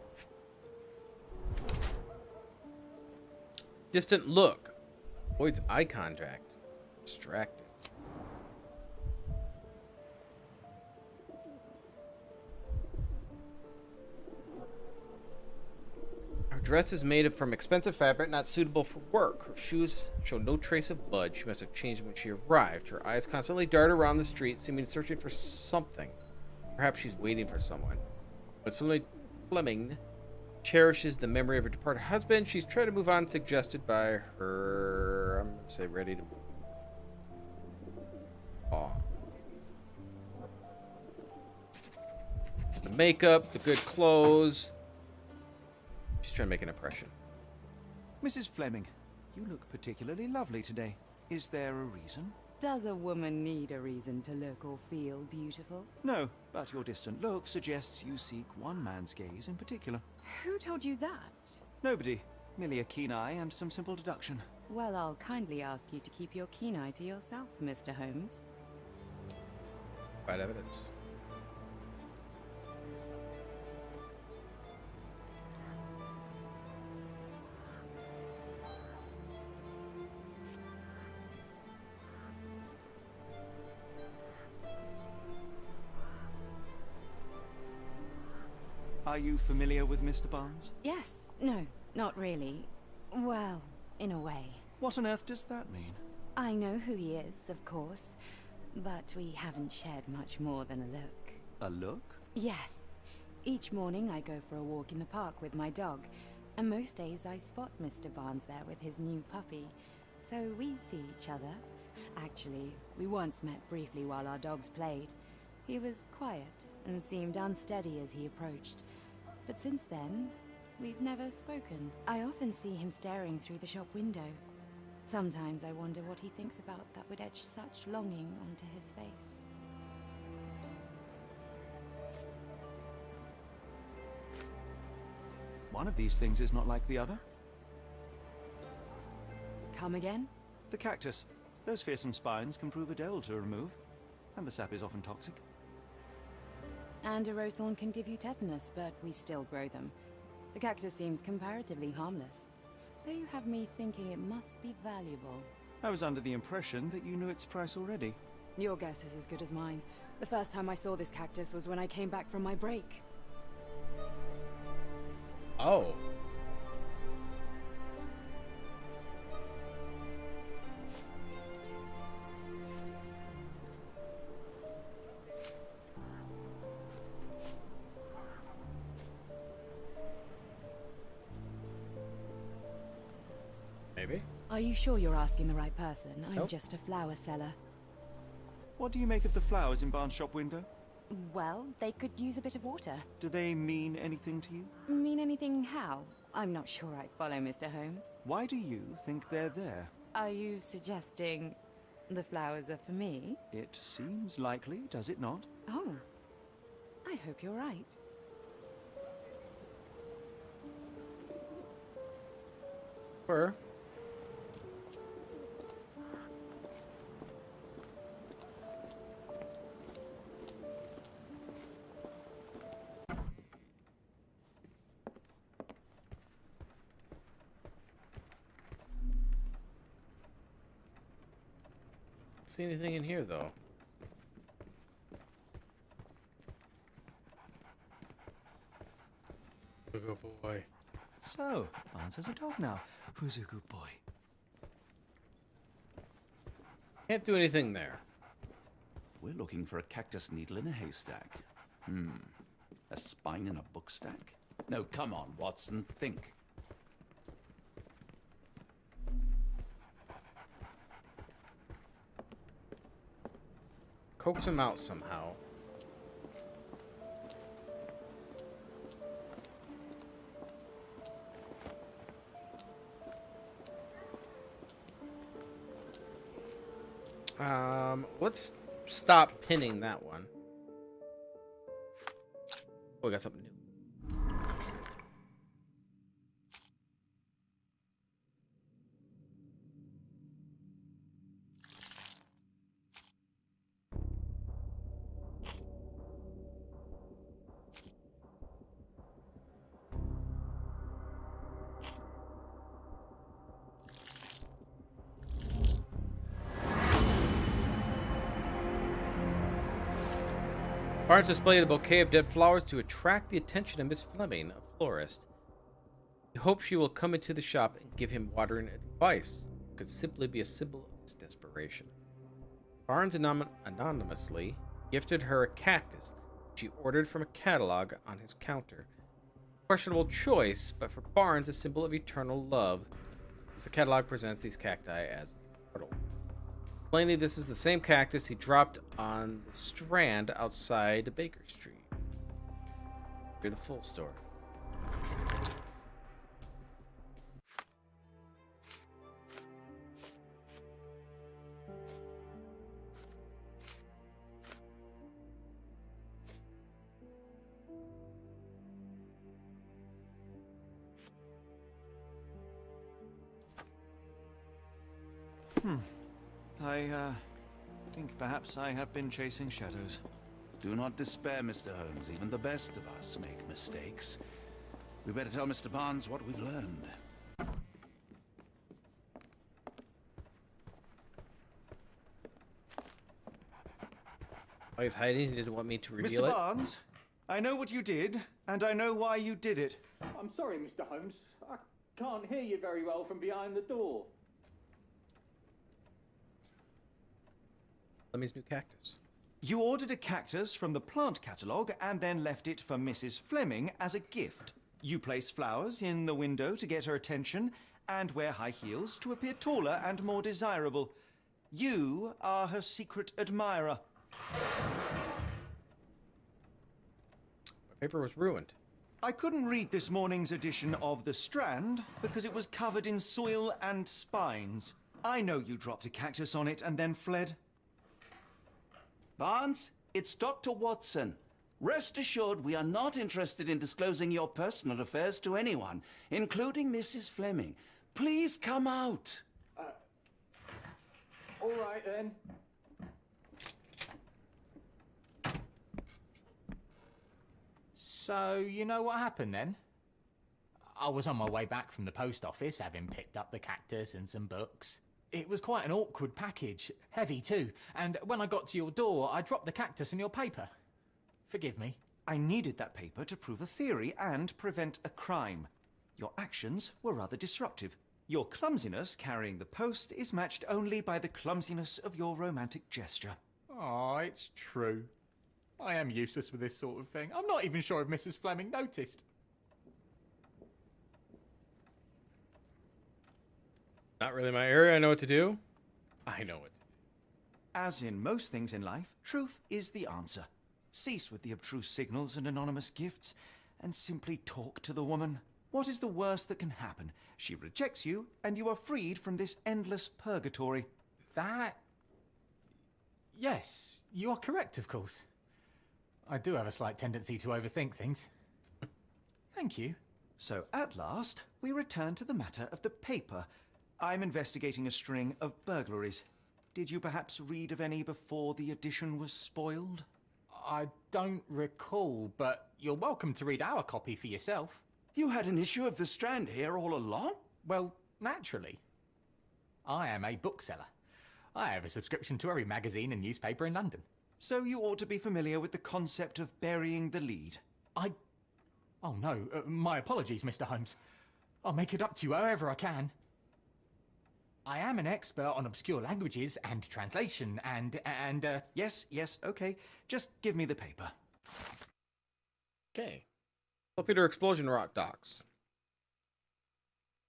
Distant look. Avoids eye contact. Distracted. Her dress is made from expensive fabric not suitable for work. Her shoes show no trace of blood. She must have changed when she arrived. Her eyes constantly dart around the street, seeming searching for something. Perhaps she's waiting for someone. But Fleming cherishes the memory of her departed husband. She's trying to move on, suggested by her... I'm going to say ready to move. Aw. The makeup, the good clothes. She's trying to make an impression. Mrs. Fleming, you look particularly lovely today. Is there a reason? Does a woman need a reason to look or feel beautiful? No, but your distant look suggests you seek one man's gaze in particular. Who told you that? Nobody. Merely a keen eye and some simple deduction. Well, I'll kindly ask you to keep your keen eye to yourself, Mr. Holmes. Provide evidence. Are you familiar with Mr. Barnes? Yes. No, not really. Well, in a way. What on earth does that mean? I know who he is, of course, but we haven't shared much more than a look. A look? Yes. Each morning I go for a walk in the park with my dog, and most days I spot Mr. Barnes there with his new puppy, so we see each other. Actually, we once met briefly while our dogs played. He was quiet and seemed unsteady as he approached, but since then, we've never spoken. I often see him staring through the shop window. Sometimes I wonder what he thinks about that would etch such longing onto his face. One of these things is not like the other. Come again? The cactus. Those fearsome spines can prove a devil to remove, and the sap is often toxic. And a rose thorn can give you tetanus, but we still grow them. The cactus seems comparatively harmless, though you have me thinking it must be valuable. I was under the impression that you knew its price already. Your guess is as good as mine. The first time I saw this cactus was when I came back from my break. Oh. Maybe. Are you sure you're asking the right person? I'm Nope. just a flower seller. What do you make of the flowers in Barnes' shop window? Well, they could use a bit of water. Do they mean anything to you? Mean anything how? I'm not sure I follow, Mr. Holmes. Why do you think they're there? Are you suggesting the flowers are for me? It seems likely, does it not? Oh, I hope you're right. Where? See anything in here though? Good boy. So, Barnes has a dog now. Who's a good boy? Can't do anything there. We're looking for a cactus needle in a haystack. A spine in a book stack? No, come on, Watson, think. Coax him out somehow. Let's stop pinning that one. Oh, we got something new. Barnes displayed a bouquet of dead flowers to attract the attention of Miss Fleming, a florist. He hopes she will come into the shop and give him water and advice. It could simply be a symbol of his desperation. Barnes anonymously gifted her a cactus she ordered from a catalog on his counter. Questionable choice, but for Barnes, a symbol of eternal love, as the catalog presents these cacti as immortal. Plainly, this is the same cactus he dropped on the Strand outside Baker Street. Hear the full story. I think perhaps I have been chasing shadows. Do not despair, Mr. Holmes. Even the best of us make mistakes. We better tell Mr. Barnes what we've learned. Oh, he's hiding? He didn't want me to reveal Mr. it? Barnes, I know what you did, and I know why you did it. I'm sorry, Mr. Holmes. I can't hear you very well from behind the door. Lemmy's new cactus. You ordered a cactus from the plant catalogue and then left it for Mrs. Fleming as a gift. You place flowers in the window to get her attention and wear high heels to appear taller and more desirable. You are her secret admirer. My paper was ruined. I couldn't read this morning's edition of The Strand because it was covered in soil and spines. I know you dropped a cactus on it and then fled. Barnes, it's Dr. Watson. Rest assured we are not interested in disclosing your personal affairs to anyone, including Mrs. Fleming. Please come out. All right then. So, you know what happened then? I was on my way back from the post office, having picked up the cactus and some books. It was quite an awkward package, heavy too, and when I got to your door, I dropped the cactus and your paper. Forgive me. I needed that paper to prove a theory and prevent a crime. Your actions were rather disruptive. Your clumsiness carrying the post is matched only by the clumsiness of your romantic gesture. Oh, it's true. I am useless with this sort of thing. I'm not even sure if Mrs. Fleming noticed. Not really my area. I know what to do. I know what to do. As in most things in life, truth is the answer. Cease with the obtruse signals and anonymous gifts, and simply talk to the woman. What is the worst that can happen? She rejects you, and you are freed from this endless purgatory. That... Yes, you are correct, of course. I do have a slight tendency to overthink things. Thank you. So, at last, we return to the matter of the paper. I'm investigating a string of burglaries. Did you perhaps read of any before the edition was spoiled? I don't recall, but you're welcome to read our copy for yourself. You had an issue of The Strand here all along? Well, naturally. I am a bookseller. I have a subscription to every magazine and newspaper in London. So you ought to be familiar with the concept of burying the lead. Oh no, my apologies, Mr. Holmes. I'll make it up to you however I can. I am an expert on obscure languages and translation and Yes, okay. Just give me the paper. Okay. Saltpeter explosion rock docks.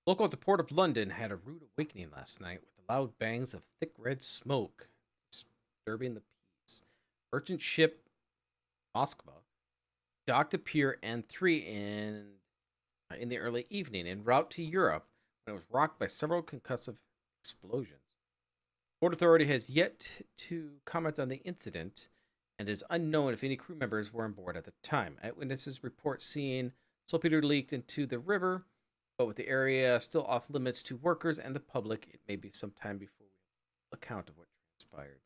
Local at the Port of London had a rude awakening last night with the loud bangs of thick red smoke disturbing the peace. Merchant ship Moskva docked at Pier N3 in the early evening en route to Europe when it was rocked by several concussive explosions. Port Authority has yet to comment on the incident, and it is unknown if any crew members were on board at the time. Eyewitnesses report seeing saltpeter leaked into the river, but with the area still off limits to workers and the public, it may be some time before we have an account of what transpired.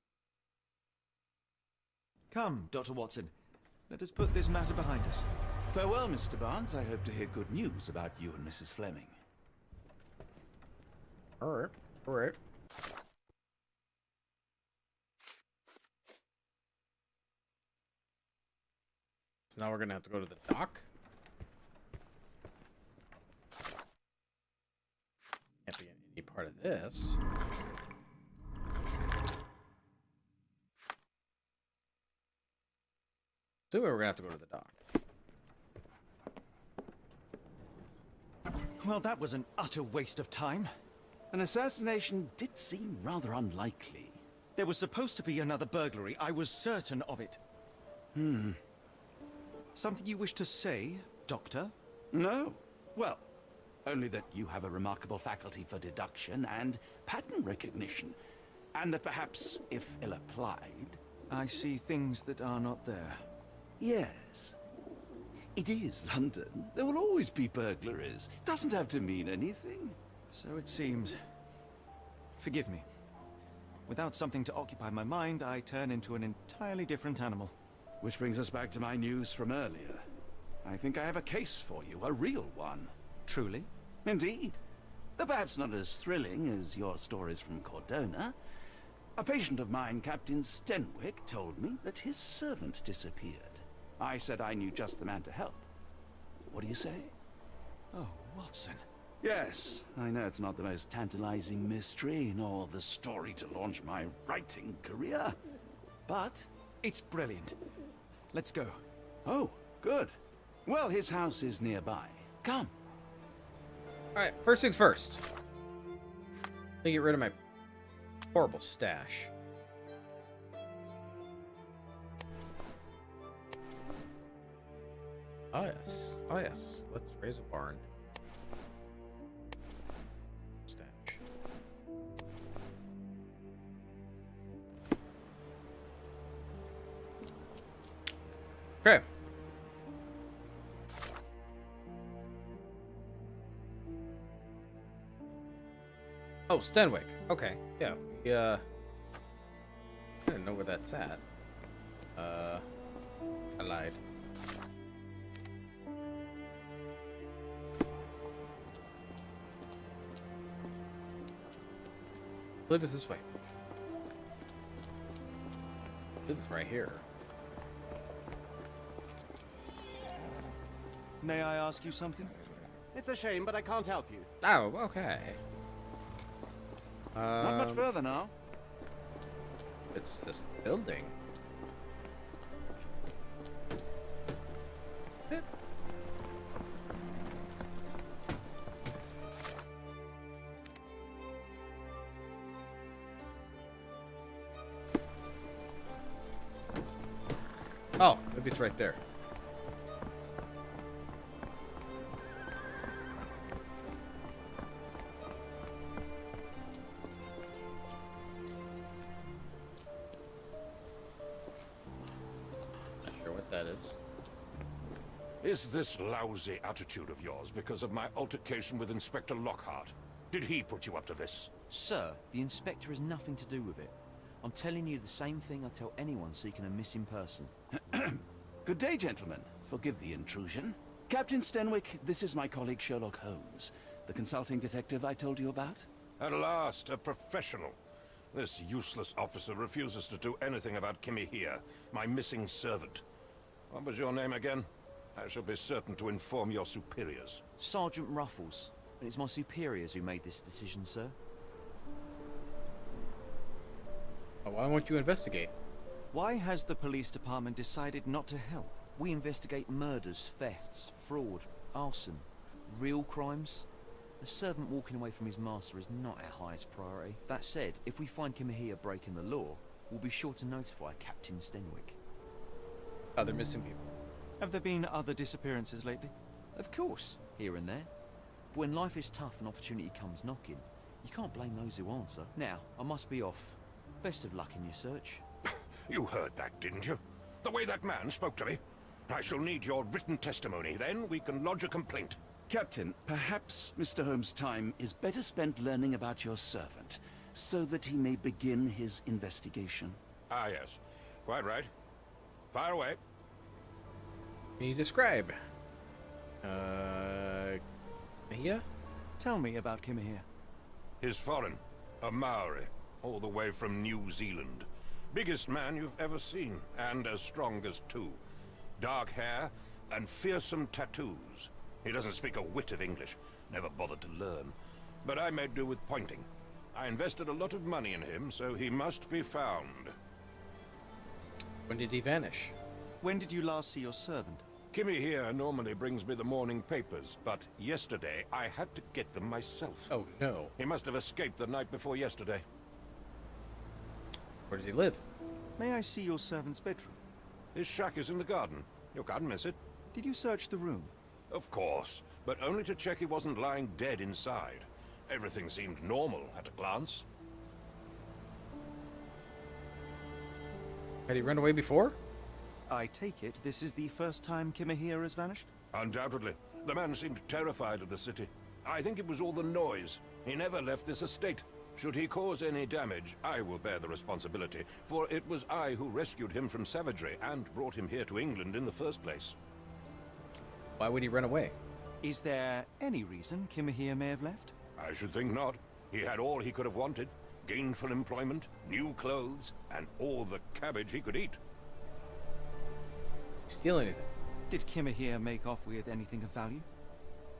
Come, Dr. Watson. Let us put this matter behind us. Farewell, Mr. Barnes. I hope to hear good news about you and Mrs. Fleming. All right. So now we're going to have to go to the dock. Can't be any part of this. So we're going to have to go to the dock. Well, that was an utter waste of time. An assassination did seem rather unlikely. There was supposed to be another burglary. I was certain of it. Something you wish to say, Doctor? No. Well, only that you have a remarkable faculty for deduction and pattern recognition. And that perhaps, if ill-applied... I see things that are not there. Yes. It is London. There will always be burglaries. Doesn't have to mean anything. So it seems. Forgive me. Without something to occupy my mind, I turn into an entirely different animal. Which brings us back to my news from earlier. I think I have a case for you, a real one. Truly? Indeed. Though perhaps not as thrilling as your stories from Cordona. A patient of mine, Captain Stenwick, told me that his servant disappeared. I said I knew just the man to help. What do you say? Oh, Watson. Yes, I know it's not the most tantalizing mystery, nor the story to launch my writing career. But... it's brilliant. Let's go. Oh, good. Well, his house is nearby. Come. Alright, first things first. Let me get rid of my horrible stash. Oh yes. Let's raise a barn. Stash. Okay. Oh, Stenwick. Okay. Yeah. I didn't know where that's at. I lied. I believe it's this way. I believe it's right here. May I ask you something? It's a shame, but I can't help you. Oh, okay. Not much further now. It's this building. Oh, maybe it's right there. Not sure what that is. Is this lousy attitude of yours because of my altercation with Inspector Lockhart? Did he put you up to this? Sir, the inspector has nothing to do with it. I'm telling you the same thing I tell anyone seeking a missing person. Good day, gentlemen. Forgive the intrusion. Captain Stenwick, this is my colleague Sherlock Holmes, the consulting detective I told you about. At last, a professional. This useless officer refuses to do anything about Kimmy here, my missing servant. What was your name again? I shall be certain to inform your superiors. Sergeant Ruffles. And it's my superiors who made this decision, sir. Why won't you investigate? Why has the police department decided not to help? We investigate murders, thefts, fraud, arson, real crimes. A servant walking away from his master is not our highest priority. That said, if we find Kimahia breaking the law, we'll be sure to notify Captain Stenwick. Other missing people. Have there been other disappearances lately? Of course, here and there. But when life is tough and opportunity comes knocking, you can't blame those who answer. Now, I must be off. Best of luck in your search. You heard that, didn't you? The way that man spoke to me. I shall need your written testimony. Then we can lodge a complaint. Captain, perhaps Mr. Holmes' time is better spent learning about your servant, so that he may begin his investigation. Ah, yes. Quite right. Fire away. Can you describe? Here? Tell me about Kimahia. He's foreign. A Maori. All the way from New Zealand. Biggest man you've ever seen, and as strong as two. Dark hair and fearsome tattoos. He doesn't speak a whit of English. Never bothered to learn. But I made do with pointing. I invested a lot of money in him, so he must be found. When did he vanish? When did you last see your servant? Kimmy here normally brings me the morning papers, but yesterday I had to get them myself. Oh, no. He must have escaped the night before yesterday. Where does he live? May I see your servant's bedroom? His shack is in the garden. You can't miss it. Did you search the room? Of course, but only to check he wasn't lying dead inside. Everything seemed normal at a glance. Had he run away before? I take it this is the first time Kimahia has vanished? Undoubtedly. The man seemed terrified of the city. I think it was all the noise. He never left this estate. Should he cause any damage, I will bear the responsibility, for it was I who rescued him from savagery and brought him here to England in the first place. Why would he run away? Is there any reason Kimahia may have left? I should think not. He had all he could have wanted. Gainful employment, new clothes, and all the cabbage he could eat. Steal anything? Did Kimahia make off with anything of value?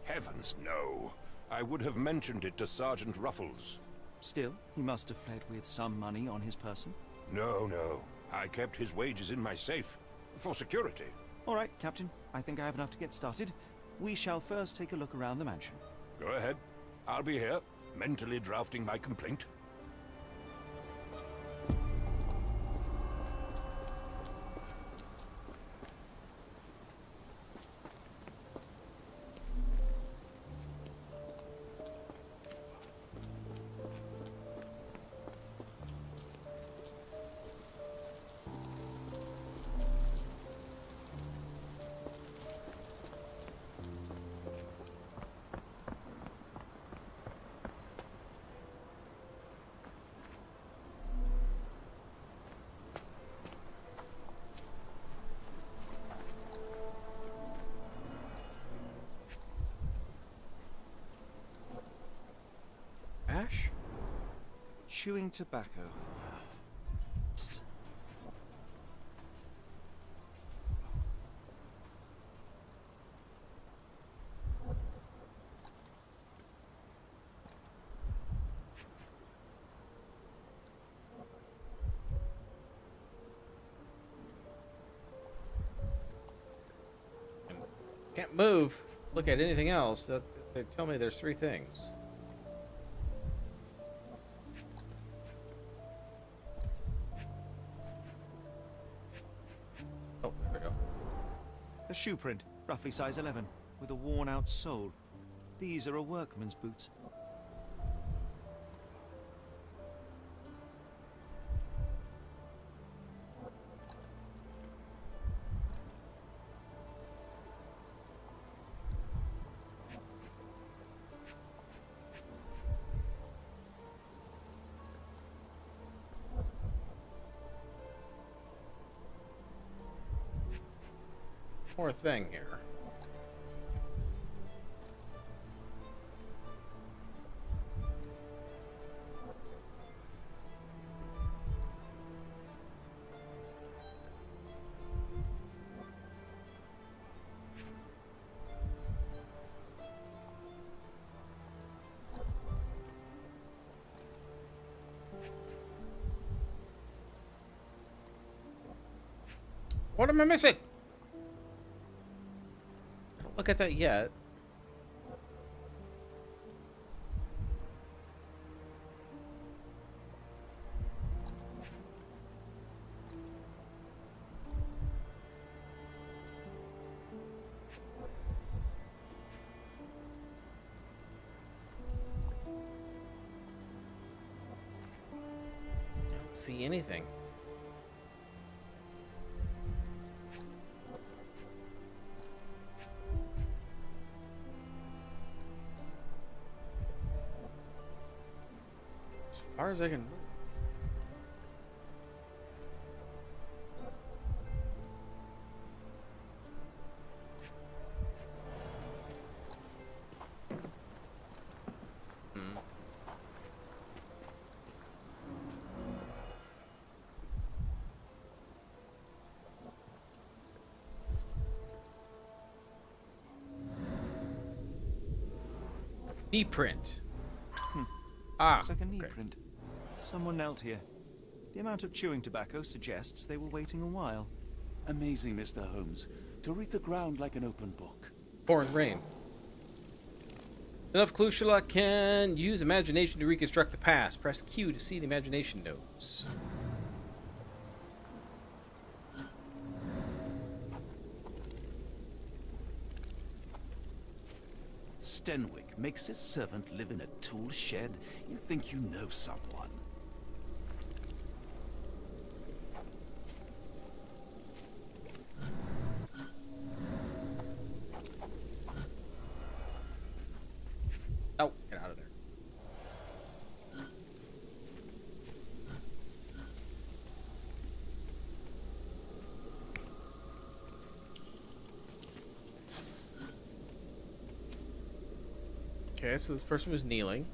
Heavens, no. I would have mentioned it to Sergeant Ruffles. Still, he must have fled with some money on his person. No, no. I kept his wages in my safe. For security. All right, Captain. I think I have enough to get started. We shall first take a look around the mansion. Go ahead. I'll be here, mentally drafting my complaint. chewing tobacco. Can't move. Look at anything else. They tell me there's 3 things. Oh, there we go. A shoe print, roughly size 11, with a worn-out sole. These are a workman's boots. More thing here. What am I missing? Don't look at that yet. I don't see anything. As far as I can move. Knee print. Ah, looks like a knee okay. print. Someone knelt here. The amount of chewing tobacco suggests they were waiting a while. Amazing, Mr. Holmes. To read the ground like an open book. Pouring rain. Enough clues, Sherlock can use imagination to reconstruct the past. Press Q to see the imagination notes. Stenwick makes his servant live in a tool shed. You think you know someone. Oh, get out of there. Okay, so this person was kneeling.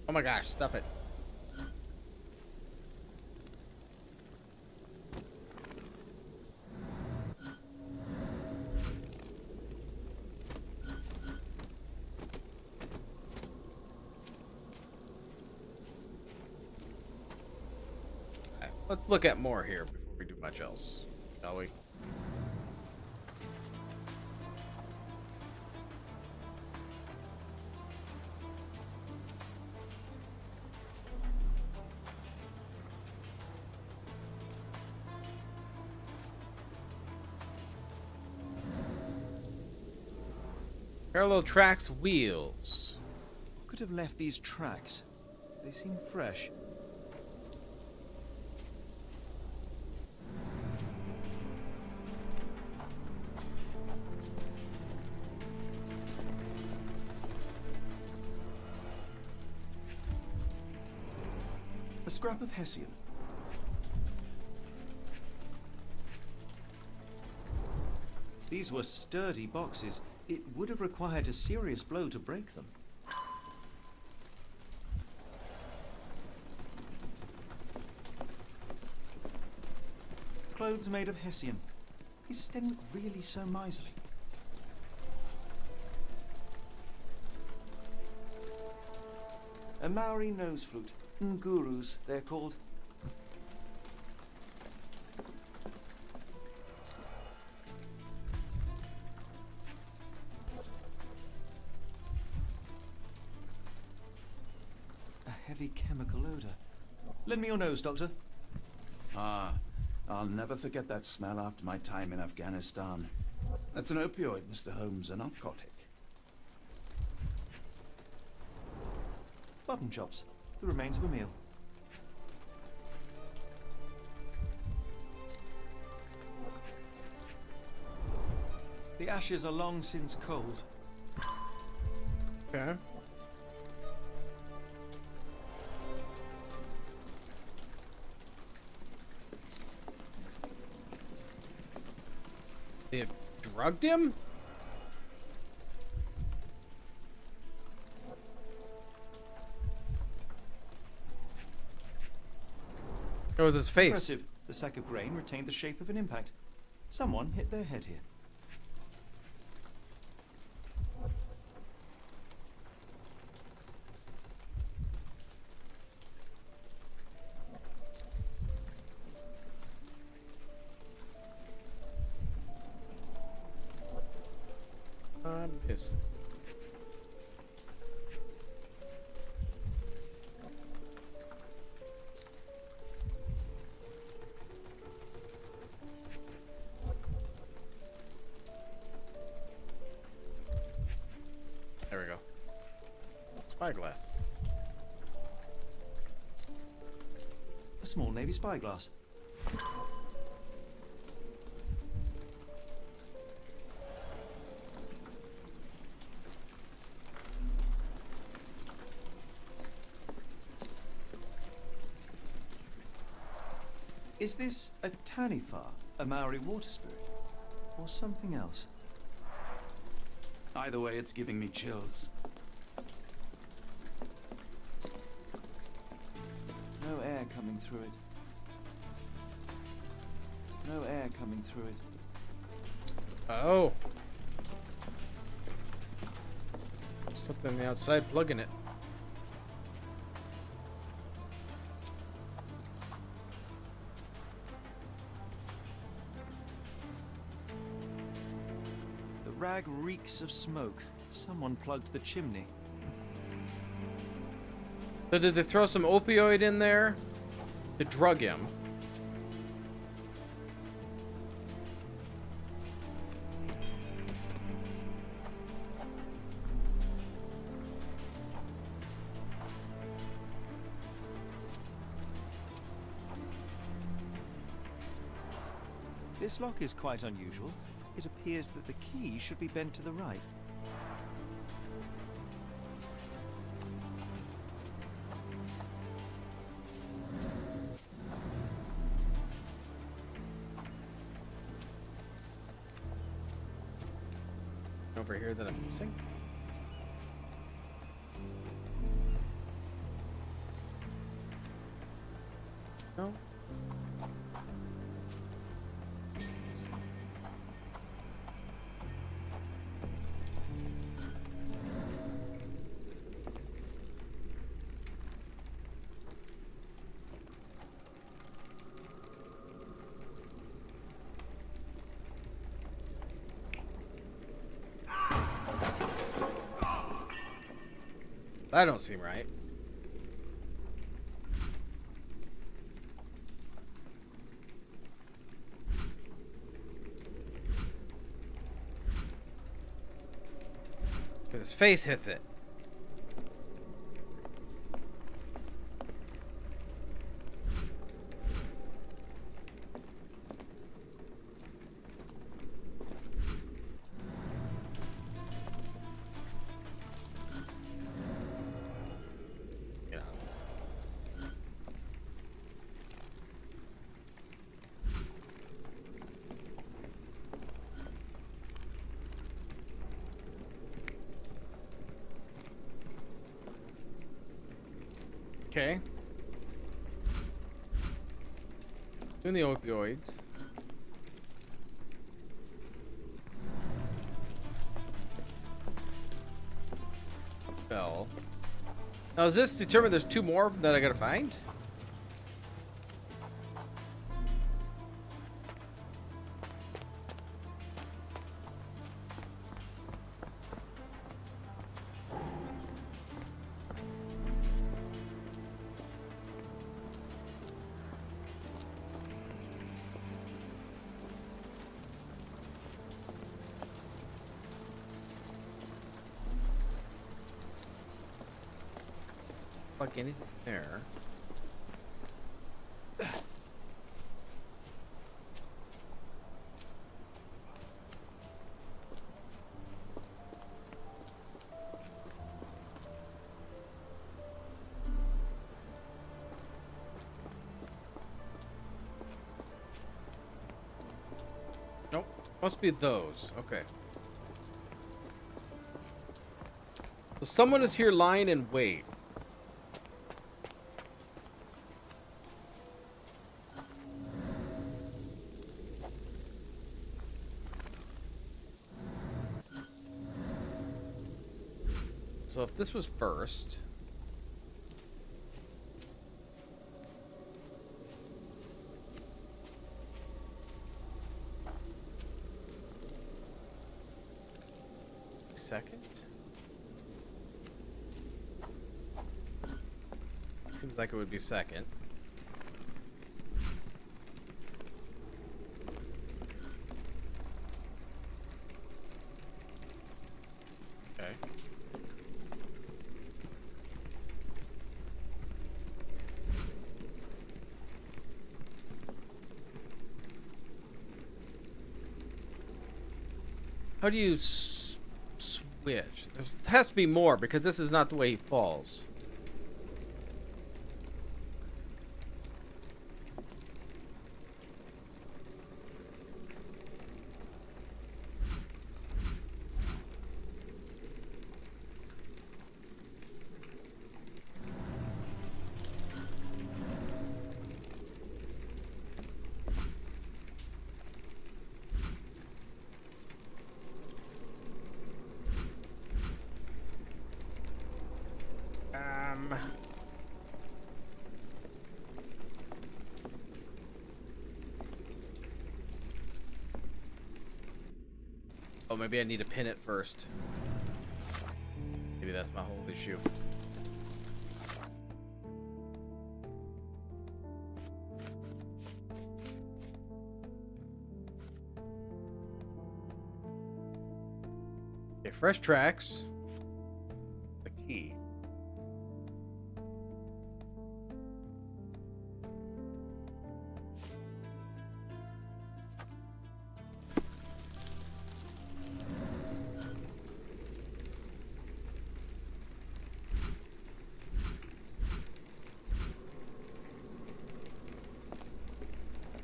Oh my gosh, stop it. Alright, let's look at more here before we do much else, shall we? Parallel tracks, wheels. Who could have left these tracks? They seem fresh. scrap of hessium. These were sturdy boxes. It would have required a serious blow to break them. Clothes made of hessium. Is Stenwick really so miserly? A Maori nose flute. Ngurus, they're called. A heavy chemical odor. Lend me your nose, Doctor. Ah, I'll never forget that smell after my time in Afghanistan. That's an opioid, Mr. Holmes, a narcotic. Button chops. The remains of a meal. The ashes are long since cold. Okay. They have drugged him? Oh, with his face. Impressive. The sack of grain retained the shape of an impact. Someone hit their head here. Yes. There we go. Spyglass. A small navy spyglass. Is this a Tanifar, a Maori water spirit, or something else? Either way, it's giving me chills. No air coming through it. No air coming through it. Oh. Something on the outside plugging it. The rag reeks of smoke. Someone plugged the chimney. So did they throw some opioid in there to drug him? This lock is quite unusual. It appears that the key should be bent to the right. Over here that I'm missing? No? That don't seem right. Because his face hits it. Okay. Doing the opioids. Bell. Now, is this determined there's 2 more that I gotta find? Like anything there. Nope. Must be those. Okay. So someone is here lying in wait. So if this was first, second, seems like it would be second. Okay. How do you switch? There has to be more because this is not the way he falls. Oh, maybe I need to pin it first. Maybe that's my whole issue. Okay, fresh tracks. The key.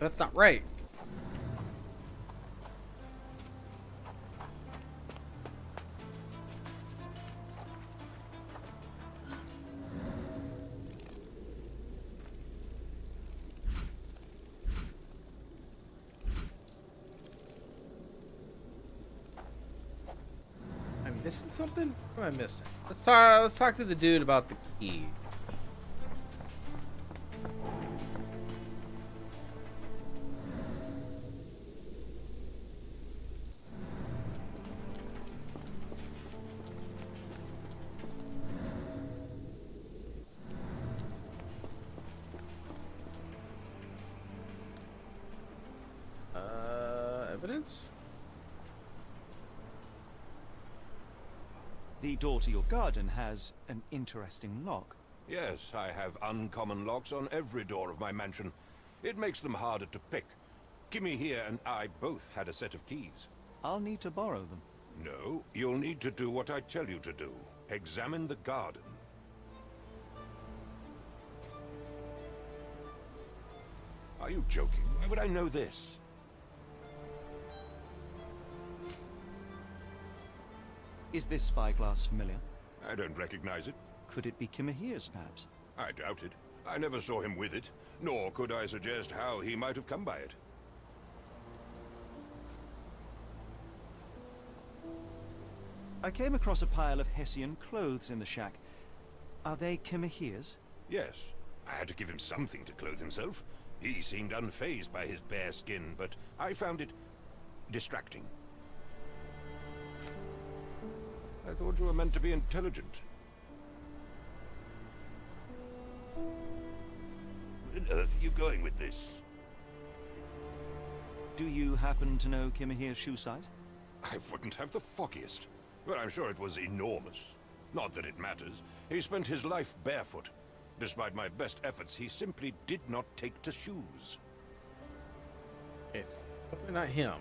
That's not right. I'm missing something? What am I missing? Let's talk to the dude about the key. Evidence? The door to your garden has an interesting lock. Yes, I have uncommon locks on every door of my mansion. It makes them harder to pick. Kimmy here and I both had a set of keys. I'll need to borrow them. No, you'll need to do what I tell you to do. Examine the garden. Are you joking? Why would I know this? Is this spyglass familiar? I don't recognize it. Could it be Kimahir's, perhaps? I doubt it. I never saw him with it, nor could I suggest how he might have come by it. I came across a pile of Hessian clothes in the shack. Are they Kimahir's? Yes. I had to give him something to clothe himself. He seemed unfazed by his bare skin, but I found it distracting. I thought you were meant to be intelligent. Where on earth are you going with this? Do you happen to know Kimahir's shoe size? I wouldn't have the foggiest. But I'm sure it was enormous. Not that it matters. He spent his life barefoot. Despite my best efforts, he simply did not take to shoes. It's definitely not him.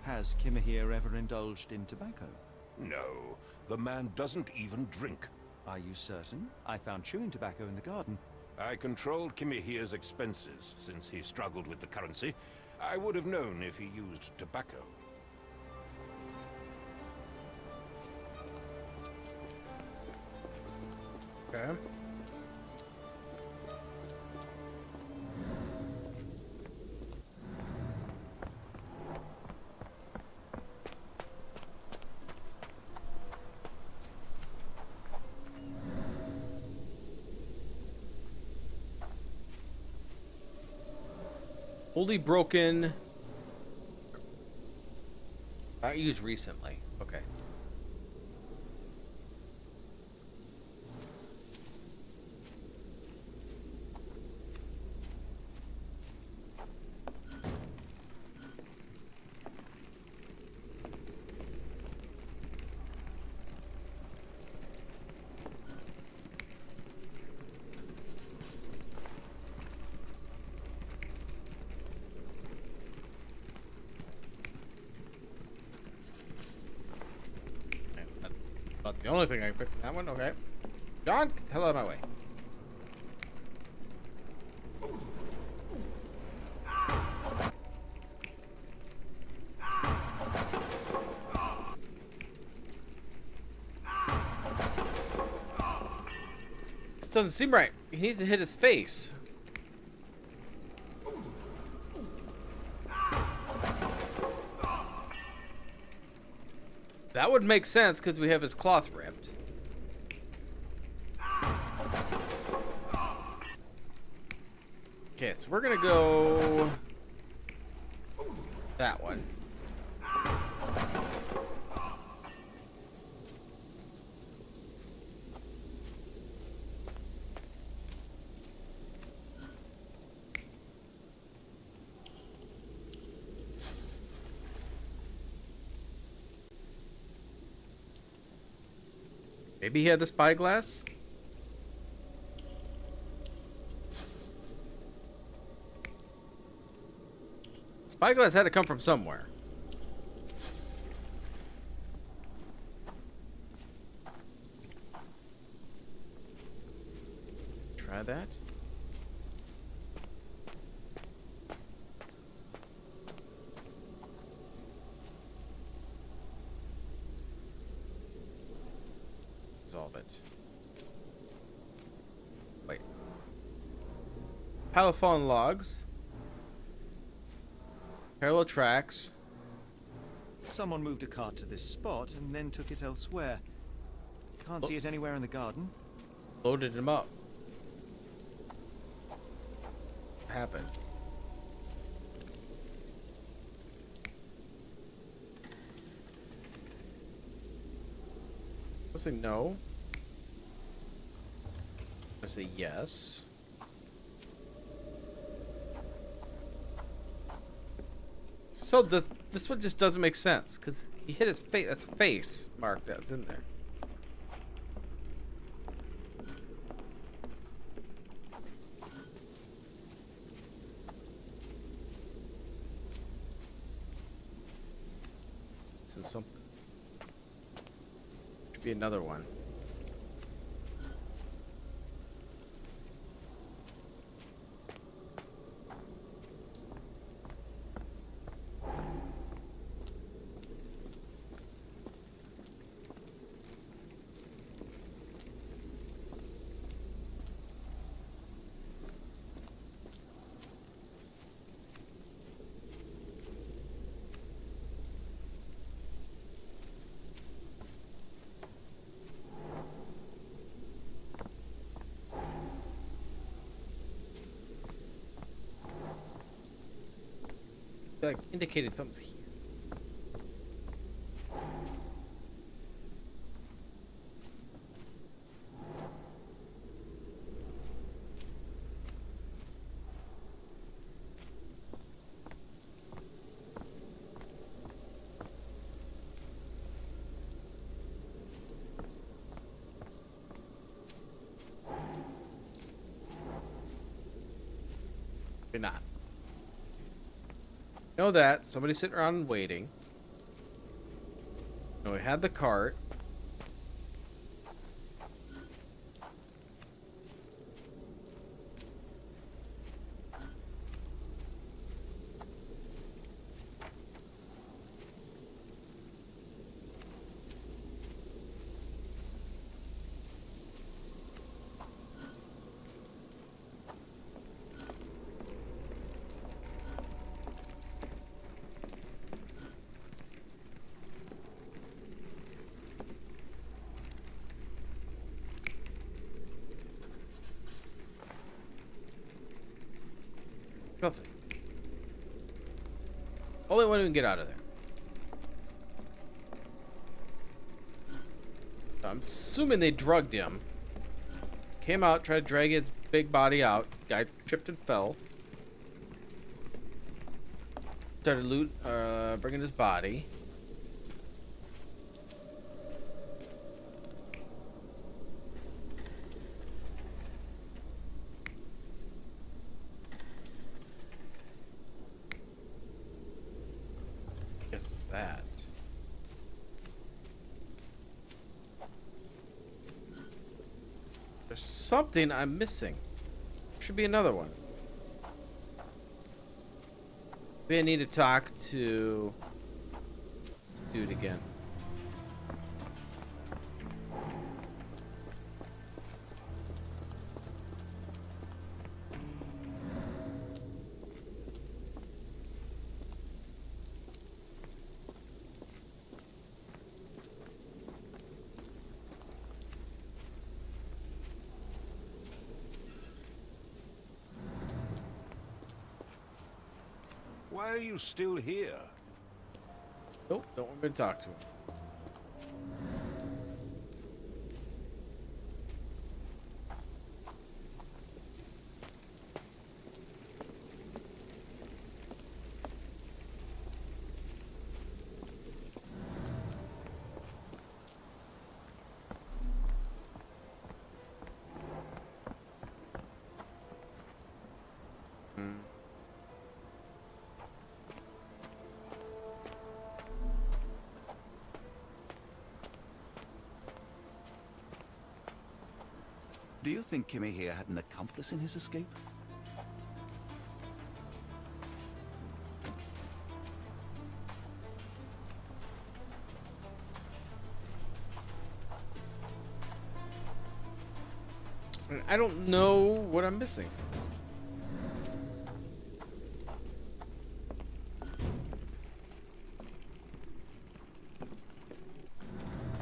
Has Kimahir ever indulged in tobacco? No, the man doesn't even drink. Are you certain? I found chewing tobacco in the garden. I controlled Kimahir's expenses since he struggled with the currency. I would have known if he used tobacco. Okay. Only broken. Not used recently. Okay. About the only thing I picked that one. Okay. John, get the hell out of my way. This doesn't seem right. He needs to hit his face. That would make sense because we have his cloth ripped. Okay, so we're gonna go that one. Maybe he had the spyglass? Spyglass had to come from somewhere. Try that. Resolve it. Wait. Pile of fallen logs. Parallel tracks. Someone moved a cart to this spot and then took it elsewhere. Can't see it anywhere in the garden. Loaded him up. What happened? I'll say no. I'll say yes. So this one just doesn't make sense because he hit his face. That's a face mark that's in there. This is something. Should be another one. like indicated something's here. Maybe not. Know that somebody's sitting around waiting. No, we had the cart. Nothing. Only one who can get out of there. I'm assuming they drugged him. Came out, tried to drag his big body out. Guy tripped and fell. Started bringing his body. Guess it's that. There's something I'm missing. Should be another one. Maybe I need to talk to this dude again. Why are you still here? Nope, don't want me to talk to him. Do you think Kimmy here had an accomplice in his escape? I don't know what I'm missing.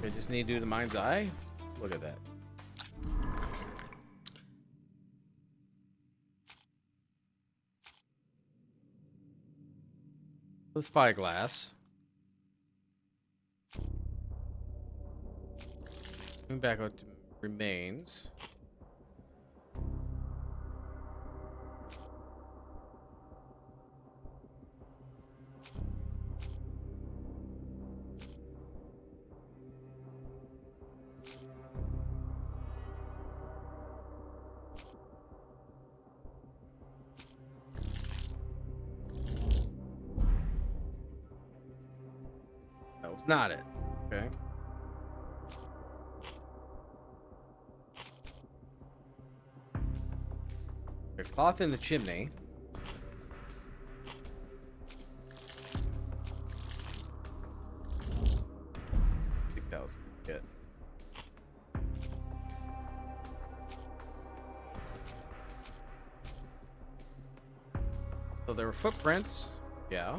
I just need to do the mind's eye. Let's look at that. The spyglass. Moving back out to remains. That was not it. Okay. A cloth in the chimney. I think that was it. So there were footprints. Yeah.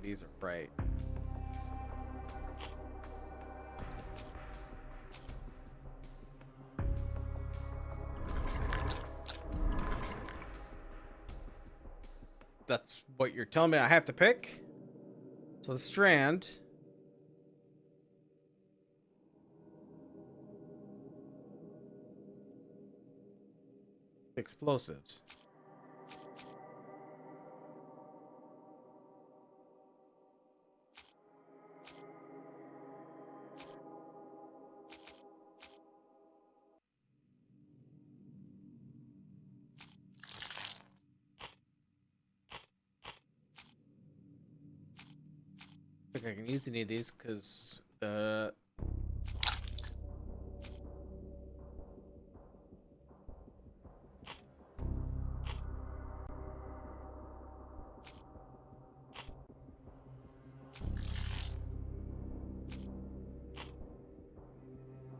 these are right. That's what you're telling me I have to pick? So the strand. Explosives. I think I can use any of these because the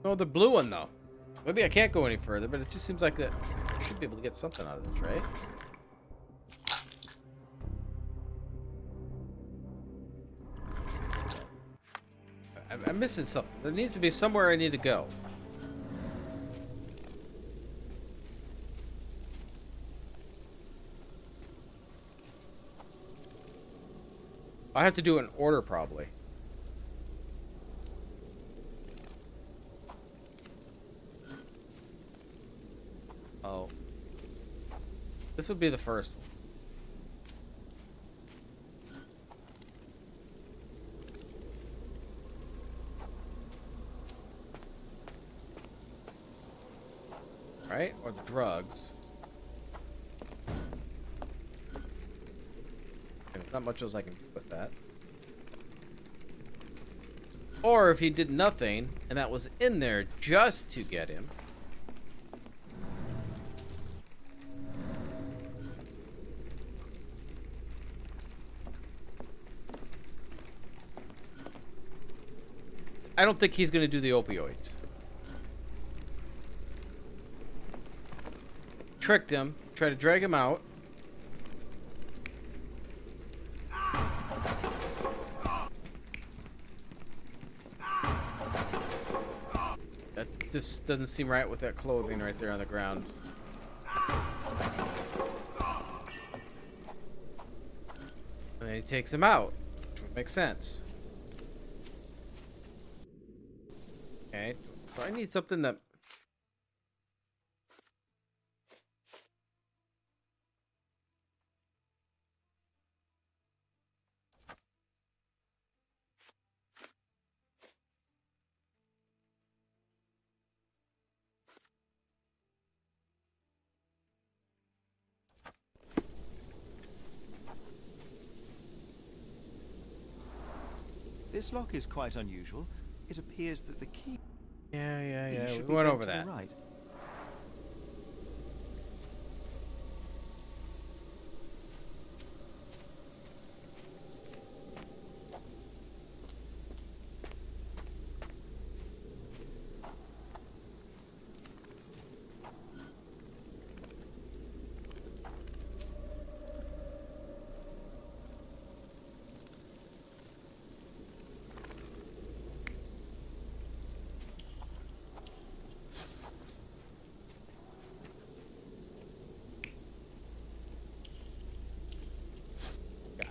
oh, the blue one though. So maybe I can't go any further, but it just seems like that I should be able to get something out of this, right? I'm missing something. There needs to be somewhere I need to go. I have to do an order probably. Oh. This would be the first one. Right? Or the drugs. And there's not much else I can do with that. Or if he did nothing, and that was in there just to get him. I don't think he's going to do the opioids. Tricked him, tried to drag him out. That just doesn't seem right with that clothing right there on the ground. And then he takes him out, which would make sense. Okay, so I need something that... This lock is quite unusual. It appears that the key... Yeah. should We be went bent over to the that. right.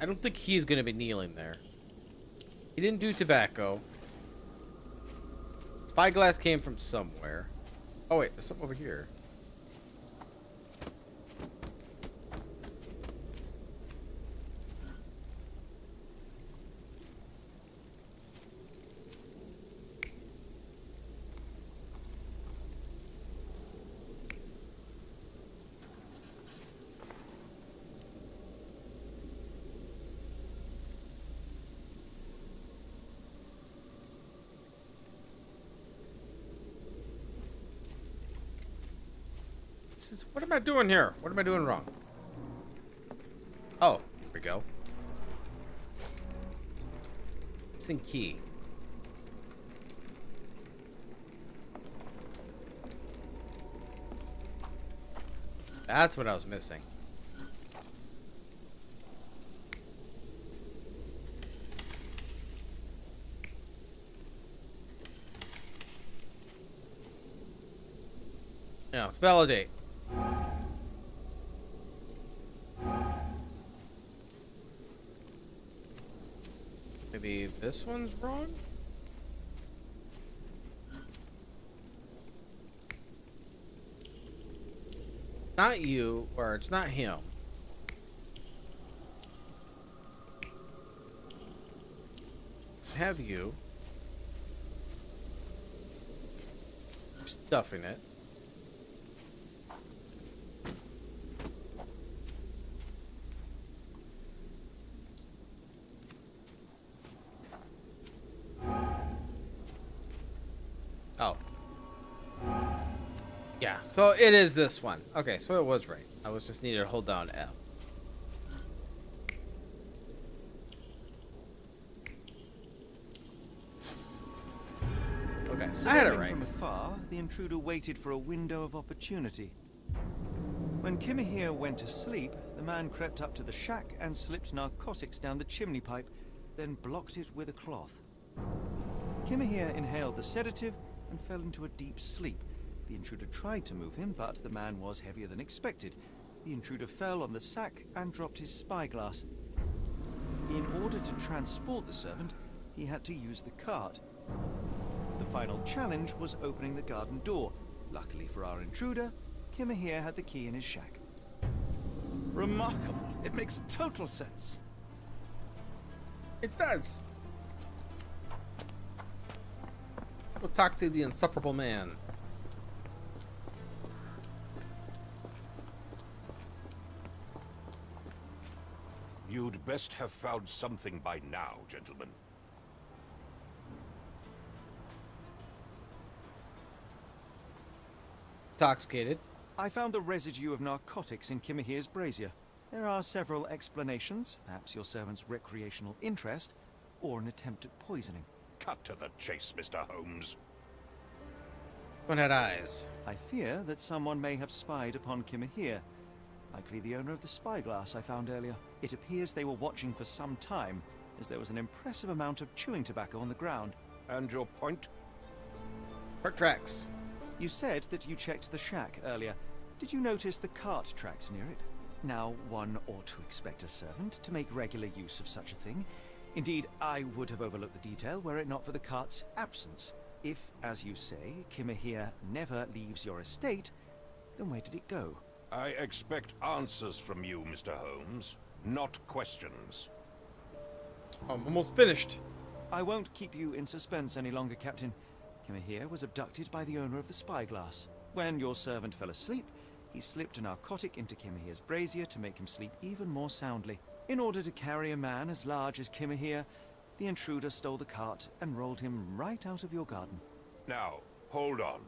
I don't think he's going to be kneeling there. He didn't do tobacco. Spyglass came from somewhere. Oh wait, there's something over here. What am I doing here? What am I doing wrong? Oh, here we go. Missing key. That's what I was missing. Yeah, let's validate. Maybe this one's wrong? Not you, or it's not him. Have you stuffing it? Oh. Yeah, so it is this one. Okay, so it was right. I was just needed to hold down F. Okay, so I had it right. From afar, the intruder waited for a window of opportunity. When Kimahir went to sleep, the man crept up to the shack and slipped narcotics down the chimney pipe, then blocked it with a cloth. Kimahir inhaled the sedative and fell into a deep sleep. The intruder tried to move him, but the man was heavier than expected. The intruder fell on the sack and dropped his spyglass. In order to transport the servant, he had to use the cart. The final challenge was opening the garden door. Luckily for our intruder, Kimahir had the key in his shack. Remarkable. It makes total sense. It does. Let's go talk to the insufferable man. You'd best have found something by now, gentlemen. Intoxicated. I found the residue of narcotics in Kimahir's brazier. There are several explanations, perhaps your servant's recreational interest, or an attempt at poisoning. Cut to the chase, Mr. Holmes. One had eyes. I fear that someone may have spied upon Kimahir, likely the owner of the spyglass I found earlier. It appears they were watching for some time, as there was an impressive amount of chewing tobacco on the ground. And your point? Cart tracks. You said that you checked the shack earlier. Did you notice the cart tracks near it? Now, one ought to expect a servant to make regular use of such a thing. Indeed, I would have overlooked the detail were it not for the cart's absence. If, as you say, Kimahir never leaves your estate, then where did it go? I expect answers from you, Mr. Holmes, not questions. I'm almost finished. I won't keep you in suspense any longer, Captain. Kimahir was abducted by the owner of the spyglass. When your servant fell asleep, he slipped a narcotic into Kimahir's brazier to make him sleep even more soundly. In order to carry a man as large as Kimahir, the intruder stole the cart and rolled him right out of your garden. Now, hold on.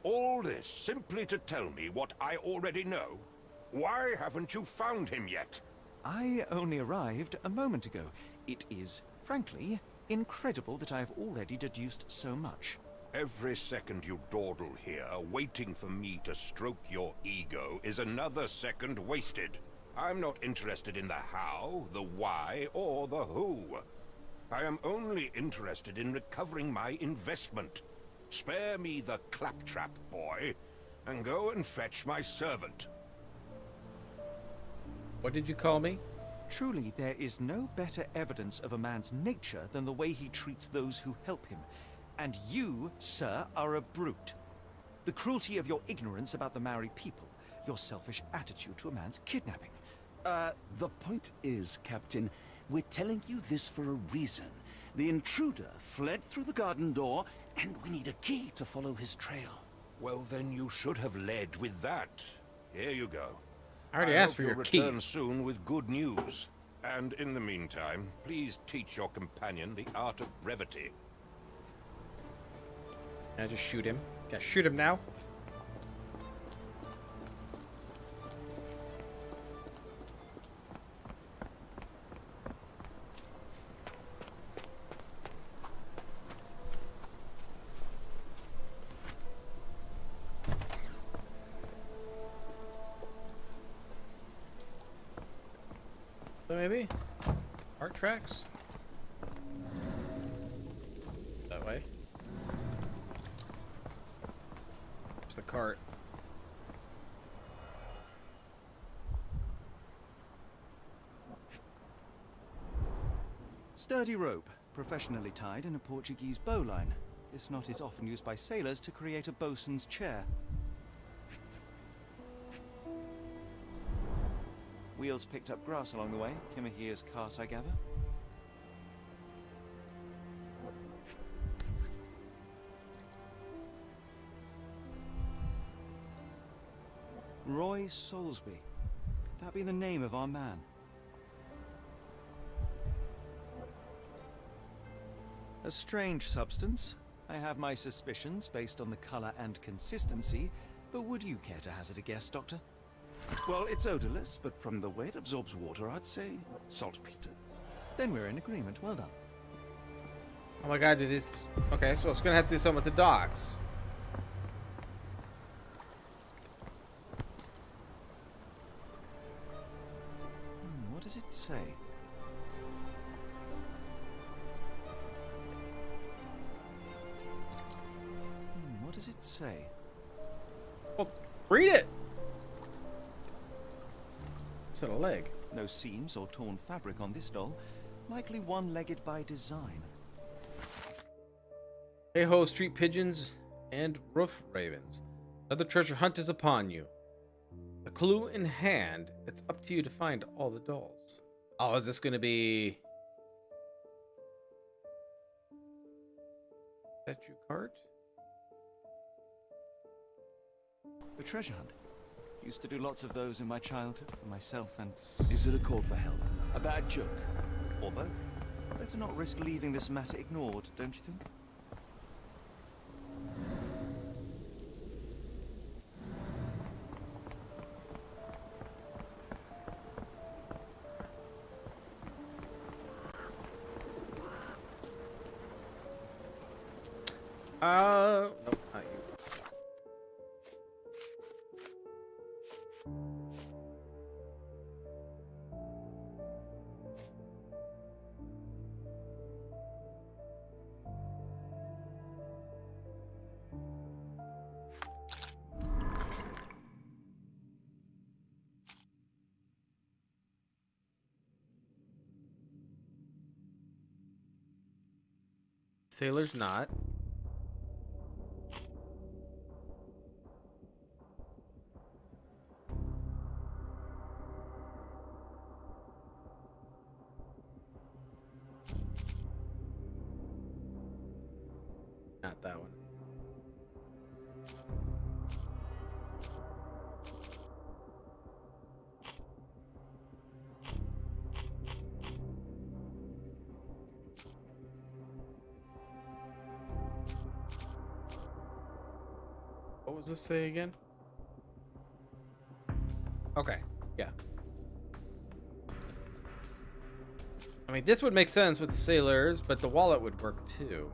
All this simply to tell me what I already know? Why haven't you found him yet? I only arrived a moment ago. It is, frankly, incredible that I have already deduced so much. Every second you dawdle here, waiting for me to stroke your ego, is another second wasted. I'm not interested in the how, the why, or the who. I am only interested in recovering my investment. Spare me the claptrap, boy, and go and fetch my servant. What did you call me? Truly, there is no better evidence of a man's nature than the way he treats those who help him. And you, sir, are a brute. The cruelty of your ignorance about the Maori people, your selfish attitude to a man's kidnapping. The point is, Captain, we're telling you this for a reason. The intruder fled through the garden door, and we need a key to follow his trail. Well, then you should have led with that. Here you go. I already asked for your your key. Return soon with good news. And in the meantime, please teach your companion the art of brevity. Can I just shoot him? Can I shoot him now? So maybe art tracks that way. There's the cart. sturdy rope, professionally tied in a Portuguese bowline. This knot is often used by sailors to create a bosun's chair. Wheels picked up grass along the way. Kimahia's cart, I gather. Roy Soulsby. Could that be the name of our man? A strange substance. I have my suspicions based on the color and consistency, but would you care to hazard a guess, Doctor? Well, it's odorless, but from the way it absorbs water, I'd say saltpeter. Then we're in agreement. Well done. Oh my god, dude, this... Okay, so it's gonna have to do something with the docks. What does it say? What does it say? Well, read it! It's a leg. No seams or torn fabric on this doll. Likely one-legged by design. Hey ho, street pigeons and roof ravens. Another treasure hunt is upon you. The clue in hand, it's up to you to find all the dolls. Oh, is this gonna be... Statue cart? A treasure hunt. Used to do lots of those in my childhood for myself and... Is it a call for help? A bad joke? Or both. Better not risk leaving this matter ignored, don't you think? Nope, not you. Sailor's not. Not that one. What was this say again? Okay, yeah. I mean, this would make sense with the sailors, but the wallet would work too.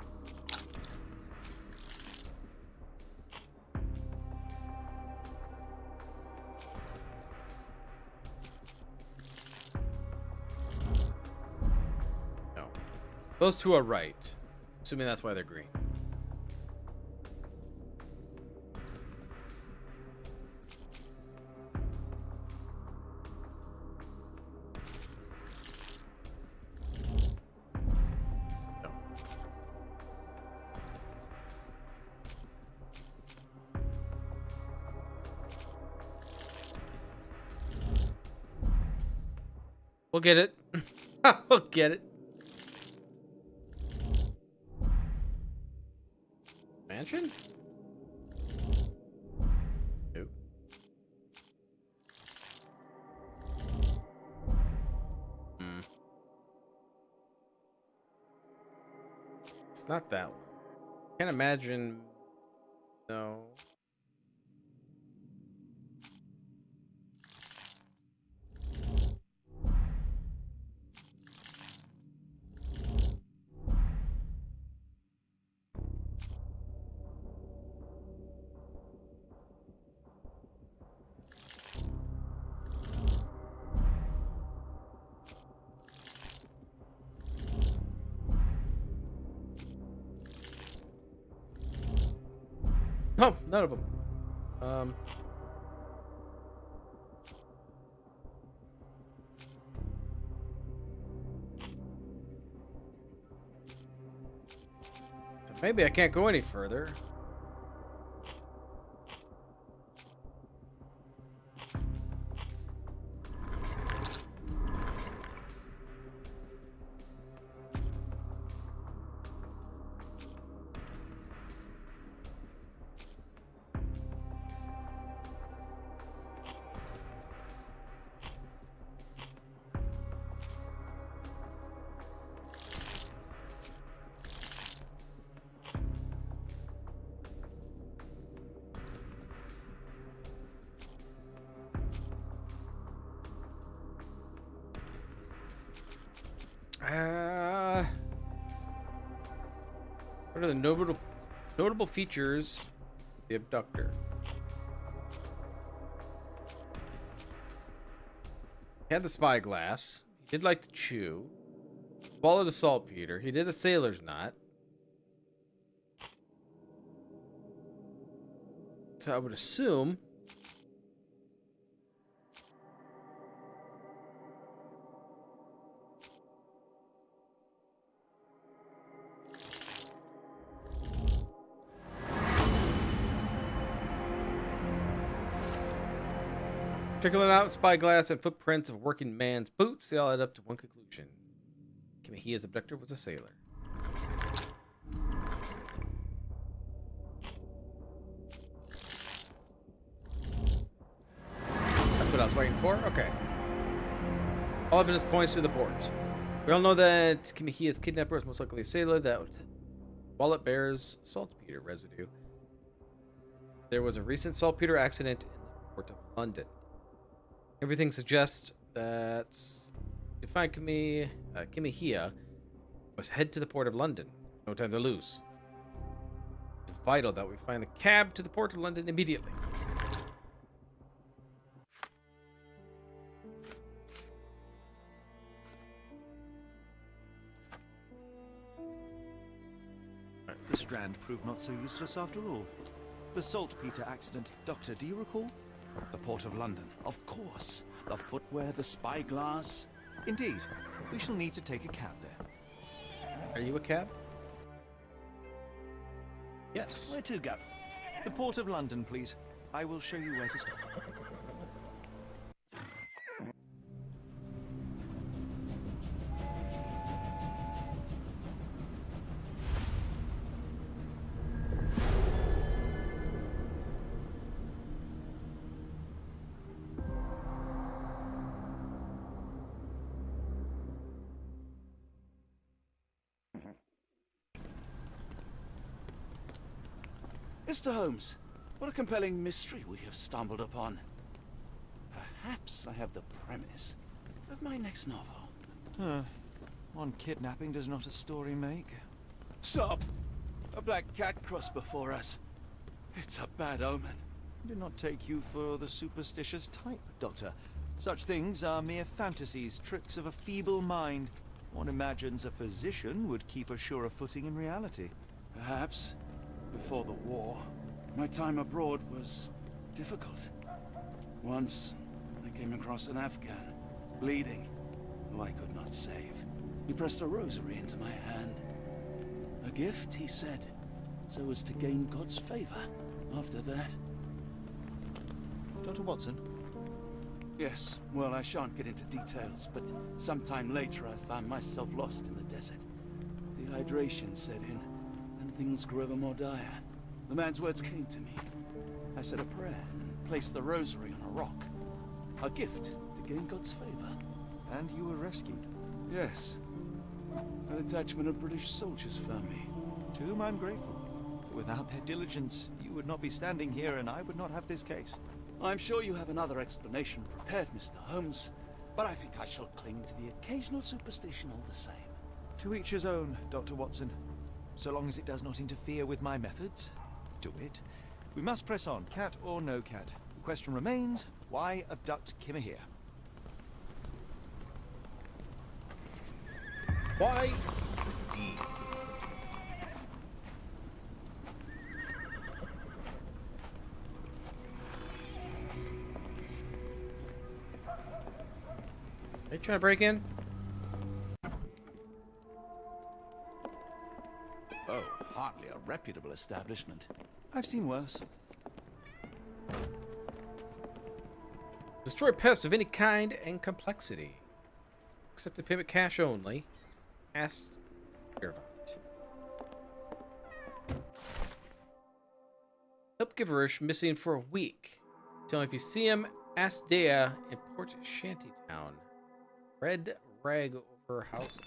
No. Those two are right. Assuming that's why they're green. We'll get it. We'll get it. Mansion? Nope. It's not that one. Can't imagine. No. Oh, none of them. Maybe I can't go any further. What are the notable features of the abductor? He had the spyglass. He did like to chew. Swallowed a saltpeter. He did a sailor's knot. So I would assume particular out spyglass and footprints of working man's boots, they all add up to one conclusion. Kimihia's abductor was a sailor. That's what I was waiting for. Okay. All evidence points to the port. We all know that Kimihia's kidnapper is most likely a sailor. That wallet bears saltpeter residue. There was a recent saltpeter accident in the port of London. Everything suggests that to find Kimihia must head to the port of London. No time to lose. It's vital that we find the cab to the port of London immediately. The strand proved not so useless after all. The saltpeter accident. Doctor, do you recall? The port of London, of course. The footwear, the spyglass. Indeed. We shall need to take a cab there. Are you a cab? Yes. Where to, Gav? The port of London, please. I will show you where to stop. Mr. Holmes, what a compelling mystery we have stumbled upon. Perhaps I have the premise of my next novel. One kidnapping does not a story make. Stop! A black cat crossed before us. It's a bad omen. I do not take you for the superstitious type, Doctor. Such things are mere fantasies, tricks of a feeble mind. One imagines a physician would keep a surer footing in reality. Perhaps. Before the war, my time abroad was difficult. Once, I came across an Afghan, bleeding, who I could not save. He pressed a rosary into my hand. A gift, he said, so as to gain God's favor. After that... Dr. Watson? Yes, well, I shan't get into details, but sometime later I found myself lost in the desert. Dehydration set in. Things grew ever more dire. The man's words came to me. I said a prayer and placed the rosary on a rock. A gift to gain God's favor. And you were rescued? Yes. A detachment of British soldiers found me. To whom I'm grateful. Without their diligence, you would not be standing here and I would not have this case. I'm sure you have another explanation prepared, Mr. Holmes, but I think I shall cling to the occasional superstition all the same. To each his own, Dr. Watson. So long as it does not interfere with my methods, do it. We must press on, cat or no cat. The question remains, why abduct Kimihia? Why? Are you trying to break in? Oh, hardly a reputable establishment. I've seen worse. Destroy pests of any kind and complexity. Accept the payment cash only. Ask Servant. Help Giverish missing for a week. Tell him if you see him, ask Dea in Port Shantytown. Red rag over house.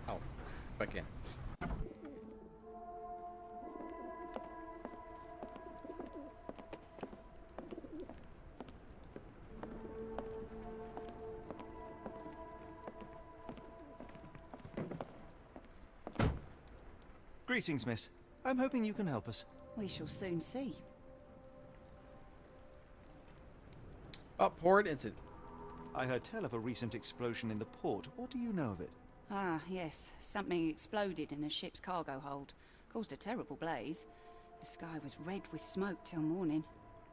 Oh, back in. Greetings, miss. I'm hoping you can help us. We shall soon see. Port incident. I heard tell of a recent explosion in the port. What do you know of it? Ah, yes. Something exploded in a ship's cargo hold. Caused a terrible blaze. The sky was red with smoke till morning.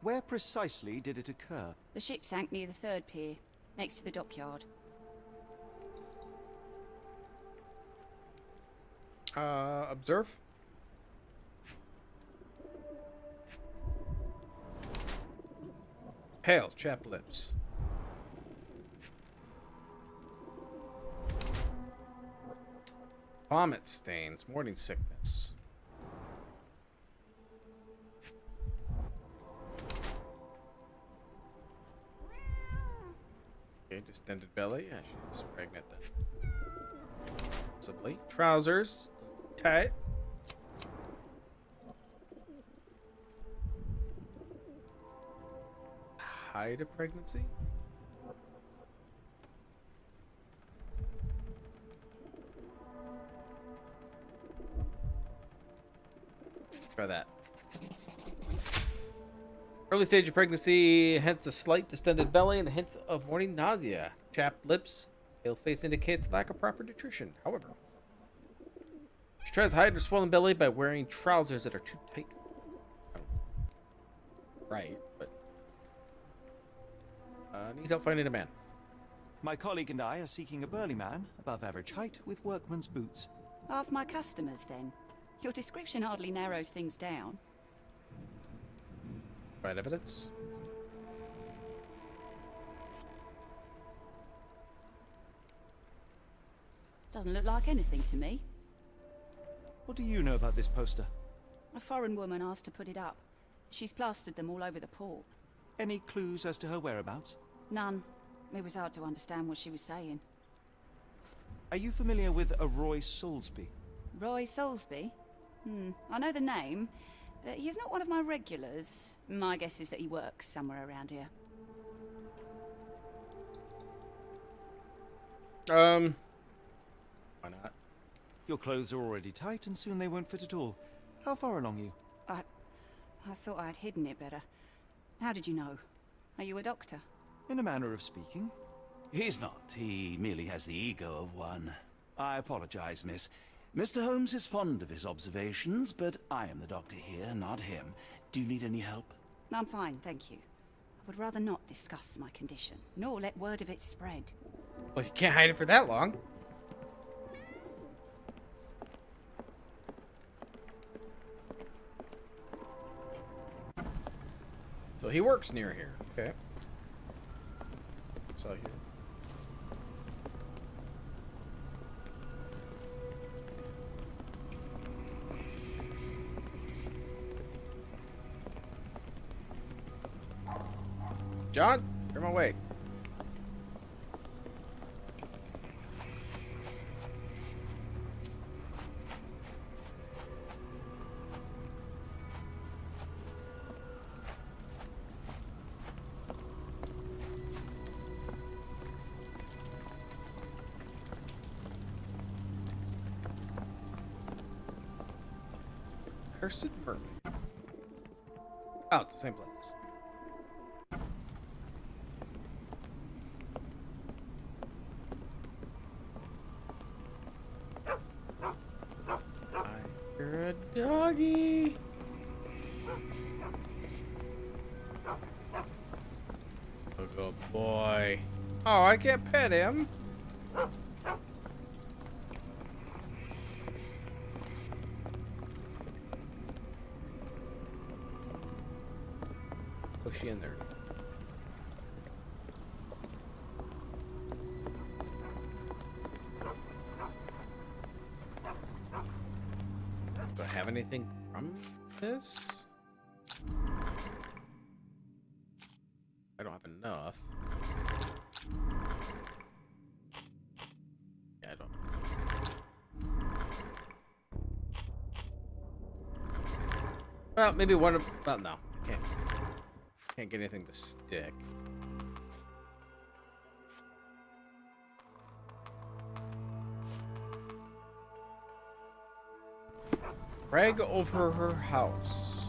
Where precisely did it occur? The ship sank near the third pier, next to the dockyard. Observe. Pale, chapped lips. Vomit stains, morning sickness. Okay, distended belly. Yeah, she's pregnant then. Possibly. Trousers. Tight. Hide a pregnancy? Try that. Early stage of pregnancy, hence the slight distended belly and the hints of morning nausea. Chapped lips, pale face indicates lack of proper nutrition. However, she tries to hide her swollen belly by wearing trousers that are too tight. Right, but need help finding a man. My colleague and I are seeking a burly man, above average height, with workman's boots. Half my customers, then. Your description hardly narrows things down. Right evidence. Doesn't look like anything to me. What do you know about this poster? A foreign woman asked to put it up. She's plastered them all over the port. Any clues as to her whereabouts? None. It was hard to understand what she was saying. Are you familiar with a Roy Soulsby? Roy Soulsby? I know the name, but he's not one of my regulars. My guess is that he works somewhere around here. Why not? Your clothes are already tight, and soon they won't fit at all. How far along you? I thought I'd hidden it better. How did you know? Are you a doctor? In a manner of speaking. He's not. He merely has the ego of one. I apologize, miss. Mr. Holmes is fond of his observations, but I am the doctor here, not him. Do you need any help? I'm fine, thank you. I would rather not discuss my condition, nor let word of it spread. Well, you can't hide it for that long. So he works near here. Okay. So here. John, you're my way. Cursed Mermaid. Oh, it's the same place. doggy. Oh, good boy. Oh, I can't pet him. Push you in there. Do I have anything from this? I don't have enough. Yeah, I don't. Well, maybe one of. Well, no, I can't. Can't get anything to stick. Brag over her house.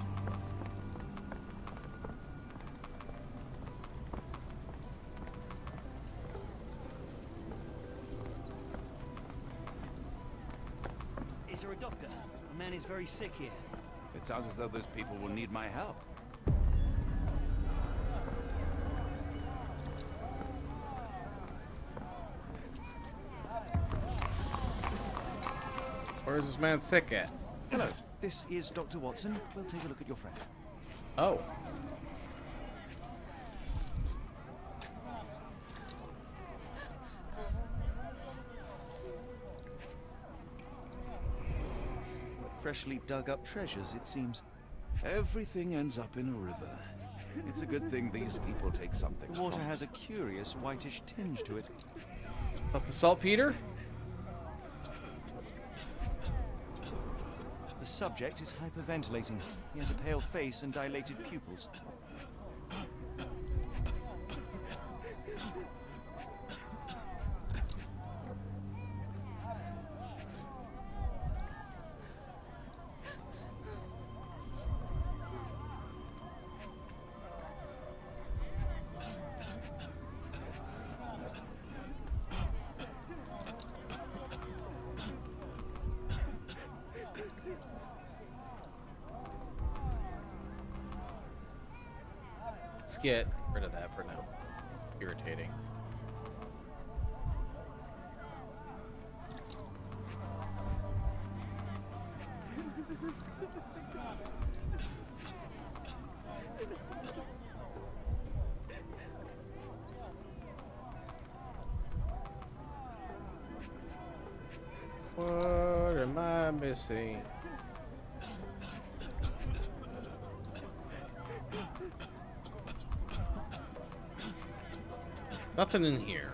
Is there a doctor? A man is very sick here. It sounds as though those people will need my help. Where's this man sick at? Hello, this is Dr. Watson. We'll take a look at your friend. Oh. Freshly dug up treasures, it seems. Everything ends up in a river. It's a good thing these people take something. The water from has a curious whitish tinge to it. Not the saltpeter? The subject is hyperventilating. He has a pale face and dilated pupils. Let's get rid of that for now. Irritating. What am I missing? Nothing in here.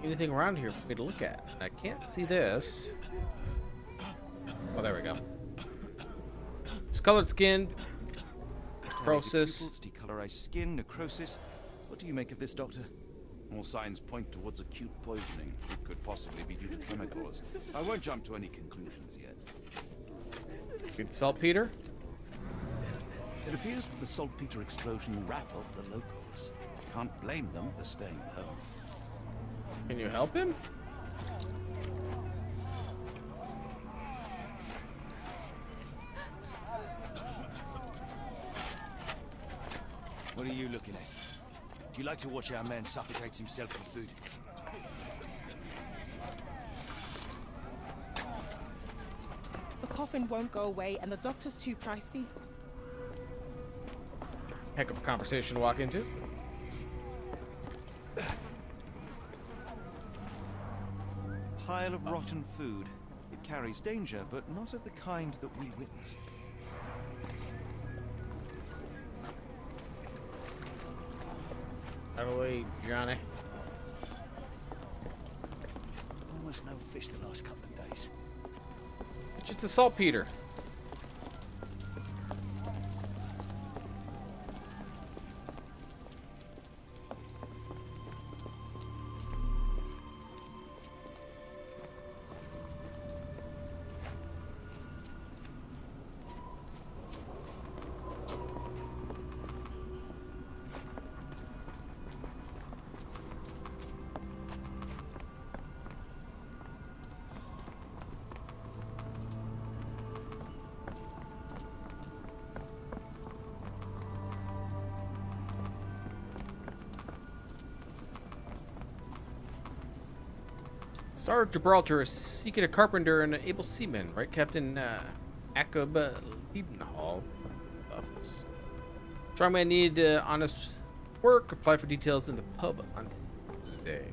Anything around here for me to look at? I can't see this. Oh, there we go. Discolored skin, necrosis. Decolorized skin, necrosis. What do you make of this, Doctor? All signs point towards acute poisoning. It could possibly be due to chemicals. I won't jump to any conclusions yet. Get the saltpeter? It appears that the saltpeter explosion rattled the locals. Can't blame them for staying home. Can you help him? What are you looking at? Do you like to watch our man suffocates himself for food? The coffin won't go away and the doctor's too pricey. Heck of a conversation to walk into. Pile of rotten food. It carries danger, but not of the kind that we witnessed. Out of the way, Johnny. Almost no fish the last couple of days. It's just a saltpeter. Star of Gibraltar is seeking a carpenter and an able seaman, right, Captain Jacob Liebenhall? Office. Strongman need honest work. Apply for details in the pub on Tuesday.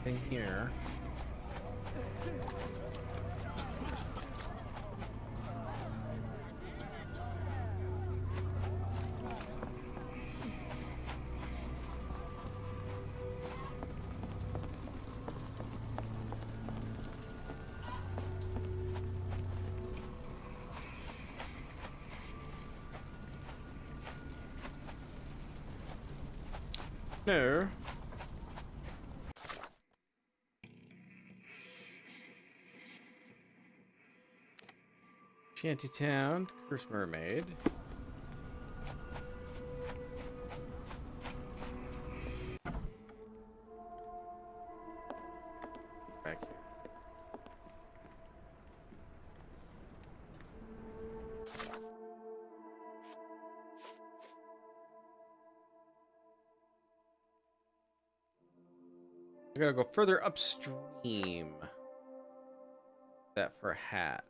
Anything here? No. Shantytown, Curse Mermaid. Back here. I gotta go further upstream. That for a hat.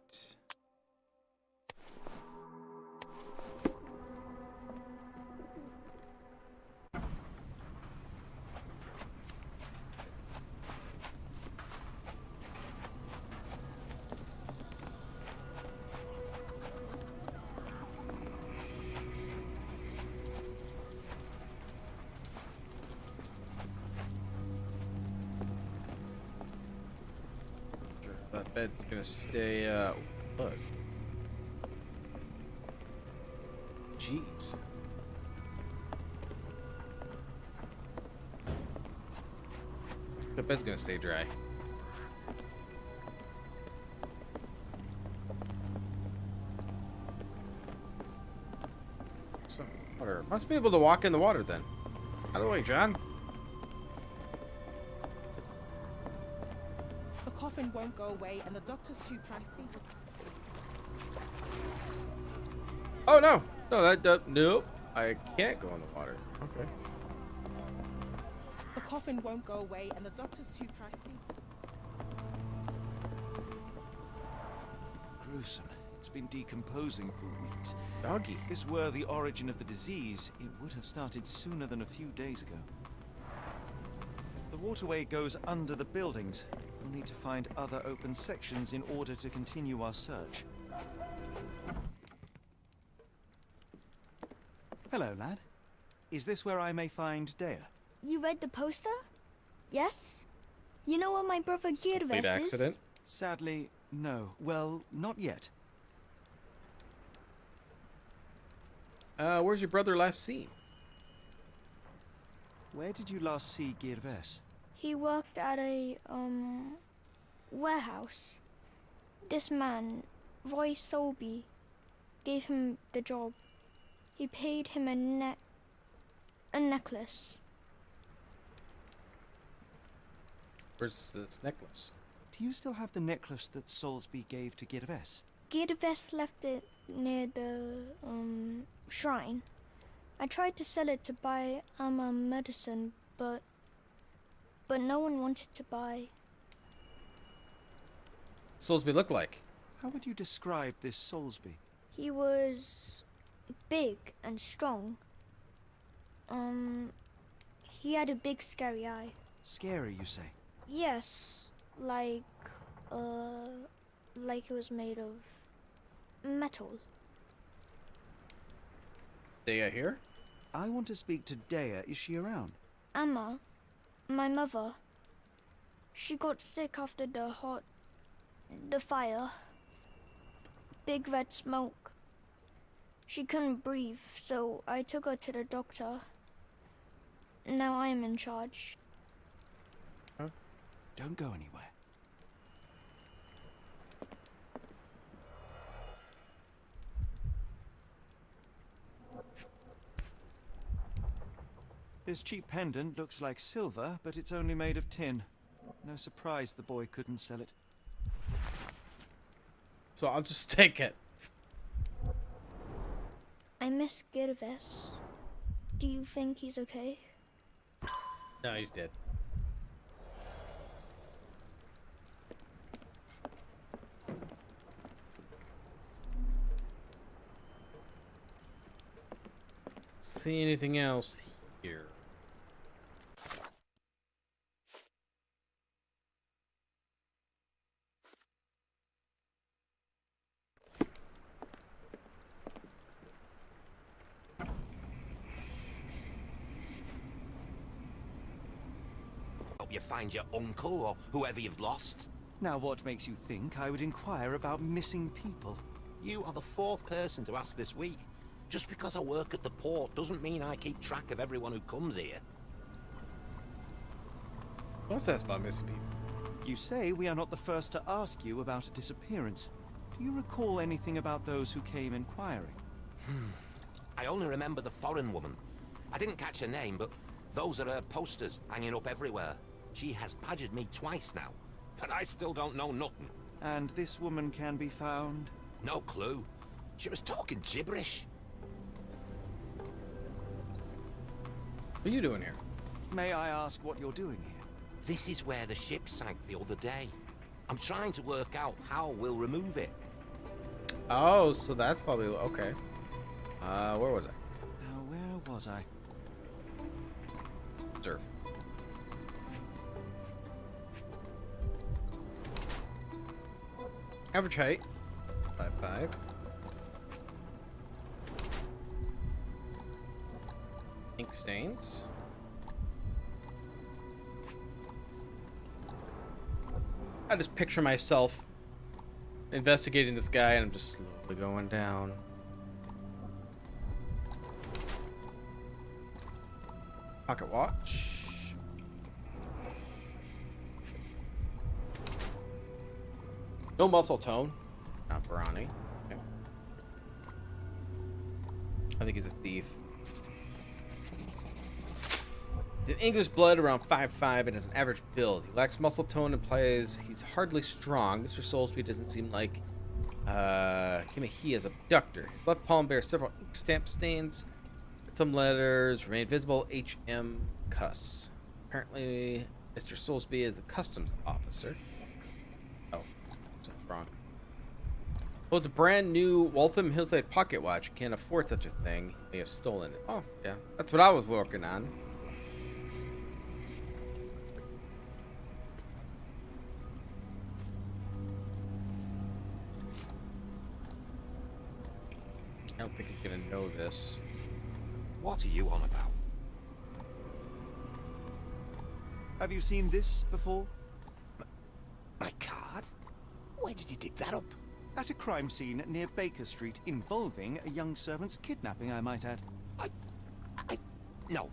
That bed's gonna stay, look. Jeez. That bed's gonna stay dry. Some water. Must be able to walk in the water then. Out of the way, John. The coffin won't go away, and the doctor's too pricey. Oh no! No, nope. I can't go in the water. Okay. The coffin won't go away, and the doctor's too pricey. Gruesome. It's been decomposing for weeks. Doggy. If this were the origin of the disease, it would have started sooner than a few days ago. The waterway goes under the buildings. We'll need to find other open sections in order to continue our search. Hello, lad. Is this where I may find Dea? You read the poster? Yes? You know where my brother Girves accident? is? Sadly, no. Well, not yet. Where's your brother last seen? Where did you last see Girves? He worked at a, warehouse. This man, Roy Solby, gave him the job. He paid him a necklace. Where's this necklace? Do you still have the necklace that Soulsby gave to Girves? Girves left it near the, shrine. I tried to sell it to buy medicine, but no one wanted to buy. Soulsby look like? How would you describe this Soulsby? He was big and strong. He had a big scary eye. Scary, you say? Yes, like it was made of metal. Dea here? I want to speak to Dea. Is she around? Amma, my mother, she got sick after the fire. Big red smoke. She couldn't breathe, so I took her to the doctor. Now I am in charge. Huh? Don't go anywhere. This cheap pendant looks like silver, but it's only made of tin. No surprise the boy couldn't sell it. So I'll just take it. I miss Gervais. Do you think he's okay? No, he's dead. See anything else here? Hope you find your uncle or whoever you've lost. Now what makes you think I would inquire about missing people? You are the fourth person to ask this week. Just because I work at the port doesn't mean I keep track of everyone who comes here. What's that about missing people? You say we are not the first to ask you about a disappearance. Do you recall anything about those who came inquiring? I only remember the foreign woman. I didn't catch her name, but those are her posters hanging up everywhere. She has badgered me twice now, but I still don't know nothing. And this woman can be found? No clue. She was talking gibberish. What are you doing here? May I ask what you're doing here? This is where the ship sank the other day. I'm trying to work out how we'll remove it. Oh, so that's probably okay. Where was I? Now, where was I? Surf. Average height, 5'5". Ink stains. I just picture myself investigating this guy, and I'm just slowly going down. Pocket watch. No muscle tone. Not brawny. Okay. I think he's a thief. He's an English blood, around 5'5", and has an average build. He lacks muscle tone and implies he's hardly strong. Mr. Soulsby doesn't seem like he is abductor. His left palm bears several ink stamp stains. Some letters remain visible. HM Cuss. Apparently, Mr. Soulsby is a customs officer. Oh, that's wrong. Well, it's a brand new Waltham Hillside pocket watch. Can't afford such a thing. He may have stolen it. Oh, yeah. That's what I was working on. I don't think he's gonna know this. What are you on about? Have you seen this before? My card? Where did you dig that up? At a crime scene near Baker Street involving a young servant's kidnapping, I might add. No.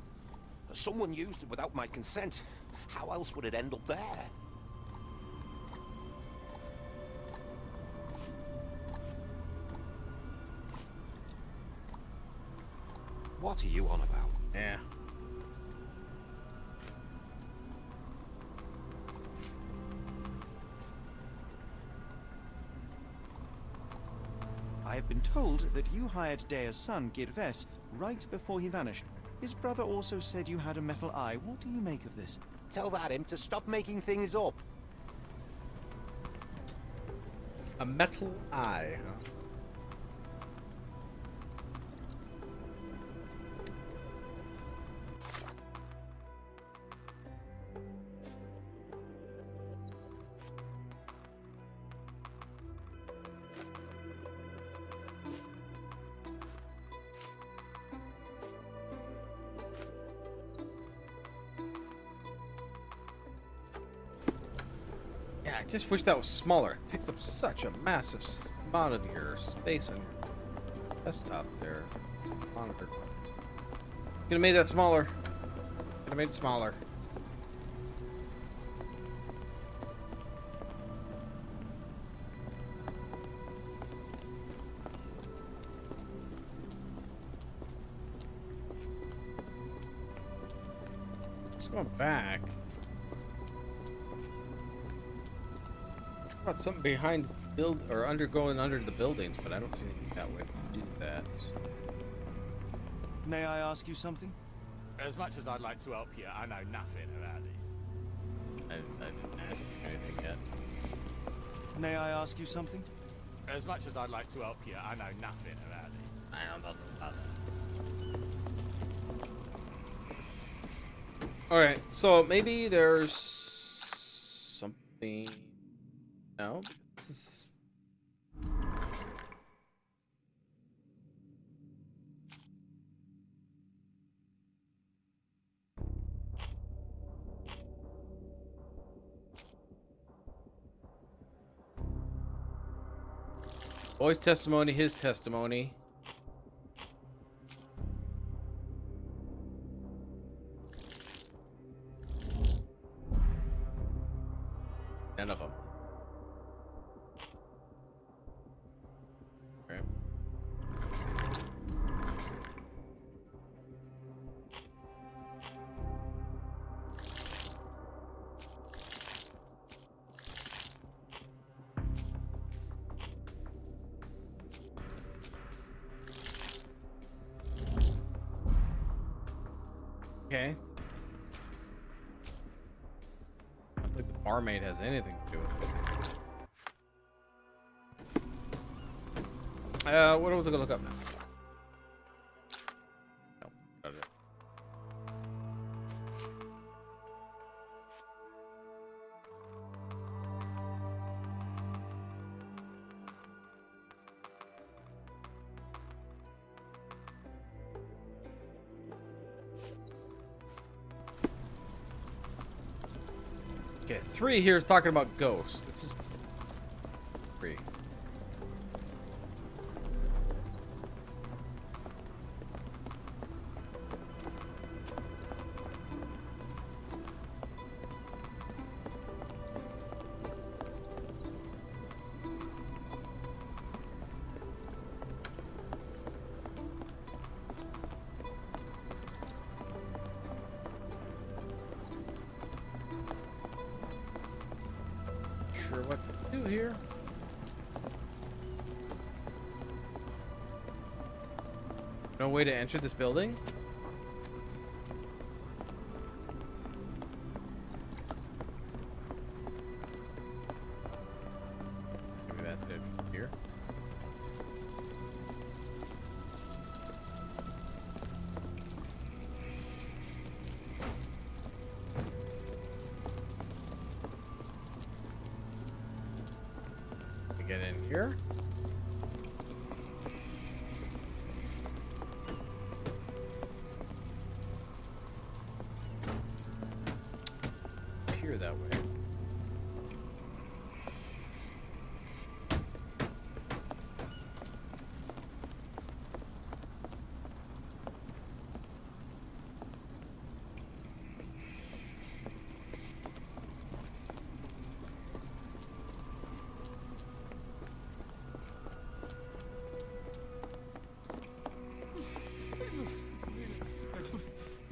Someone used it without my consent. How else would it end up there? What are you on about? Yeah. I have been told that you hired Dare's son, Gervais, right before he vanished. His brother also said you had a metal eye. What do you make of this? Tell that him to stop making things up. A metal eye, huh? just wish that was smaller. It takes up such a massive amount of your space on your desktop there. Monitor. Could have made that smaller. Could have made it smaller. Let's go back. About something behind or undergoing under the buildings, but I don't see anything that would do that. May I ask you something? As much as I'd like to help you, I know nothing about this. I didn't ask you anything yet. May I ask you something? As much as I'd like to help you, I know nothing about this. I know nothing about that. Alright, so maybe there's something. No, this is. Boy's testimony, his testimony. None of them. Okay. Okay. I don't think the barmaid has anything to do with it. What was I gonna look up now? No, not it. Okay, 3 here is talking about ghosts. This is 3. Sure what to do here. No way to enter this building? Maybe that's it here. Get in here. Appear that way.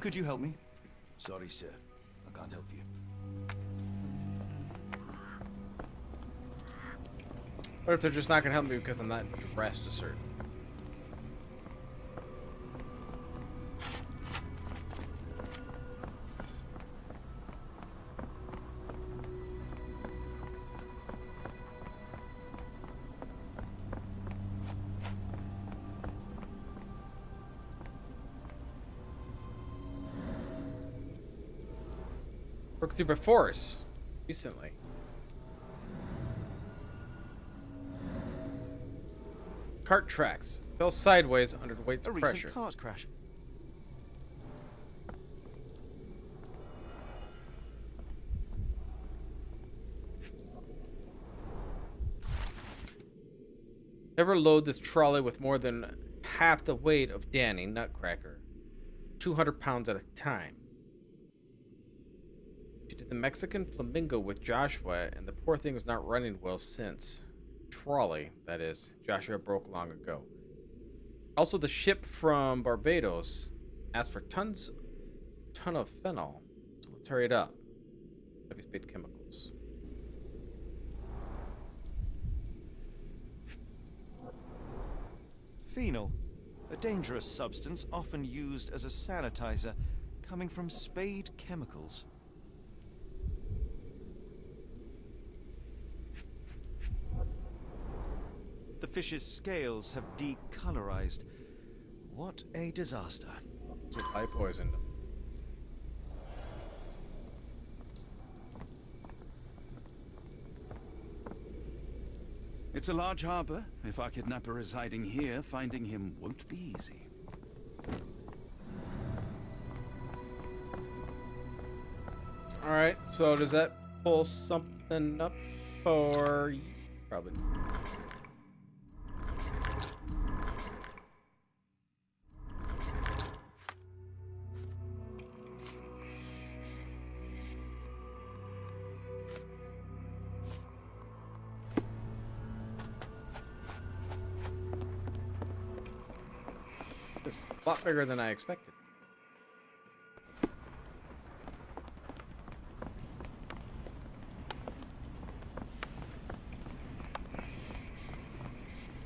Could you help me? Sorry, sir. I can't help you. What if they're just not gonna help me because I'm not dressed a certain? Broke through by force recently. Cart tracks fell sideways under the weight of A pressure. recent cart crash. Never load this trolley with more than half the weight of Danny Nutcracker. 200 pounds at a time. She did the Mexican flamingo with Joshua, and the poor thing was not running well since. Trolley, that is. Joshua broke long ago. Also, the ship from Barbados asked for ton of phenol. So let's hurry it up. Heavy speed chemicals. Phenol, a dangerous substance often used as a sanitizer, coming from Spade Chemicals. The fish's scales have decolorized. What a disaster. So I poisoned them. It's a large harbor. If our kidnapper is hiding here, finding him won't be easy. Alright, so does that pull something up for you? Probably. It's a lot bigger than I expected.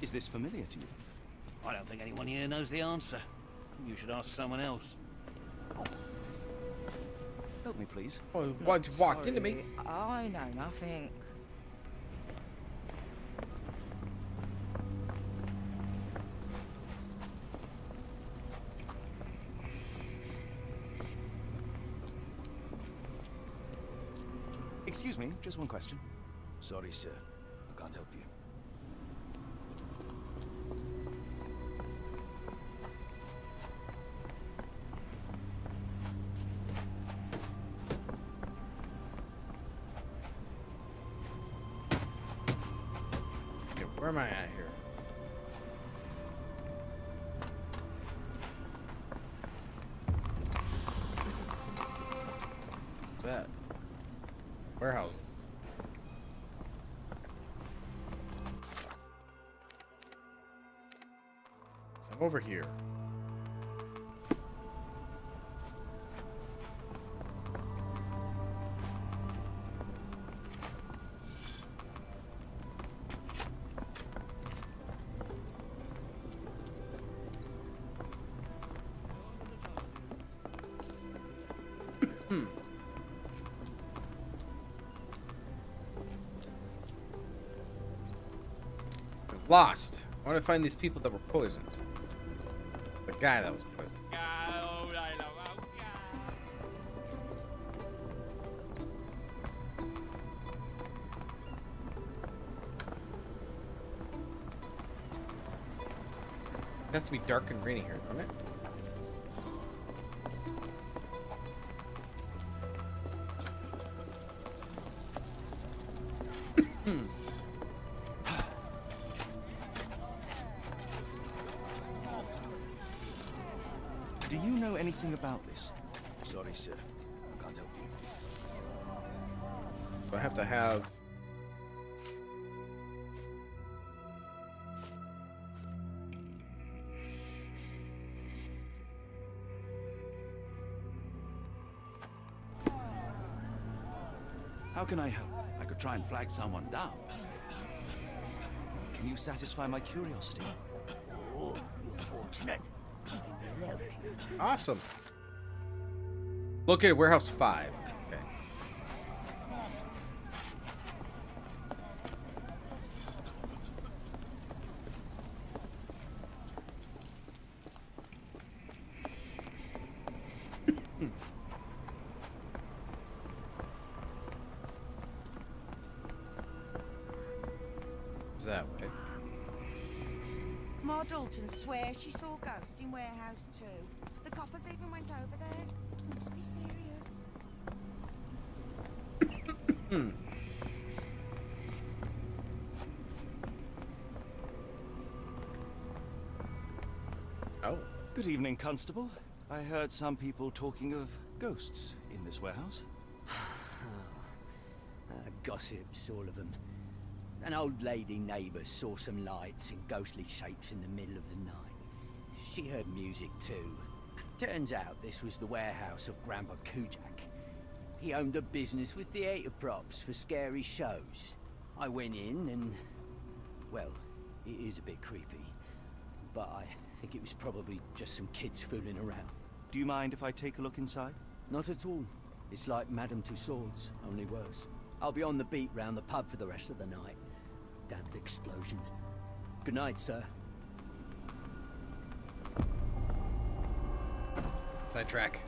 Is this familiar to you? I don't think anyone here knows the answer. You should ask someone else. Help me, please. Oh, why'd you walk into me? I know nothing. Excuse me, just one question. Sorry, sir. I can't help you. Okay, where am I at here? What's that? Warehouses. So I'm over here. Lost. I want to find these people that were poisoned. The guy that was poisoned. It has to be dark and rainy here, doesn't it? Do you know anything about this? Sorry, sir. I can't help you. Do I have to have... How can I help? I could try and flag someone down. Can you satisfy my curiosity? Oh, you're fortunate. Awesome. Located warehouse 5. Okay. Is that way? Ma Dalton swears she saw ghosts in warehouse 2. The coppers even went over there. Must be serious. Oh. Good evening, Constable. I heard some people talking of ghosts in this warehouse. Gossips, all of them. An old lady neighbour saw some lights and ghostly shapes in the middle of the night. She heard music too. Turns out this was the warehouse of Grandpa Kujak. He owned a business with theatre props for scary shows. I went in and... well, it is a bit creepy. But I think it was probably just some kids fooling around. Do you mind if I take a look inside? Not at all. It's like Madame Tussauds, only worse. I'll be on the beat round the pub for the rest of the night. Damned explosion. Good night, sir. Sidetrack.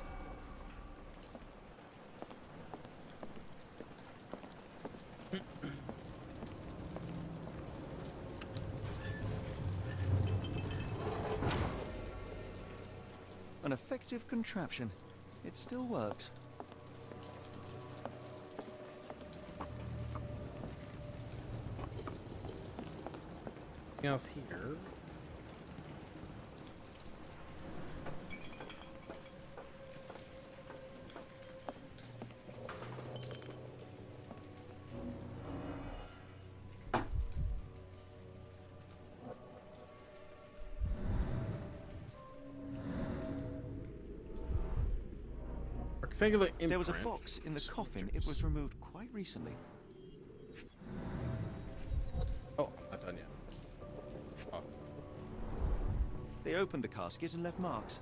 An effective contraption. It still works. Anything else here? There was a box in the coffin. It was removed quite recently. Oh, not done yet. Oh. They opened the casket and left marks.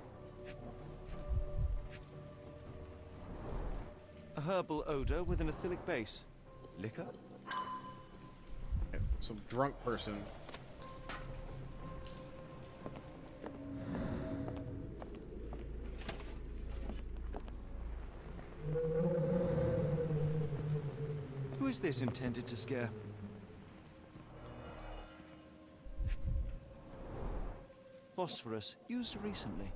A herbal odor with an acylic base. Liquor? Okay, so some drunk person. Who is this intended to scare? Phosphorus, used recently.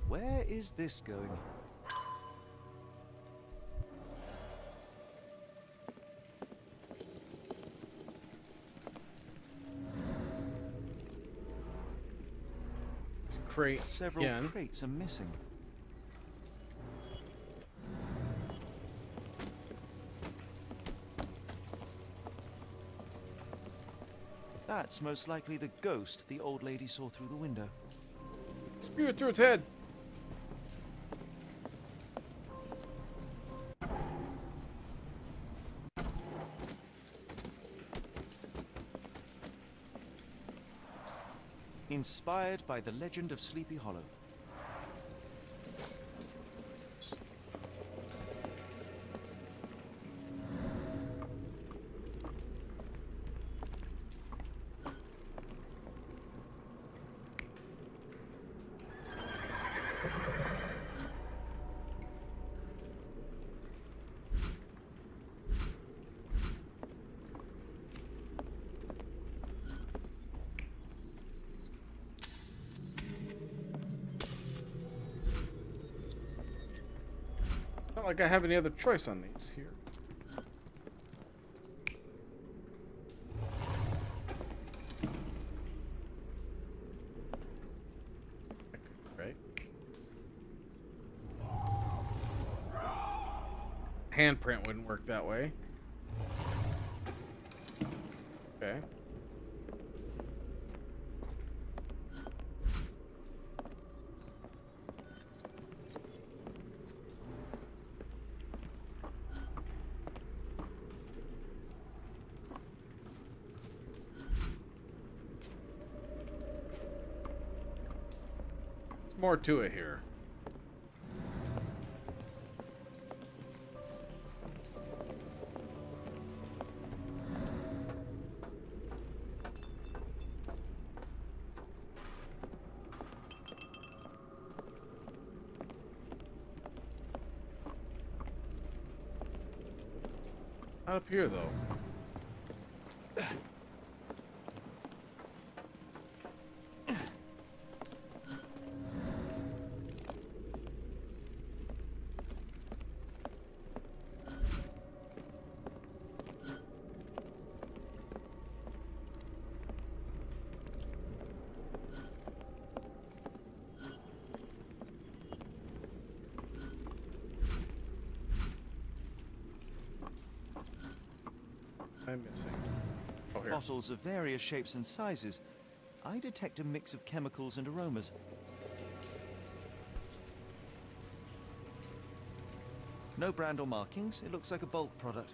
Where is this going? Crate. Several again. crates are missing. That's most likely the ghost the old lady saw through the window. Spear it through its head. Inspired by the legend of Sleepy Hollow. Not like I have any other choice on these here. Right. Handprint wouldn't work that way. Okay. More to it here. Not up here, though. I missing? Oh, here. Bottles of various shapes and sizes. I detect a mix of chemicals and aromas. No brand or markings. It looks like a bulk product.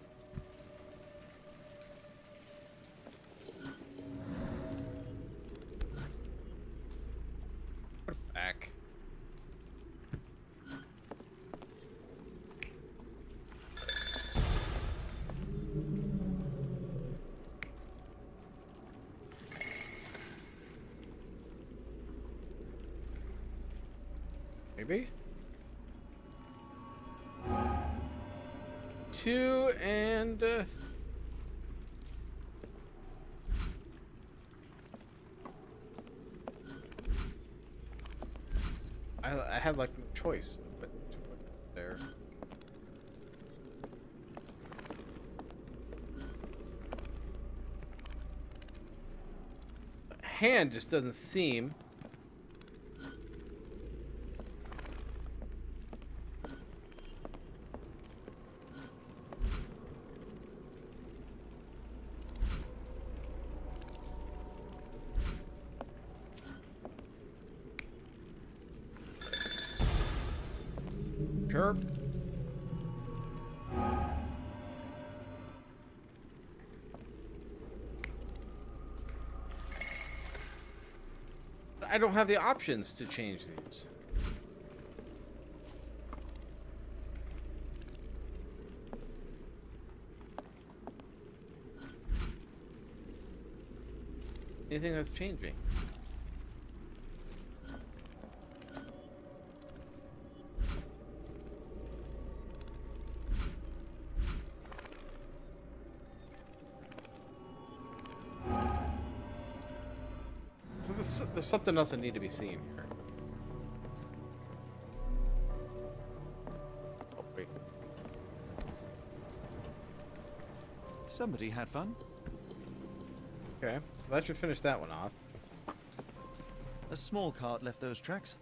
Put it back. Maybe? 2 and I had like no choice but to put it there. The hand just doesn't seem. Sure. I don't have the options to change these. Anything that's changing. So there's something else that need to be seen here. Oh, wait. Somebody had fun. Okay, so that should finish that one off. A small cart left those tracks.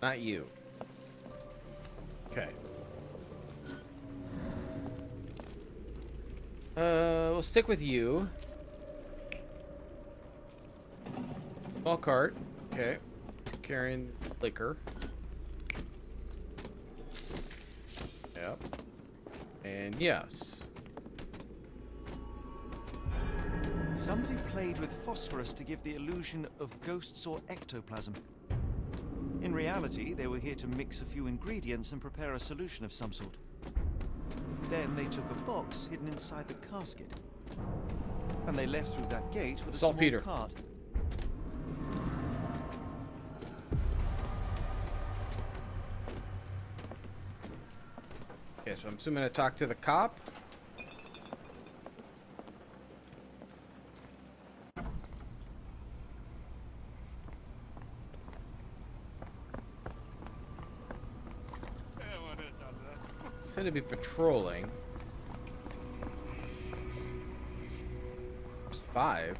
Not you. Okay. We'll stick with you. Small cart. Okay. Carrying liquor. Yep. And yes. Somebody played with phosphorus to give the illusion of ghosts or ectoplasm. In reality, they were here to mix a few ingredients and prepare a solution of some sort. Then they took a box hidden inside the casket. And they left through that gate with a small cart. Okay, so I'm assuming I talk to the cop. Said to be patrolling. There's 5.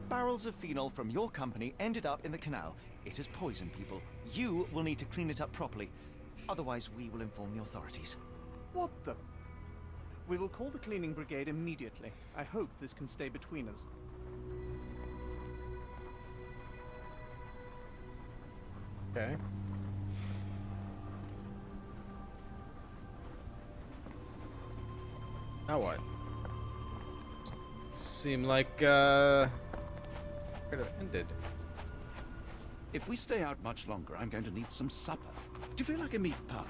Barrels of phenol from your company ended up in the canal. It has poisoned people. You will need to clean it up properly. Otherwise, we will inform the authorities. What the? We will call the cleaning brigade immediately. I hope this can stay between us. Okay. Now what? Seemed like could have ended. If we stay out much longer, I'm going to need some supper. Do you feel like a meat pie?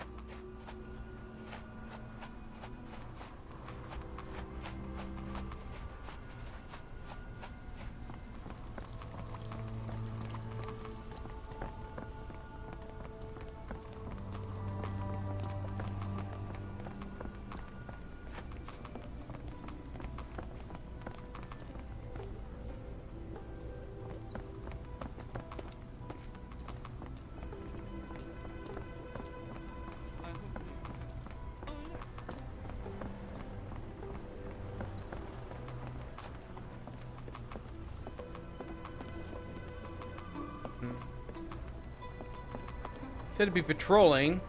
Said to be patrolling.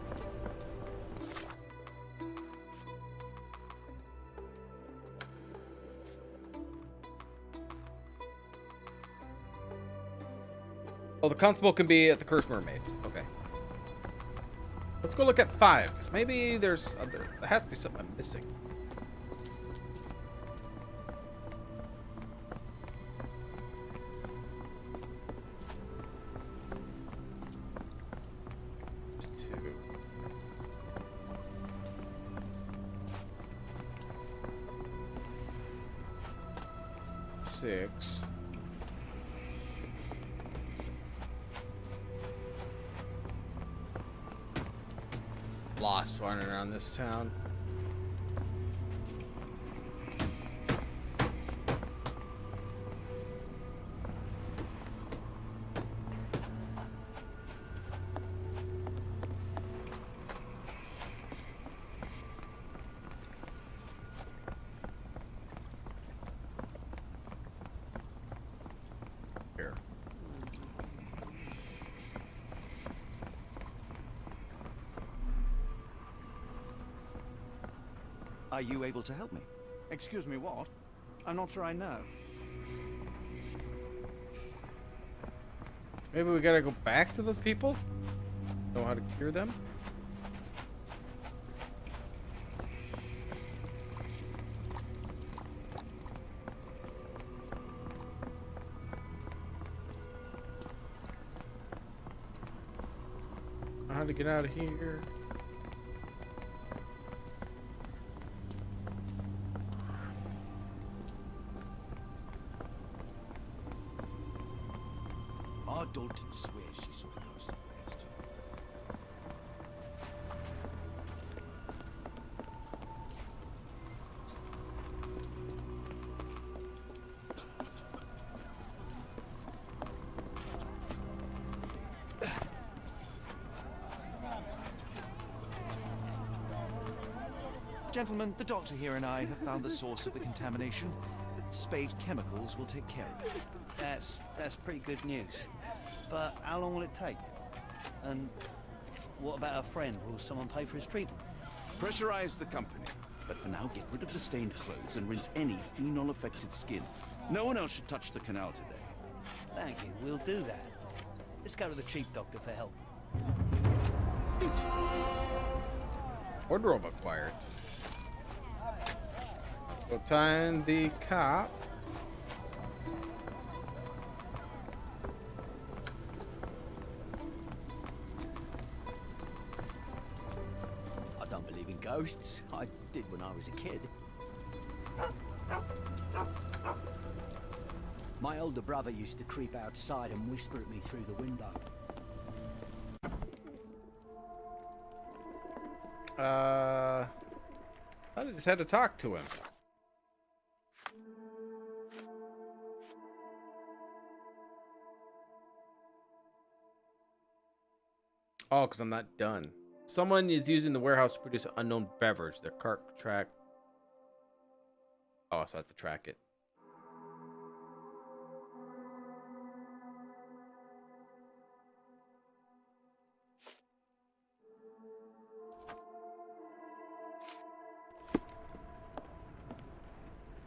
Oh, the constable can be at the Cursed Mermaid. Okay. Let's go look at 5, because maybe there has to be something I'm missing. Two. 6. Lost wandering around this town. Here. Are you able to help me? Excuse me, what? I'm not sure I know. Maybe we gotta go back to those people? Know how to cure them? Know how to get out of here? Dalton swears she saw a ghost in Wales too. Gentlemen, the doctor here and I have found the source of the contamination. Spade Chemicals will take care of it. That's pretty good news. But how long will it take? And what about our friend? Will someone pay for his treatment? Pressurize the company. But for now, get rid of the stained clothes and rinse any phenol-affected skin. No one else should touch the canal today. Thank you, we'll do that. Let's go to the chief doctor for help. Wardrobe acquired. Go find the cop. I don't believe in ghosts. I did when I was a kid. My older brother used to creep outside and whisper at me through the window. I just had to talk to him. Oh, because I'm not done. Someone is using the warehouse to produce an unknown beverage. Their cart track. Oh, so I have to track it.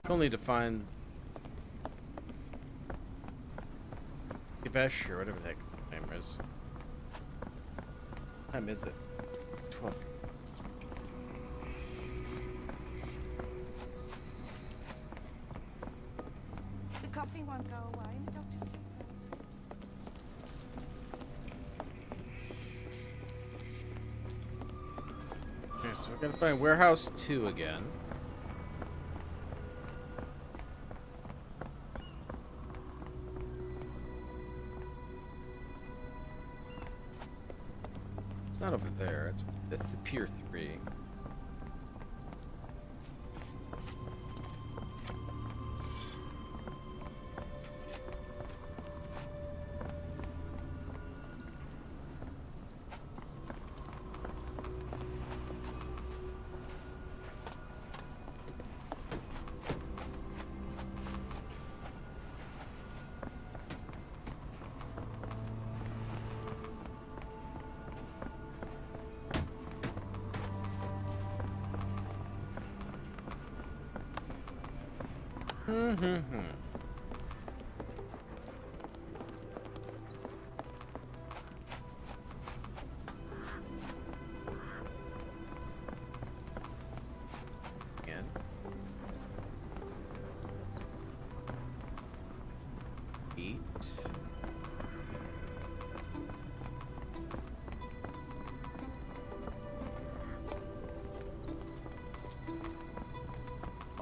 Only to find Givesh or whatever the heck the name is. What time is it? 12. The coffee won't go away and the doctor's too close. Okay, so we gotta find warehouse 2 again. It's not over there. It's the Pier 3.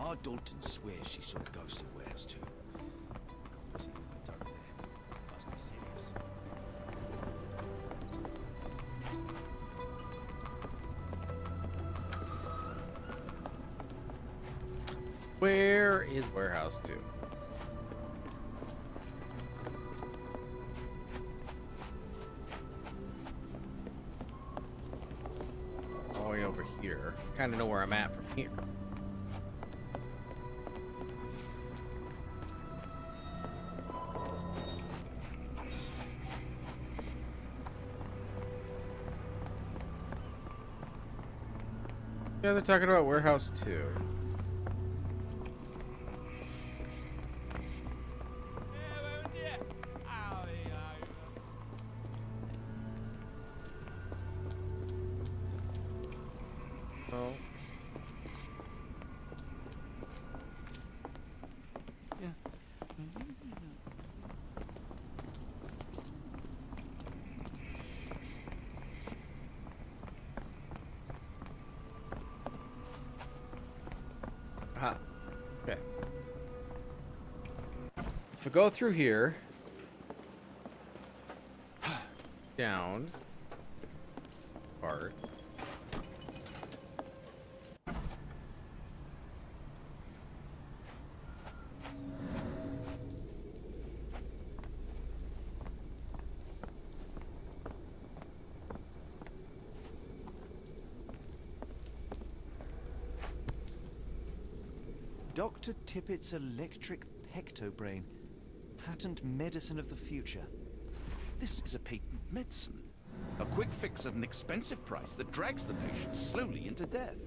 Ma Dalton swears she saw a ghost in Warehouse 2. Must be serious. Where is Warehouse 2? All the way over here. Kind of know where I'm at from here. Yeah, they're talking about Warehouse 2. Oh. Yeah. Ah, okay. If we go through here, down, part. Dr. Tippett's electric pectobrain. Patent medicine of the future. This is a patent medicine. A quick fix at an expensive price that drags the patient slowly into death.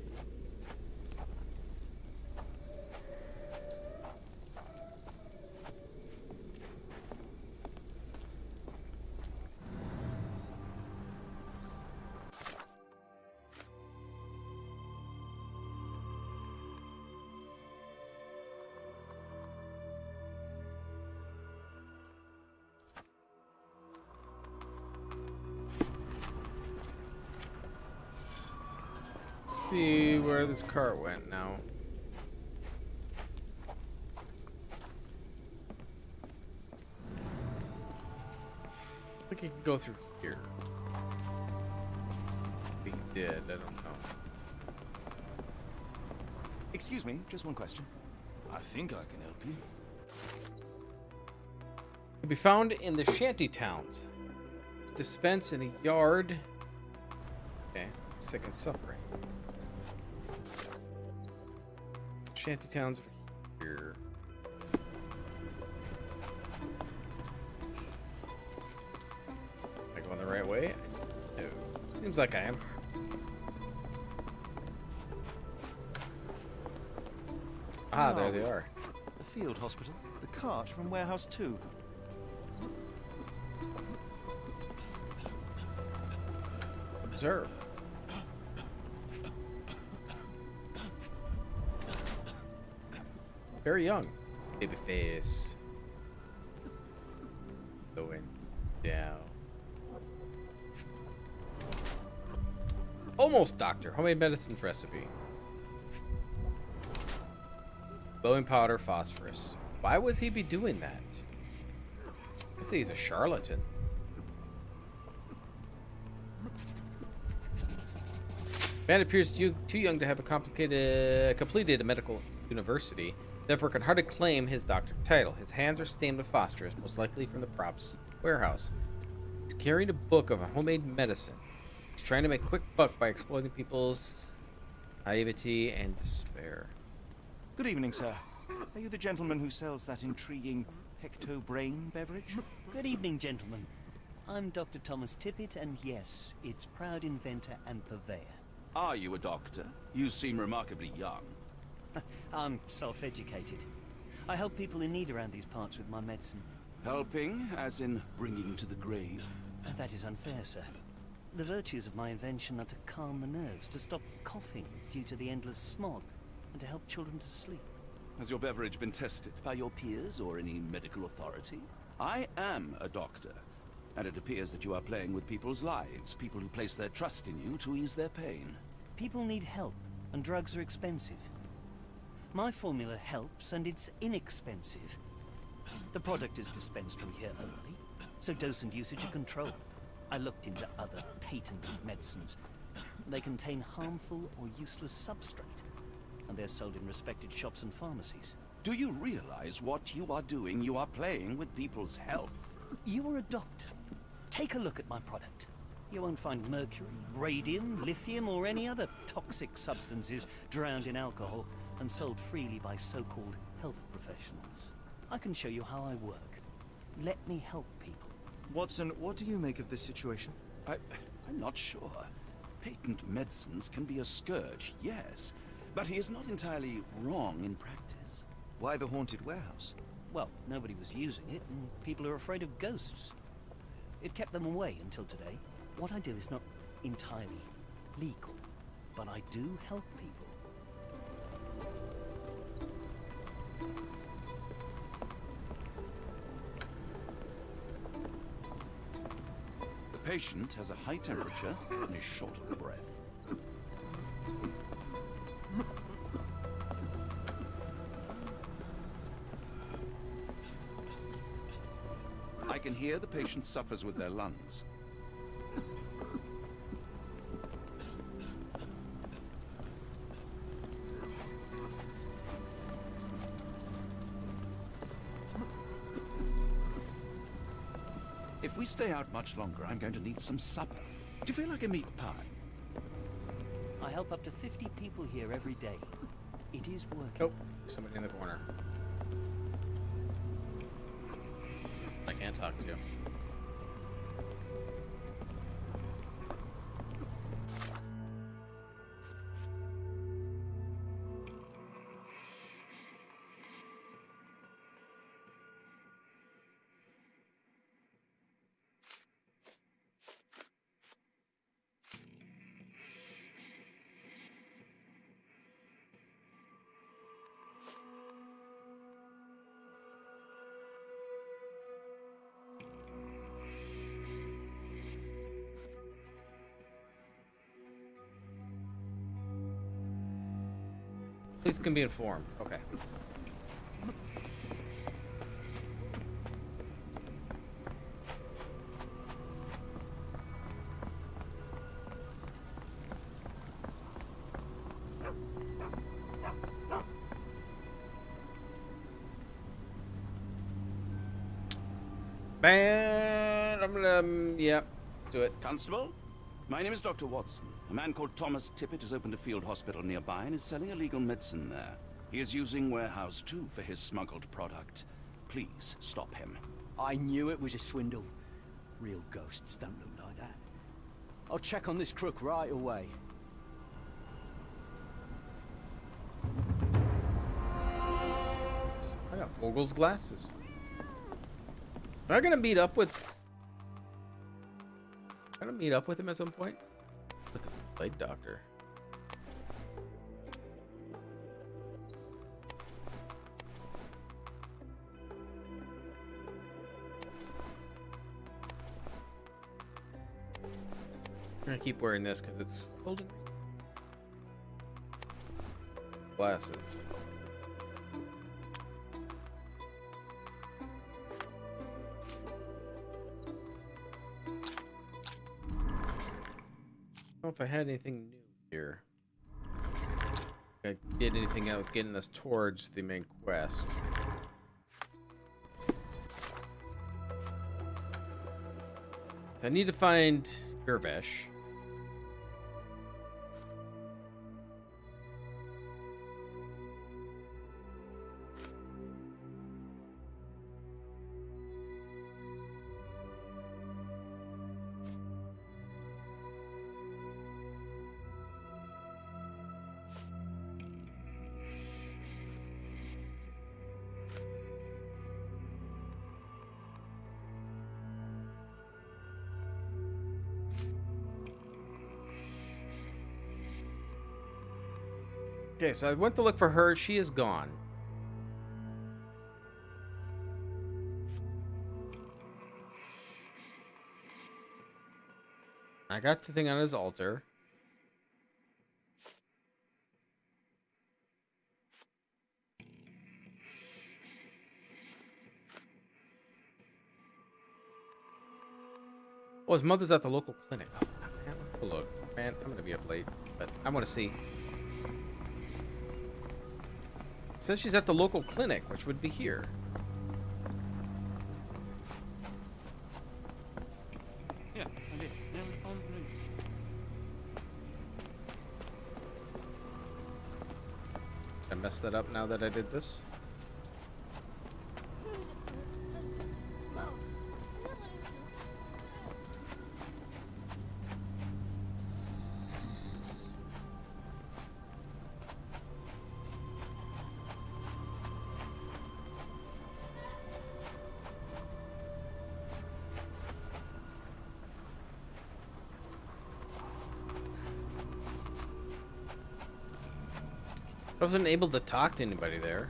See where this cart went now. I think he can go through here. He did, I don't know. Excuse me, just one question. I think I can help you. Can be found in the shanty towns. Dispense in a yard. Okay, sick and suffering. Shanty towns over here. Am I going the right way? No. Seems like I am. Ah, there they are. The field hospital. The cart from Warehouse 2. Observe. Very young. Baby face. Going down. Almost doctor. Homemade medicines recipe. Glowing powder, phosphorus. Why would he be doing that? I'd say he's a charlatan. Man appears too young to have completed a medical university. Therefore can hardly claim his doctorate title. His hands are stained with phosphorus, most likely from the props warehouse. He's carrying a book of a homemade medicine. He's trying to make quick buck by exploiting people's naivety and despair. Good evening, sir. Are you the gentleman who sells that intriguing pectobrain beverage? Good evening, gentlemen. I'm Dr. Thomas Tippett, and yes, its proud inventor and purveyor. Are you a doctor? You seem remarkably young. I'm self-educated. I help people in need around these parts with my medicine. Helping, as in bringing to the grave? That is unfair, sir. The virtues of my invention are to calm the nerves, to stop coughing due to the endless smog, and to help children to sleep. Has your beverage been tested by your peers or any medical authority? I am a doctor, and it appears that you are playing with people's lives, people who place their trust in you to ease their pain. People need help, and drugs are expensive. My formula helps, and it's inexpensive. The product is dispensed from here only, so dose and usage are controlled. I looked into other patented medicines. They contain harmful or useless substrate, and they're sold in respected shops and pharmacies. Do you realize what you are doing? You are playing with people's health. You're a doctor. Take a look at my product. You won't find mercury, radium, lithium, or any other toxic substances drowned in alcohol and sold freely by so-called health professionals. I can show you how I work. Let me help people. Watson, what do you make of this situation? I'm not sure. Patent medicines can be a scourge, yes, but he is not entirely wrong in practice. Why the haunted warehouse? Well, nobody was using it, and people are afraid of ghosts. It kept them away until today. What I do is not entirely legal, but I do help people. The patient has a high temperature and is short of breath. I can hear the patient suffers with their lungs. If we stay out much longer, I'm going to need some supper. Do you feel like a meat pie? I help up to 50 people here every day. It is working. Oh, somebody in the corner. I can't talk to you. Please can be informed. Okay. Man, I'm gonna, yeah, let's do it. Constable? My name is Dr. Watson. A man called Thomas Tippett has opened a field hospital nearby and is selling illegal medicine there. He is using Warehouse 2 for his smuggled product. Please stop him. I knew it was a swindle. Real ghosts don't look like that. I'll check on this crook right away. I got Vogel's glasses. Am I gonna meet up with? Him at some point? Look at the blade doctor. I'm gonna keep wearing this because it's golden. Glasses. I don't know if I had anything new here. I did anything that was getting us towards the main quest. So I need to find Gervesh. Okay, so I went to look for her. She is gone. I got the thing on his altar. Oh, his mother's at the local clinic. Oh, man, let's have a look. Man, I'm gonna be up late, but I want to see. It says she's at the local clinic, which would be here. Yeah, I did. I messed that up now that I did this. I wasn't able to talk to anybody there.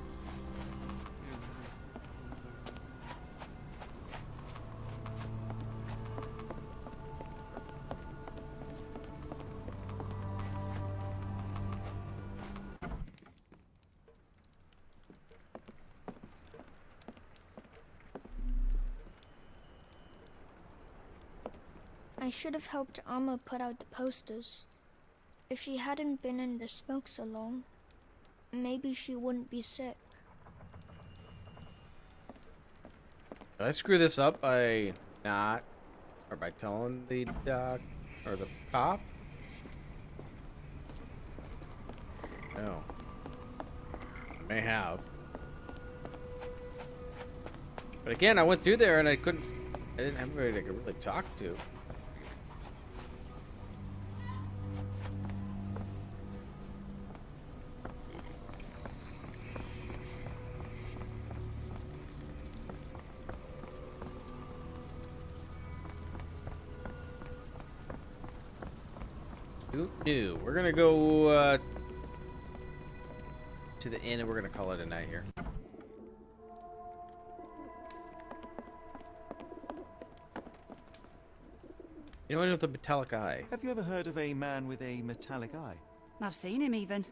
I should have helped Amma put out the posters. If she hadn't been in the smoke so long, maybe she wouldn't be sick. Did I screw this up by not, or by telling the doc, or the cop? No. May have. But again, I went through there and I didn't have anybody I could really talk to. New. We're gonna go to the inn and we're gonna call it a night here. You know, with a metallic eye. Have you ever heard of a man with a metallic eye? I've seen him even.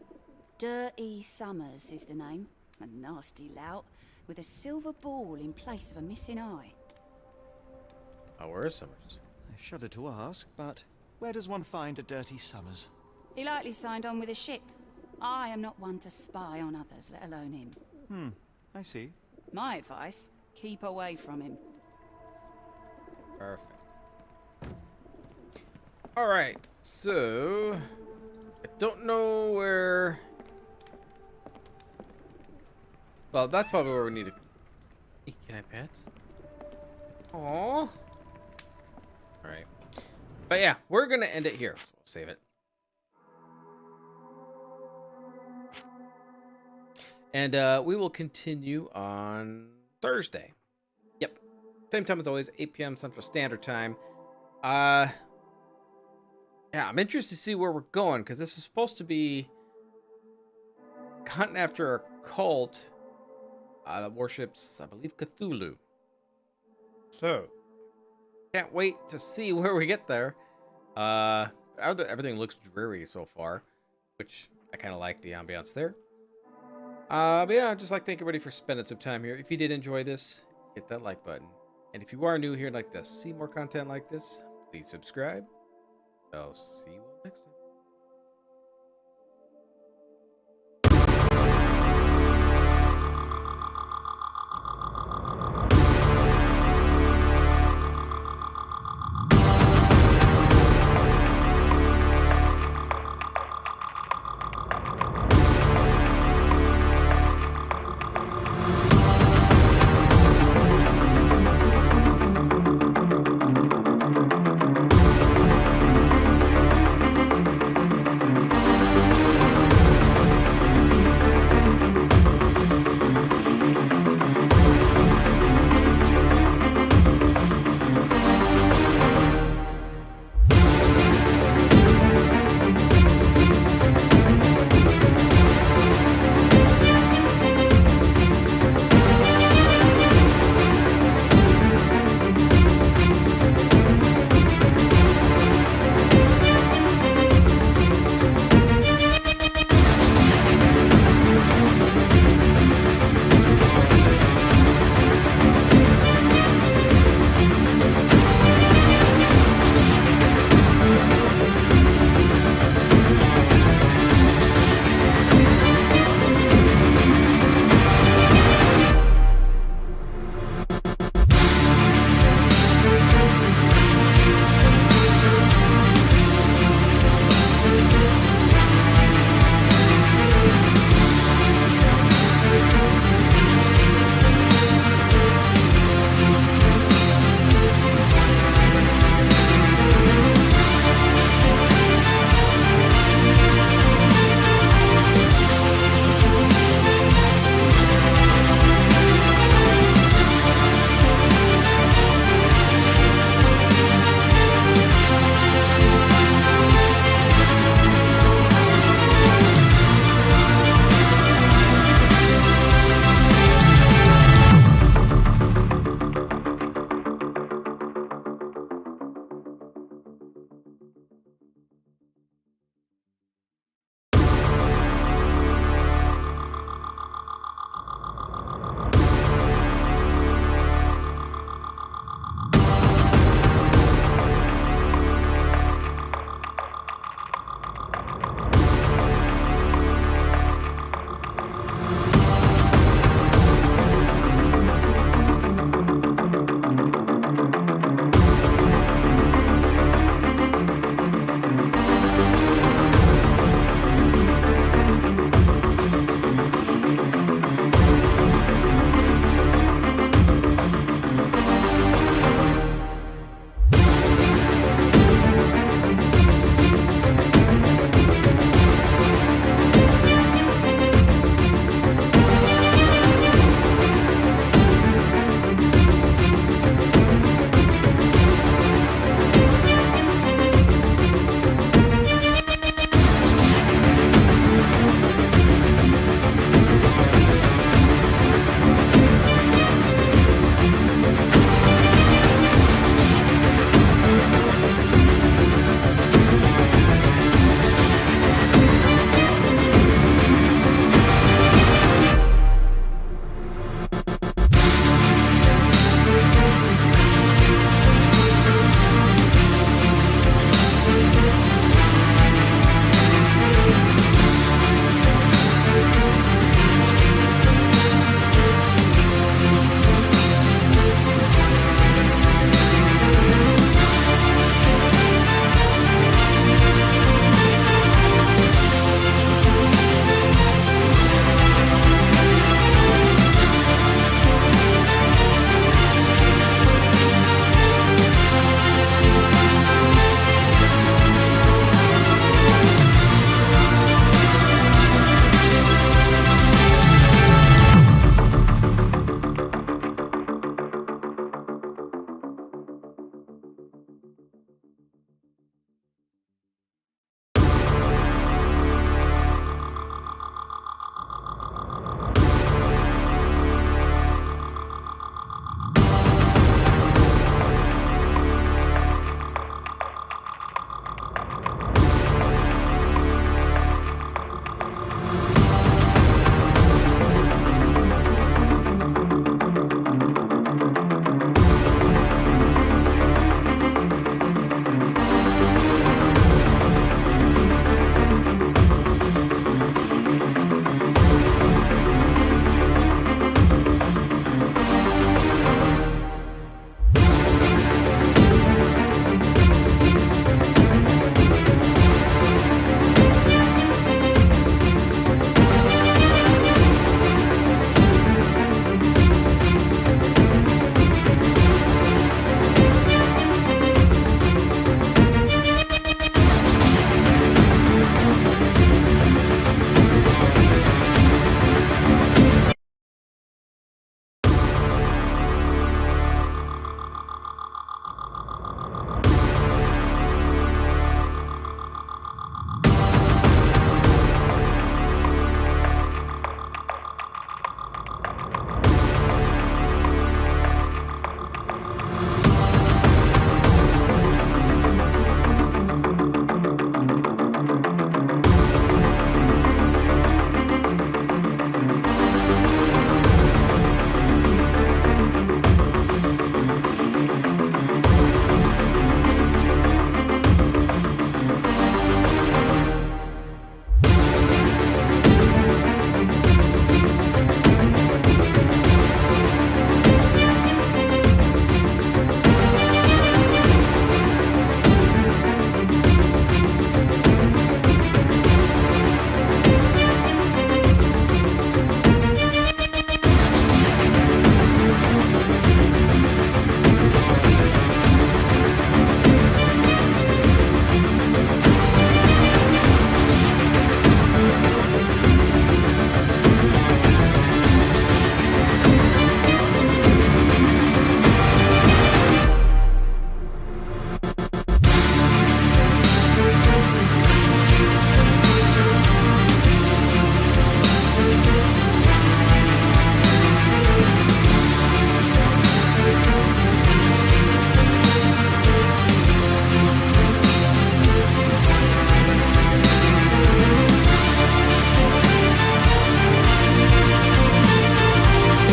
Dirty Summers is the name. A nasty lout with a silver ball in place of a missing eye. Oh, where is Summers? I shudder to ask, but where does one find a Dirty Summers? He likely signed on with a ship. I am not one to spy on others, let alone him. I see. My advice, keep away from him. Perfect. Alright, so I don't know where. Well, that's probably where we need to. Hey, can I pet? Aww. Alright. But yeah, we're gonna end it here. So we'll save it. And we will continue on Thursday. Yep. Same time as always, 8 p.m. Central Standard Time. Yeah, I'm interested to see where we're going, because this is supposed to be hunting after a cult that worships, I believe, Cthulhu. So, can't wait to see where we get there. Everything looks dreary so far, which I kind of like the ambiance there. But yeah, I'd just like to thank everybody for spending some time here. If you did enjoy this, hit that like button. And if you are new here and like to see more content like this, please subscribe. I'll see you all next time.